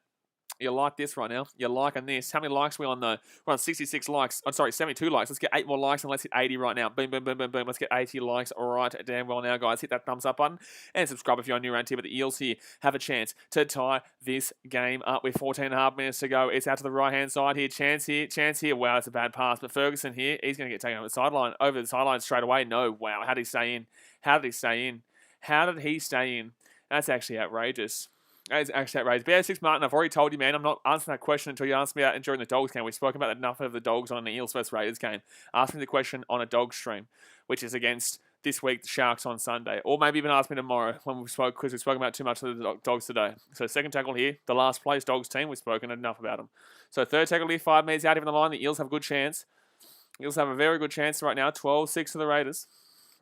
You like this right now. You're liking this. How many likes are we on, though? We're on 66 likes. I'm sorry, 72 likes. Let's get 8 more likes and let's hit 80 right now. Boom, boom, boom, boom, boom. Let's get 80 likes. All right, damn well now, guys. Hit that thumbs up button and subscribe if you're new around here. But the Eels here have a chance to tie this game up with 14.5 minutes to go. It's out to the right-hand side here. Chance here. Wow, that's a bad pass. But Ferguson here, he's going to get taken over the sideline straight away. No, wow. How did he stay in? That's actually outrageous. That is actually outrageous. BA6 Martin, I've already told you, man, I'm not answering that question until you ask me out during the Dogs game. We've spoken about enough of the Dogs on the Eels vs Raiders game. Ask me the question on a Dogs stream, which is against this week the Sharks on Sunday. Or maybe even ask me tomorrow when we spoke, because we've spoken about too much of the Dogs today. So second tackle here, the last place Dogs team, we've spoken enough about them. So third tackle here, 5 minutes out even the line. The Eels have a good chance. The Eels have a very good chance right now. 12-6 for the Raiders.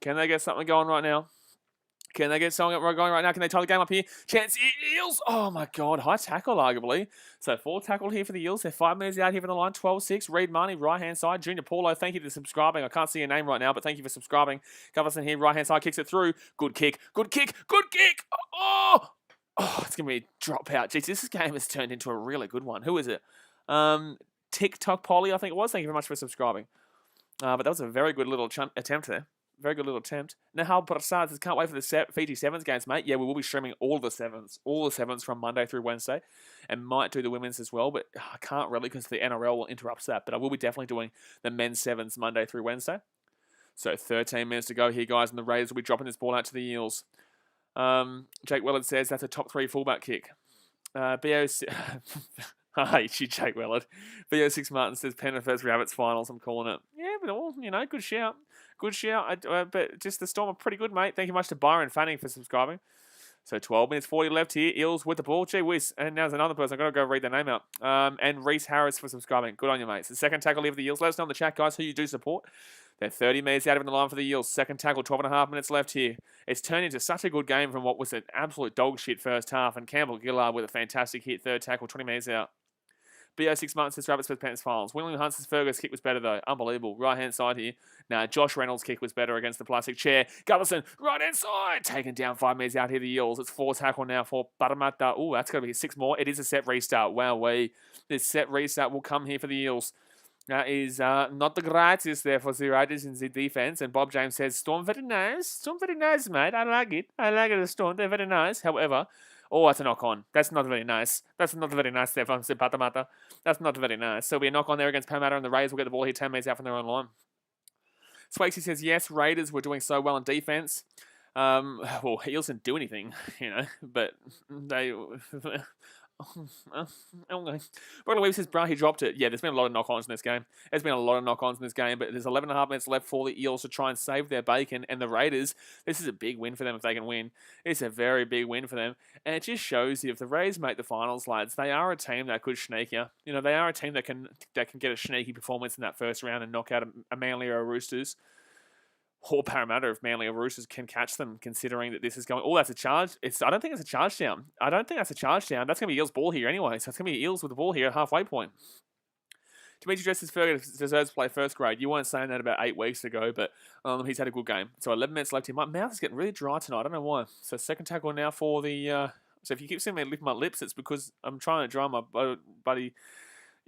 Can they get something going right now? Can they get something going right now? Can they tie the game up here? Chance Eels. Oh, my God. High tackle, arguably. So, 4 tackle here for the Eels. They're 5 minutes out here from the line. 12-6. Reed Marnie, right-hand side. Junior Paulo, thank you for subscribing. I can't see your name right now, but thank you for subscribing. Gutherson here, right-hand side. Kicks it through. Good kick. Oh, it's going to be a drop out. Jeez, this game has turned into a really good one. Who is it? TikTok Polly, I think it was. Thank you very much for subscribing. But that was a very good little attempt there. Very good little attempt. Nahal Prasad says, can't wait for the Fiji Sevens games, mate. Yeah, we will be streaming all the sevens from Monday through Wednesday, and might do the women's as well, but I can't really because the NRL will interrupt that. But I will be definitely doing the men's sevens Monday through Wednesday. So 13 minutes to go here, guys, and the Raiders will be dropping this ball out to the Eels. Jake Willard says that's a top 3 fullback kick. I hate you, Jake Willard. BO6 Martin says Penrith vs Rabbits finals. I'm calling it. Yeah, but all, good shout. Good shout. But just the Storm are pretty good, mate. Thank you much to Byron Fanning for subscribing. So 12 minutes 40 left here. Eels with the ball. Gee whiz. And now there's another person. I've got to go read their name out. And Reese Harris for subscribing. Good on you, mates. The second tackle here for the Eels. Let us know in the chat, guys, who you do support. They're 30 metres out of the line for the Eels. Second tackle, 12.5 minutes left here. It's turned into such a good game from what was an absolute dog shit first half. And Campbell Gillard with a fantastic hit. Third tackle, 20 metres out. BO6 months says Rabbits vs Panthers finals. William Hunt says Fergus' kick was better though. Unbelievable. Right hand side here. Now Josh Reynolds' kick was better against the plastic chair. Gutherson, right hand side. Taken down 5 metres out here, the Eels. It's 4 tackle now for Parramatta. Oh, that's going to be 6 more. It is a set restart. Wowee. This set restart will come here for the Eels. That is not the greatest there for the Raiders in the defence. And Bob James says, Storm very nice. Storm very nice, mate. I like it. I like it, the Storm. They're very nice. However, oh, that's a knock-on. That's not very nice. That's not very nice there from Parramatta. That's not very nice. So we a knock-on there against Parramatta, and the Raiders will get the ball here 10 metres out from their own line. Swakesy says, yes, Raiders were doing so well in defence. Well, Eels didn't do anything, but they... Okay. Brother Weaver says, he dropped it. Yeah, there's been a lot of knock-ons in this game. There's been a lot of knock-ons in this game, but there's 11.5 minutes left for the Eels to try and save their bacon. And the Raiders, this is a big win for them if they can win. It's a very big win for them. And it just shows you if the Raiders make the finals, lads, they are a team that could sneak you. They are a team that can get a sneaky performance in that first round and knock out a Manly or a Roosters. Or Parramatta if Manly or Roosters can catch them, considering that this is going... Oh, that's a charge. I don't think it's a charge down. I don't think that's a charge down. That's going to be Eels' ball here anyway. So it's going to be Eels with the ball here at halfway point. Dimitri Dresses Fergus deserves to play first grade. You weren't saying that about 8 weeks ago, but he's had a good game. So 11 minutes left here. My mouth is getting really dry tonight. I don't know why. So second tackle now for the... So if you keep seeing me lift my lips, it's because I'm trying to dry my buddy...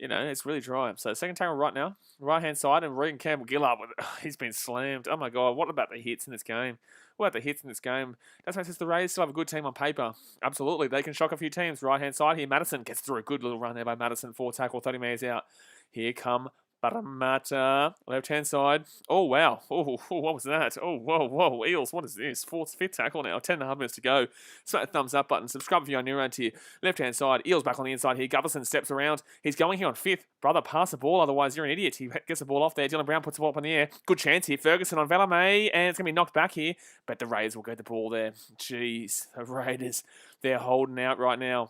it's really dry. So second tackle right now. Right-hand side, and Regan Campbell-Gillard, he's been slammed. Oh, my God. What about the hits in this game? What about the hits in this game? That's why it says the Raiders still have a good team on paper. Absolutely. They can shock a few teams. Right-hand side here. Madison gets through a good little run there by Madison. 4 tackle, 30 metres out. Here come Parramatta. Left-hand side. Oh, wow. Oh, what was that? Oh, whoa. Eels, what is this? 5th tackle now. 10.5 minutes to go. Smack the thumbs up button. Subscribe if you're new around here. Left-hand side. Eels back on the inside here. Gutherson steps around. He's going here on 5th. Brother, pass the ball. Otherwise, you're an idiot. He gets the ball off there. Dylan Brown puts the ball up in the air. Good chance here. Ferguson on Valame. And it's going to be knocked back here. But the Raiders will get the ball there. Jeez. The Raiders. They're holding out right now.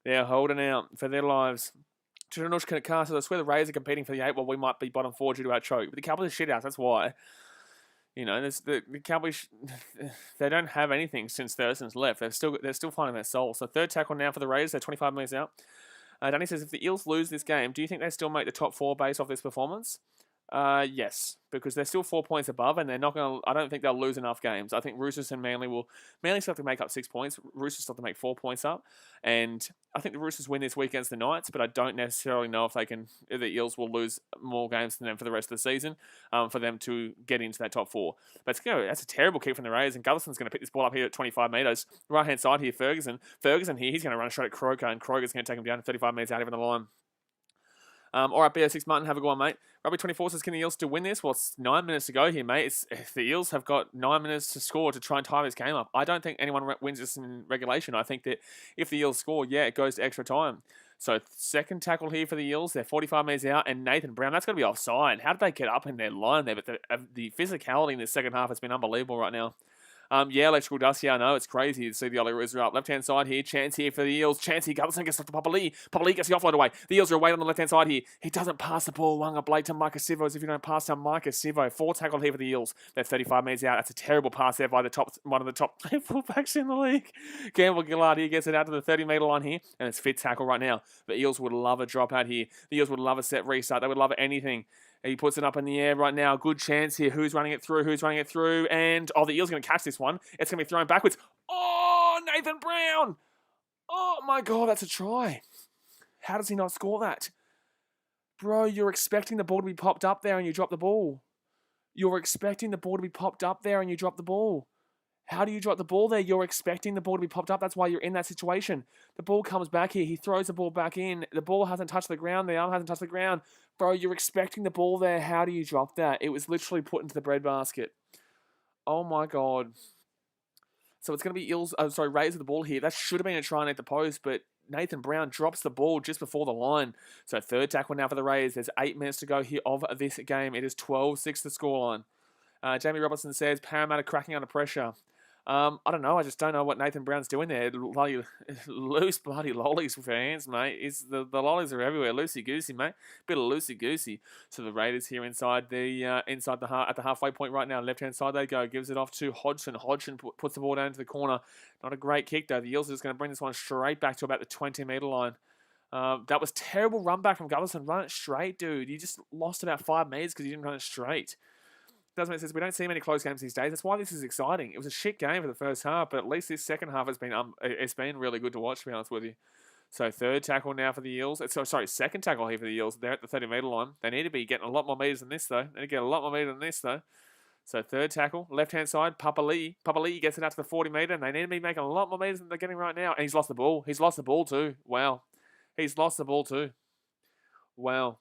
They're holding out for their lives. Chinushka Castle, I swear the Raiders are competing for the 8. Well, we might be bottom 4 due to our choke. But the Cowboys are shit out. That's why. The Cowboys, they don't have anything since Thurston's left. They're still finding their soul. So third tackle now for the Raiders. They're 25 minutes out. Danny says, if the Eels lose this game, do you think they still make the top 4 based off this performance? Yes, because they're still 4 points above, and they're not going to... I don't think they'll lose enough games. I think Roosters and Manly will... Manly still have to make up 6 points. Roosters still have to make 4 points up. And I think the Roosters win this week against the Knights, but I don't necessarily know if the Eels will lose more games than them for the rest of the season for them to get into that top 4. But that's a terrible kick from the Raiders, and Gutherson's going to pick this ball up here at 25 metres. Right-hand side here, Ferguson. Ferguson here, he's going to run straight at Croker, and Kroger's going to take him down 35 metres out even the line. All right, BO6 Martin, have a go on, mate. Rugby 24 says, can the Eels still win this? Well, it's 9 minutes to go here, mate. The Eels have got 9 minutes to score to try and tie this game up. I don't think anyone wins this in regulation. I think that if the Eels score, it goes to extra time. So second tackle here for the Eels. They're 45 metres out, and Nathan Brown, that's going to be offside. How did they get up in their line there? But the physicality in the second half has been unbelievable right now. Electrical dust. Yeah, I know. It's crazy to see the Oilers are up. Left-hand side here. Chance here for the Eels. Chance here. Gutherson gets off to Papali. Papali gets the offload away. The Eels are away on the left-hand side here. He doesn't pass the ball. Wanga Blake to Micah Sivo. As if you don't pass to Micah Sivo. 4 tackle here for the Eels. They're 35 metres out. That's a terrible pass there by one of the top fullbacks in the league. Campbell Gillard here gets it out to the 30-metre line here. And it's 5th tackle right now. The Eels would love a drop out here. The Eels would love a set restart. They would love anything. He puts it up in the air right now. Good chance here. Who's running it through? And, the Eels are going to catch this one. It's going to be thrown backwards. Oh, Nathan Brown. Oh, my God, that's a try. How does he not score that? Bro, you're expecting the ball to be popped up there and you drop the ball. You're expecting the ball to be popped up there and you drop the ball. How do you drop the ball there? You're expecting the ball to be popped up. That's why you're in that situation. The ball comes back here. He throws the ball back in. The ball hasn't touched the ground. The arm hasn't touched the ground. Bro, you're expecting the ball there. How do you drop that? It was literally put into the breadbasket. Oh my God. So it's going to be Raiders with the ball here. That should have been a try underneath the post, but Nathan Brown drops the ball just before the line. So third tackle now for the Raiders. There's 8 minutes to go here of this game. It is 12-6 the scoreline. Jamie Robertson says, Parramatta cracking under pressure. I don't know. I just don't know what Nathan Brown's doing there. Bloody loose bloody lollies with her hands, mate. The lollies are everywhere. Loosey goosey, mate. Bit of loosey goosey. So the Raiders here at the halfway point right now. Left hand side they go. Gives it off to Hodgson. Hodgson puts the ball down into the corner. Not a great kick though. The Eels are just going to bring this one straight back to about the 20-metre line. That was terrible run back from Gutherson. Run it straight, dude. You just lost about 5 metres because you didn't run it straight. Doesn't make sense. We don't see many close games these days. That's why this is exciting. It was a shit game for the first half, but at least this second half has been it's been really good to watch, to be honest with you. So third tackle now for the Eels. Second tackle here for the Eels. They're at the 30-metre line. They need to be getting a lot more metres than this, though. They need to get a lot more metres than this, though. So third tackle, left-hand side, Papali'i. Papali'i gets it out to the 40-metre, and they need to be making a lot more metres than they're getting right now. And he's lost the ball. He's lost the ball too. Wow. He's lost the ball too. Wow.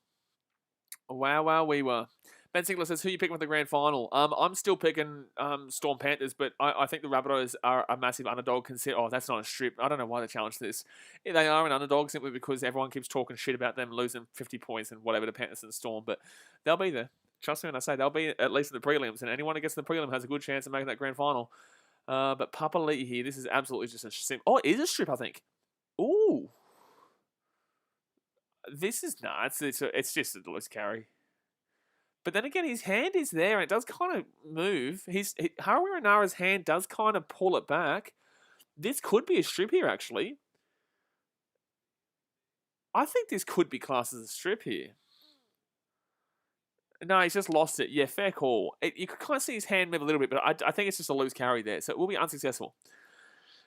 Wow, we were. Ben Sinclair says, who are you picking for the grand final? I'm still picking Storm Panthers, but I think the Rabbitohs are a massive underdog. Oh, that's not a strip. I don't know why they challenged this. Yeah, they are an underdog simply because everyone keeps talking shit about them losing 50 points and whatever to Panthers and Storm, but they'll be there. Trust me when I say they'll be at least in the prelims, and anyone who gets in the prelim has a good chance of making that grand final. But Papali'i here, this is absolutely just a strip. Oh, it is a strip, I think. Ooh. This is nuts. It's just a loose carry. But then again, his hand is there, and it does kind of move. Harawira Nara's hand does kind of pull it back. This could be a strip here, actually. I think this could be classed as a strip here. No, he's just lost it. Yeah, fair call. You could kind of see his hand move a little bit, but I think it's just a loose carry there, so it will be unsuccessful.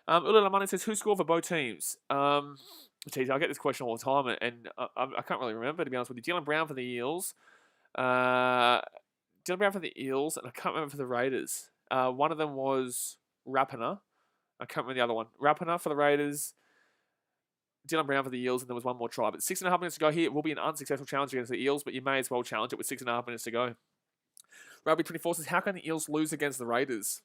Ulila Money says, who scored for both teams? Geez, I get this question all the time, and I can't really remember, to be honest with you. Dylan Brown for the Eels. Dylan Brown for the Eels, and I can't remember for the Raiders. One of them was Rapana. I can't remember the other one. Rapana for the Raiders, Dylan Brown for the Eels, and there was one more try. But 6.5 minutes to go here. It will be an unsuccessful challenge against the Eels, but you may as well challenge it with 6.5 minutes to go. Rugby 24 says, how can the Eels lose against the Raiders?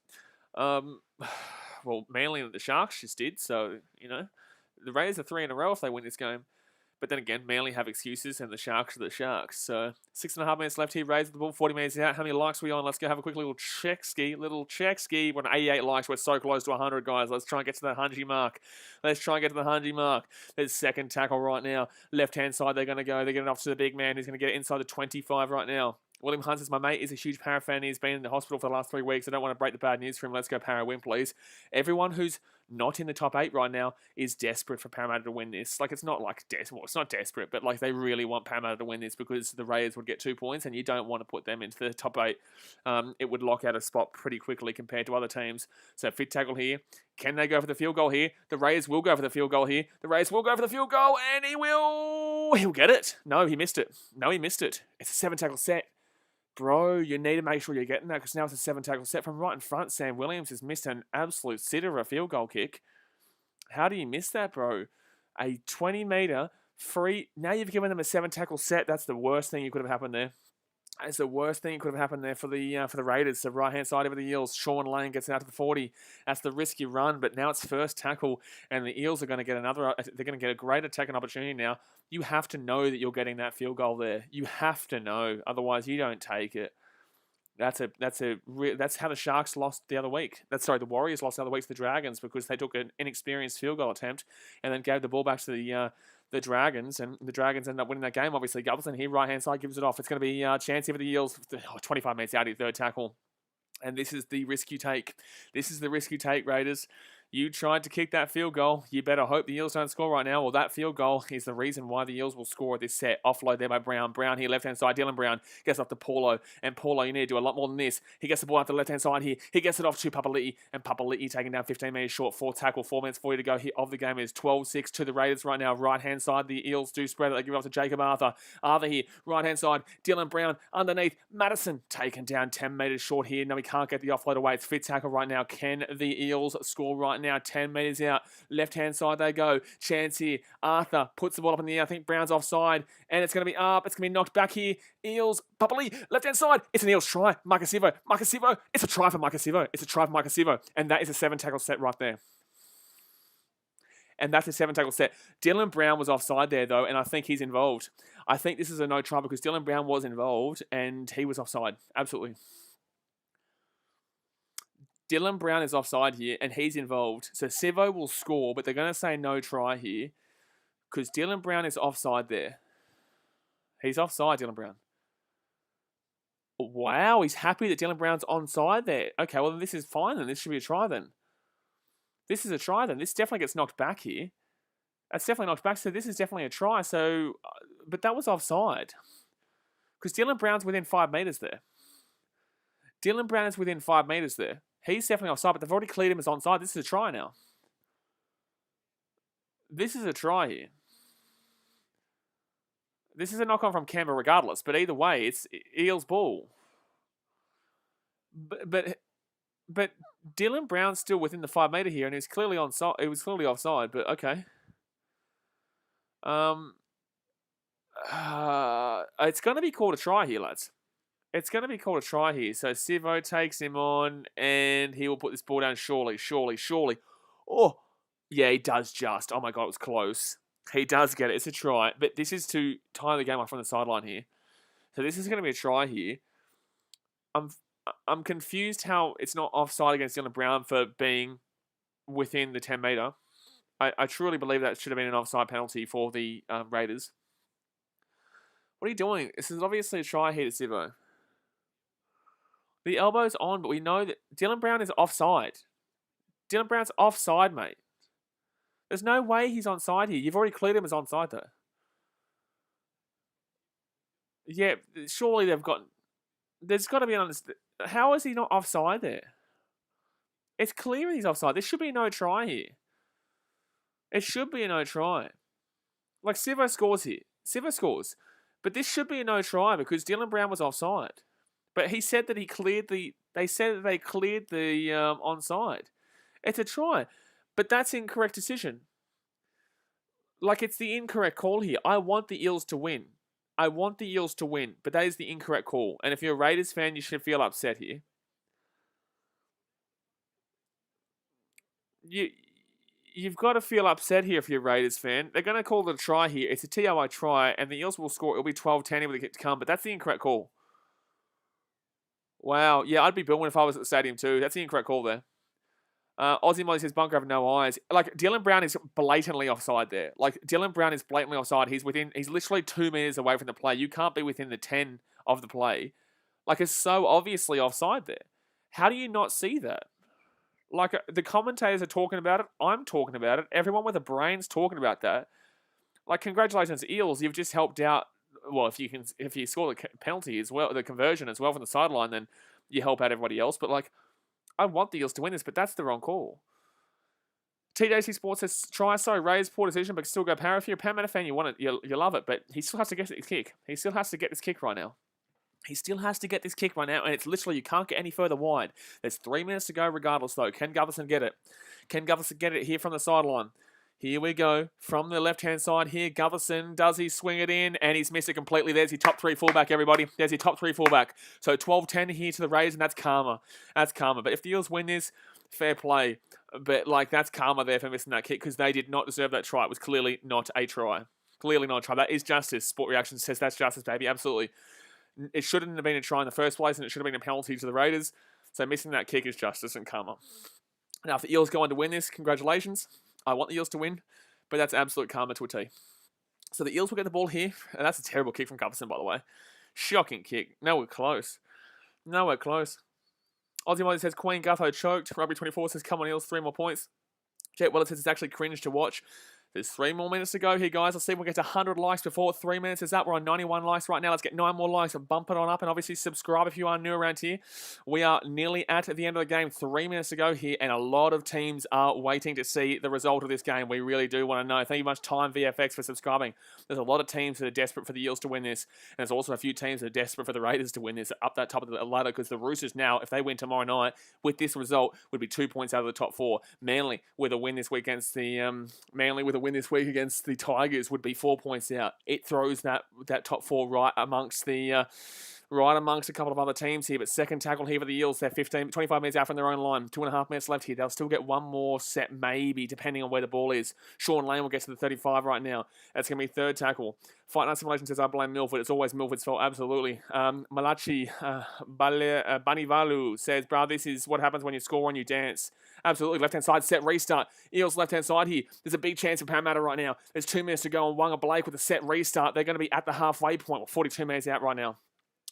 Well, Manly and the Sharks just did, so, the Raiders are 3 in a row if they win this game. But then again, Manly have excuses, and the Sharks are the Sharks. So 6.5 minutes left here. Raiders with the ball, 40 minutes out. How many likes are we on? Let's go have a quick little check ski. We're on 88 likes. We're so close to 100, guys. Let's try and get to the 100 mark. There's second tackle right now. Left-hand side, they're going to go. They're getting off to the big man who's going to get it inside the 25 right now. William Hunt says, my mate is a huge Para fan. He's been in the hospital for the last 3 weeks. I don't want to break the bad news for him. Let's go Para win, please. Everyone who's not in the top 8 right now is desperate for Parramatta to win this. Like, it's not like it's not desperate, but like they really want Parramatta to win this because the Raiders would get 2 points and you don't want to put them into the top 8. It would lock out a spot pretty quickly compared to other teams. So fit tackle here. Can they go for the field goal here? The Raiders will go for the field goal here. And he'll get it. No, he missed it. It's a 7-tackle set. Bro, you need to make sure you're getting that because now it's a 7-tackle set from right in front. Sam Williams has missed an absolute sitter of a field goal kick. How do you miss that, bro? A 20-metre free. Now you've given them a 7-tackle set. That's the worst thing that could have happened there. It's the worst thing that could have happened there for the Raiders. So right-hand side over the Eels. Sean Lane gets it out to the 40. That's the risky run, but now it's first tackle, and the Eels are going to get they're going to get a great attacking opportunity now. You have to know that you're getting that field goal there. You have to know, otherwise you don't take it. That's how the Sharks lost the other week. The Warriors lost the other week to the Dragons because they took an inexperienced field goal attempt and then gave the ball back to the Dragons, and the Dragons ended up winning that game. Obviously, Gutherson here, right-hand side, gives it off. It's going to be a chance here for the Eels. 25 minutes out of third tackle. And this is the risk you take. Raiders. You tried to kick that field goal. You better hope the Eels don't score right now. Well, that field goal is the reason why the Eels will score this set. Offload there by Brown. Brown here, left-hand side. Dylan Brown gets off to Paulo. And Paulo, you need to do a lot more than this. He gets the ball out the left-hand side here. He gets it off to Papali'i. And Papali'i taking down 15 metres short. 4 tackle. 4 minutes for you to go here of the game. Is 12-6 to the Raiders right now. Right-hand side, the Eels do spread it. They give it off to Jacob Arthur. Arthur here, right-hand side. Dylan Brown underneath. Madison taken down 10 metres short here. No, we can't get the offload away. It's fit tackle right now. Can the Eels score right now? 10 metres out. Left-hand side they go. Chance here. Arthur puts the ball up in the air. I think Brown's offside. And it's going to be up. It's going to be knocked back here. Eels. Papali. Left-hand side. It's an Eels try. Makasivo. It's a try for Makasivo. And that is a 7 tackle set right there. And that's a 7 tackle set. Dylan Brown was offside there, though, and I think he's involved. I think this is a no try because Dylan Brown was involved and he was offside. Absolutely. Dylan Brown is offside here and he's involved. So Sivo will score, but they're going to say no try here because Dylan Brown is offside there. He's offside, Dylan Brown. Wow, he's happy that Dylan Brown's onside there. Okay, well, this is fine then. This should be a try then. This is a try then. This definitely gets knocked back here. That's definitely knocked back, so this is definitely a try. So, but that was offside. Because Dylan Brown's within 5 metres there. Dylan Brown is within 5 metres there. He's definitely offside, but they've already cleared him as onside. This is a try now. This is a try here. This is a knock-on from Canberra regardless, but either way, it's Eels ball. But Dylan Brown's still within the 5 metre here, and he's clearly onside. He was clearly offside, but okay. It's going to be called a try here, lads. It's going to be called a try here. So Sivo takes him on, and he will put this ball down surely. Oh, yeah, he does just. Oh, my God, it was close. He does get it. It's a try. But this is to tie the game off from the sideline here. So this is going to be a try here. I'm confused how it's not offside against Dylan Brown for being within the 10 metre. I truly believe that should have been an offside penalty for the Raiders. What are you doing? This is obviously a try here to Sivo. The elbow's on, but we know that Dylan Brown is offside. Dylan Brown's offside, mate. There's no way he's onside here. You've already cleared him as onside, though. Yeah, surely they've got... There's got to be an... How is he not offside there? It's clear he's offside. There should be no try here. It should be a no try. Like, Sivo scores here. Sivo scores. But this should be a no try because Dylan Brown was offside. But he said that he cleared the... They said that they cleared the onside. It's a try. But that's an incorrect decision. Like, it's the incorrect call here. I want the Eels to win. But that is the incorrect call. And if you're a Raiders fan, you should feel upset here. You've got to feel upset here if you're a Raiders fan. They're going to call it a try here. It's a TOI try, and the Eels will score. It'll be 12-10 with the kick to come, but that's the incorrect call. Wow. Yeah, I'd be booing if I was at the stadium too. That's the incorrect call there. Aussie Molly says, Bunker have no eyes. Like, Dylan Brown is blatantly offside there. Like, Dylan Brown is blatantly offside. He's literally 2 metres away from the play. You can't be within the 10 of the play. Like, it's so obviously offside there. How do you not see that? Like, the commentators are talking about it. I'm talking about it. Everyone with a brain's talking about that. Like, congratulations, Eels. You've just helped out. Well, if you score the penalty as well, the conversion as well from the sideline, then you help out everybody else. But, like, I want the Eels to win this, but that's the wrong call. TJC Sports says, Rays, poor decision, but still go Parra. If you're a Parramatta fan, you want it, you love it, but he still has to get this kick. He still has to get this kick right now. And it's literally, you can't get any further wide. There's 3 minutes to go regardless, though. Can Gutherson get it? Here from the sideline? Here we go. From the left-hand side here, Gutherson, does he swing it in? And he's missed it completely. There's your top 3 fullback, everybody. There's your top 3 fullback. So 12-10 here to the Rays, and that's karma. But if the Eels win this, fair play. But, like, that's karma there for missing that kick because they did not deserve that try. It was clearly not a try. That is justice. Sport Reaction says that's justice, baby. Absolutely. It shouldn't have been a try in the first place, and it should have been a penalty to the Raiders. So missing that kick is justice and karma. Now, if the Eels go on to win this, congratulations. I want the Eels to win, but that's absolute karma to a T. So the Eels will get the ball here, and that's a terrible kick from Gutherson, by the way. Shocking kick. Nowhere close. Aussie Modi says, Queen Gutho choked. Rugby 24 says, come on Eels, 3 more points. Jet Weller says it's actually cringe to watch. There's 3 more minutes to go here, guys. Let's see if we get to 100 likes before 3 minutes is up. We're on 91 likes right now. Let's get 9 more likes and bump it on up. And obviously subscribe if you are new around here. We are nearly at the end of the game. 3 minutes to go here. And a lot of teams are waiting to see the result of this game. We really do want to know. Thank you much, Time VFX, for subscribing. There's a lot of teams that are desperate for the Eels to win this. And there's also a few teams that are desperate for the Raiders to win this up that top of the ladder. Because the Roosters now, if they win tomorrow night, with this result, would be 2 points out of the top 4. Manly with a win this week against the Tigers would be 4 points out. It throws that top 4 right amongst a couple of other teams here. But second tackle here for the Eels. They're 25 minutes out from their own line. 2.5 minutes left here. They'll still get one more set, maybe, depending on where the ball is. Sean Lane will get to the 35 right now. That's going to be third tackle. Fight Night Simulation says, I blame Milford. It's always Milford's fault. Absolutely. Malachi Banivalu says, bro, this is what happens when you score and you dance. Absolutely. Left-hand side, set restart. Eels left-hand side here. There's a big chance for Parramatta right now. There's 2 minutes to go on Wanga Blake with a set restart. They're going to be at the halfway point. 42 minutes out right now.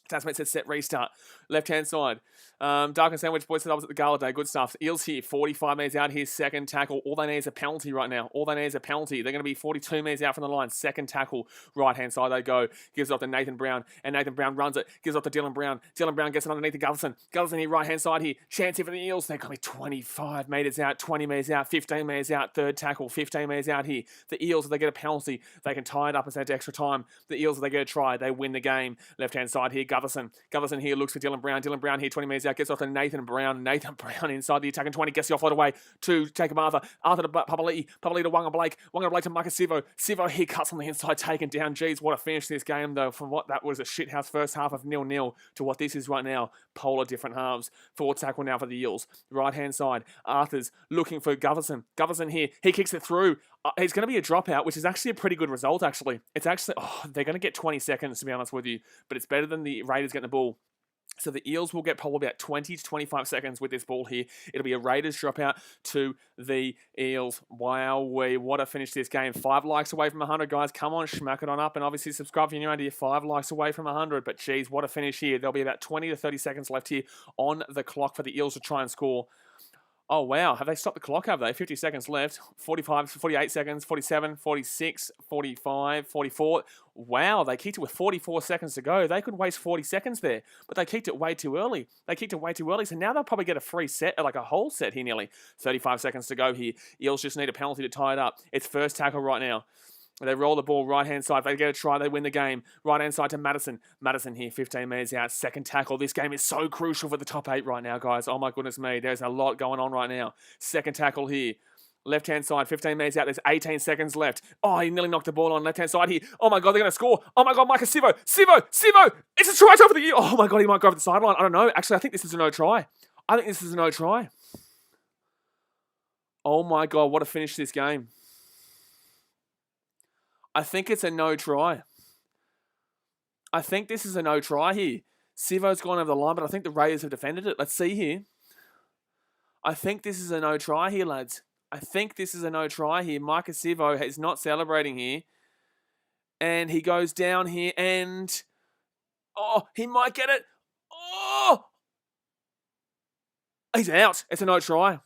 Tasman said set restart. Left-hand side. Dark and Sandwich Boys said I was at the Gala Day. Good stuff. Eels here. 45 minutes out here. Second tackle. All they need is a penalty right now. All they need is a penalty. They're going to be 42 minutes out from the line. Second tackle. Right-hand side they go. Gives it off to Nathan Brown. And Nathan Brown runs it. Gives it off to Dylan Brown. Dylan Brown gets it underneath to Gutherson. Gutherson here. Right-hand side here. Chance here for the Eels. They're going to be 25 metres out. 20 metres out. 15 metres out. Third tackle. 15 metres out here. The Eels, if they get a penalty, they can tie it up and send it to extra time. The Eels, if they get a try, they win the game. Left-hand side here. Gutherson here looks for Dylan Brown. Dylan Brown here, 20 metres out, gets off to Nathan Brown. Nathan Brown inside the attacking 20, gets the offload away to Jacob Arthur. Arthur to Papali'i. Papali'i to Wanga Blake. Wanga Blake to Marcus Sivo. Sivo here cuts on the inside, taken down. Jeez, what a finish to this game, though. From what that was a shithouse first half of 0-0 to what this is right now. Polar different halves. Forward tackle now for the Eels. Right-hand side. Arthur's looking for Gutherson. Gutherson here. He kicks it through. It's going to be a dropout, which is actually a pretty good result, actually. It's actually, they're going to get 20 seconds, to be honest with you. But it's better than the Raiders getting the ball. So the Eels will get probably about 20 to 25 seconds with this ball here. It'll be a Raiders dropout to the Eels. Wow, what a finish to this game. 5 likes away from 100, guys. Come on, smack it on up. And obviously subscribe if you're new around here. 5 likes away from 100. But geez, what a finish here. There'll be about 20 to 30 seconds left here on the clock for the Eels to try and score. Oh, wow. Have they stopped the clock, have they? 50 seconds left. 45, 48 seconds, 47, 46, 45, 44. Wow, they kicked it with 44 seconds to go. They could waste 40 seconds there, but they kicked it way too early. So now they'll probably get a free set, like a whole set here nearly. 35 seconds to go here. Eels just need a penalty to tie it up. It's first tackle right now. They roll the ball right-hand side. If they get a try, they win the game. Right-hand side to Madison. Madison here, 15 minutes out. Second tackle. This game is so crucial for the top 8 right now, guys. Oh, my goodness me. There's a lot going on right now. Second tackle here. Left-hand side, 15 minutes out. There's 18 seconds left. Oh, he nearly knocked the ball on left-hand side here. Oh, my God, they're going to score. Oh, my God, Marcus Sivo. Sivo. It's a try over the year. Oh, my God, he might go over the sideline. I don't know. Actually, I think this is a no try. Oh, my God, what a finish to this game. I think it's a no try. I think this is a no try here. Sivo's gone over the line, but I think the Raiders have defended it. Let's see here. I think this is a no try here, lads. Marcus Sivo is not celebrating here. And he goes down here and... Oh, he might get it. Oh! He's out. It's a no try.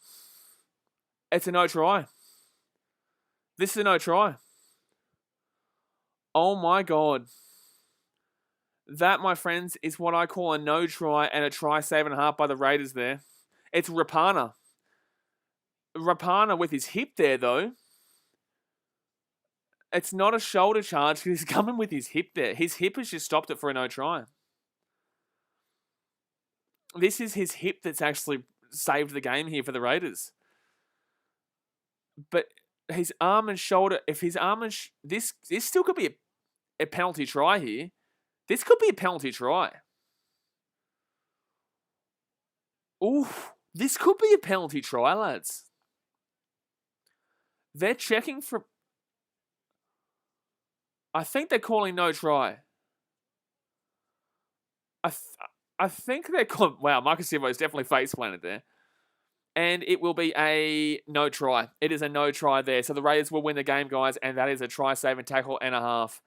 This is a no try. Oh my God. That, my friends, is what I call a no try and a try save and a half by the Raiders there. It's Rapana. Rapana with his hip there, though. It's not a shoulder charge. He's coming with his hip there. His hip has just stopped it for a no try. This is his hip that's actually saved the game here for the Raiders. But his arm and shoulder, if his arm and... This still could be a penalty try here. This could be a penalty try. Ooh, this could be a penalty try, lads. They're checking for... I think they're calling no try. I think they're calling... Wow, Marcus Sivo is definitely face planted there. And it will be a no try. It is a no try there. So the Raiders will win the game, guys. And that is a try, save, and tackle and a half.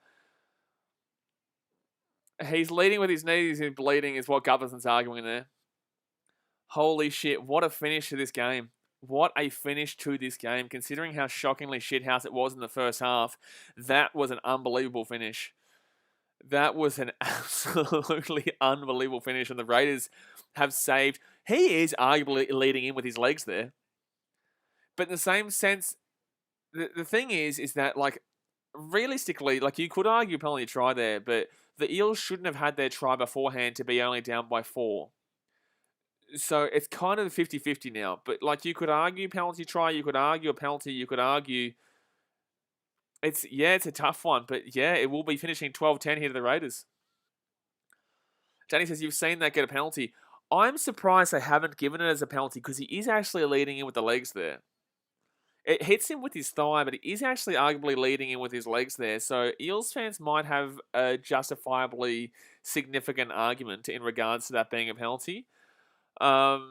He's leading with his knees and bleeding is what Gutherson's arguing there. Holy shit. What a finish to this game. What a finish to this game, considering how shockingly shithouse it was in the first half. That was an unbelievable finish. That was an absolutely unbelievable finish, and the Raiders have saved. He is arguably leading in with his legs there. But in the same sense, the thing is that, like, realistically, like, you could argue penalty try there, but the Eels shouldn't have had their try beforehand to be only down by 4. So it's kind of 50-50 now. But, like, you could argue penalty try, you could argue a penalty, you could argue... it's a tough one. But, yeah, it will be finishing 12-10 here to the Raiders. Danny says, you've seen that get a penalty. I'm surprised they haven't given it as a penalty because he is actually leading in with the legs there. It hits him with his thigh, but he is actually arguably leading in with his legs there. So Eels fans might have a justifiably significant argument in regards to that being a penalty. But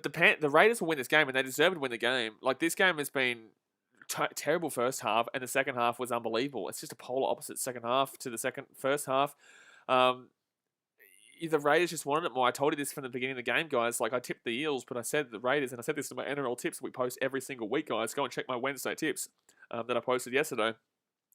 the Raiders will win this game, and they deserve to win the game. Like, this game has been terrible first half, and the second half was unbelievable. It's just a polar opposite second half to the first half. The Raiders just wanted it more. I told you this from the beginning of the game, guys. Like, I tipped the Eels, but I said the Raiders, and I said this in my NRL tips we post every single week, guys. Go and check my Wednesday tips that I posted yesterday.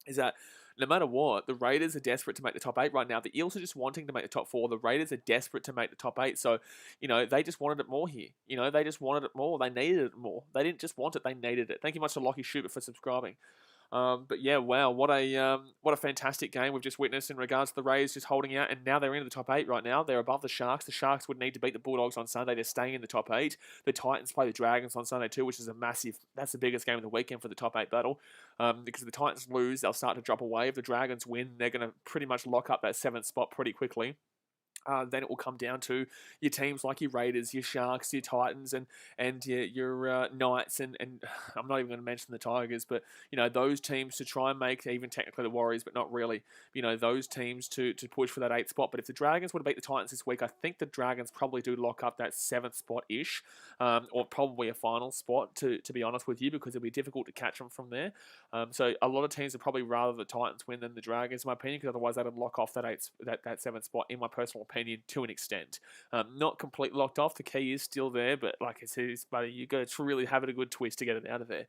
Is that no matter what, the Raiders are desperate to make the top 8 right now. The Eels are just wanting to make the top 4. The Raiders are desperate to make the top 8. So, they just wanted it more here. They just wanted it more. They needed it more. They didn't just want it, they needed it. Thank you much to Lockie Schubert for subscribing. But yeah, wow, what a fantastic game we've just witnessed in regards to the Raiders just holding out, and now they're into the top 8 right now. They're above the Sharks. The Sharks would need to beat the Bulldogs on Sunday. They're staying in the top 8. The Titans play the Dragons on Sunday too, which is that's the biggest game of the weekend for the top 8 battle. Because if the Titans lose, they'll start to drop away. If the Dragons win, they're going to pretty much lock up that 7th spot pretty quickly. Then it will come down to your teams like your Raiders, your Sharks, your Titans, and your Knights, and I'm not even going to mention the Tigers, but those teams to try and make, even technically the Warriors, but not really, those teams to push for that 8th spot. But if the Dragons were to beat the Titans this week, I think the Dragons probably do lock up that 7th spot-ish, or probably a final spot, to be honest with you, because it'll be difficult to catch them from there. So a lot of teams would probably rather the Titans win than the Dragons, in my opinion, because otherwise they'd lock off that 7th spot, in my personal opinion, to an extent. Not completely locked off. The key is still there, but like I said, buddy, you got to really have it a good twist to get it out of there.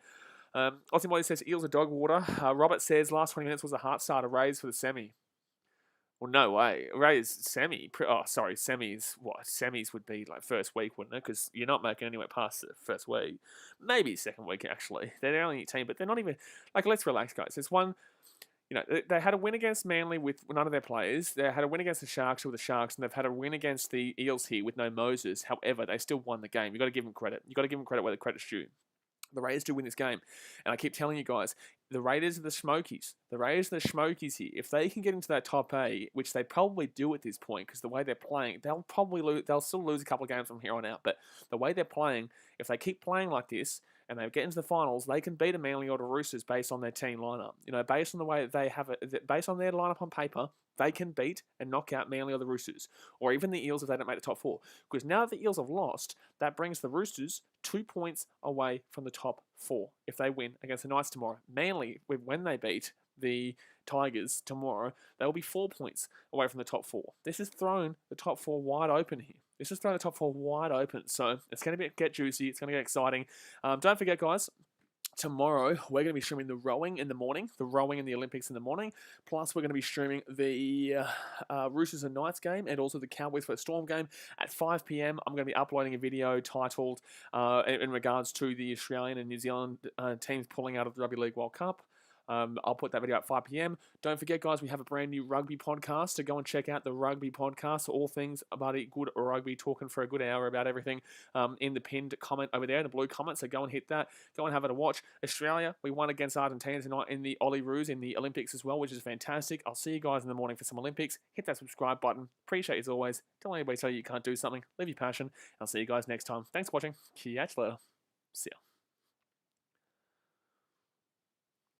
Aussie Molly says Eels are dog water. Robert says last 20 minutes was a heart starter. Rays for the semi. Well, no way. Rays semi. Semis. What? Semis would be like first week, wouldn't it? Because you're not making anywhere past the first week. Maybe second week, actually. They're the only team, but they're not even... Like, let's relax, guys. There's one... they had a win against Manly with none of their players. They had a win against the Sharks with the Sharks, and they've had a win against the Eels here with no Moses. However, they still won the game. You've got to give them credit. You've got to give them credit where the credit's due. The Raiders do win this game. And I keep telling you guys, the Raiders are the Smokies. The Raiders are the Smokies here. If they can get into that top 8, which they probably do at this point, because the way they're playing, they'll probably lose. They'll still lose a couple of games from here on out. But the way they're playing, if they keep playing like this, and they get into the finals, they can beat a Manly or the Roosters based on their team lineup. Based on the way that they have it, based on their lineup on paper, they can beat and knock out Manly or the Roosters, or even the Eels if they don't make the top 4. Because now that the Eels have lost, that brings the Roosters 2 points away from the top 4 if they win against the Knights tomorrow. Manly, when they beat the Tigers tomorrow, they will be 4 points away from the top 4. This has thrown the top 4 wide open here. This has thrown the top 4 wide open. So it's going to get juicy. It's going to get exciting. Don't forget, guys, tomorrow we're going to be streaming the rowing in the morning, the rowing in the Olympics in the morning. Plus, we're going to be streaming the Roosters and Knights game and also the Cowboys for a Storm game at 5 p.m. I'm going to be uploading a video titled in regards to the Australian and New Zealand teams pulling out of the Rugby League World Cup. I'll put that video at 5 p.m. Don't forget, guys, we have a brand new rugby podcast, so go and check out the rugby podcast, all things about a good rugby, talking for a good hour about everything in the pinned comment over there, in the blue comment, so go and hit that. Go and have it a watch. Australia, we won against Argentina tonight in the Ollie Roos in the Olympics as well, which is fantastic. I'll see you guys in the morning for some Olympics. Hit that subscribe button. Appreciate you as always. Don't let anybody tell you you can't do something. Live your passion. I'll see you guys next time. Thanks for watching. Catch you later. See ya.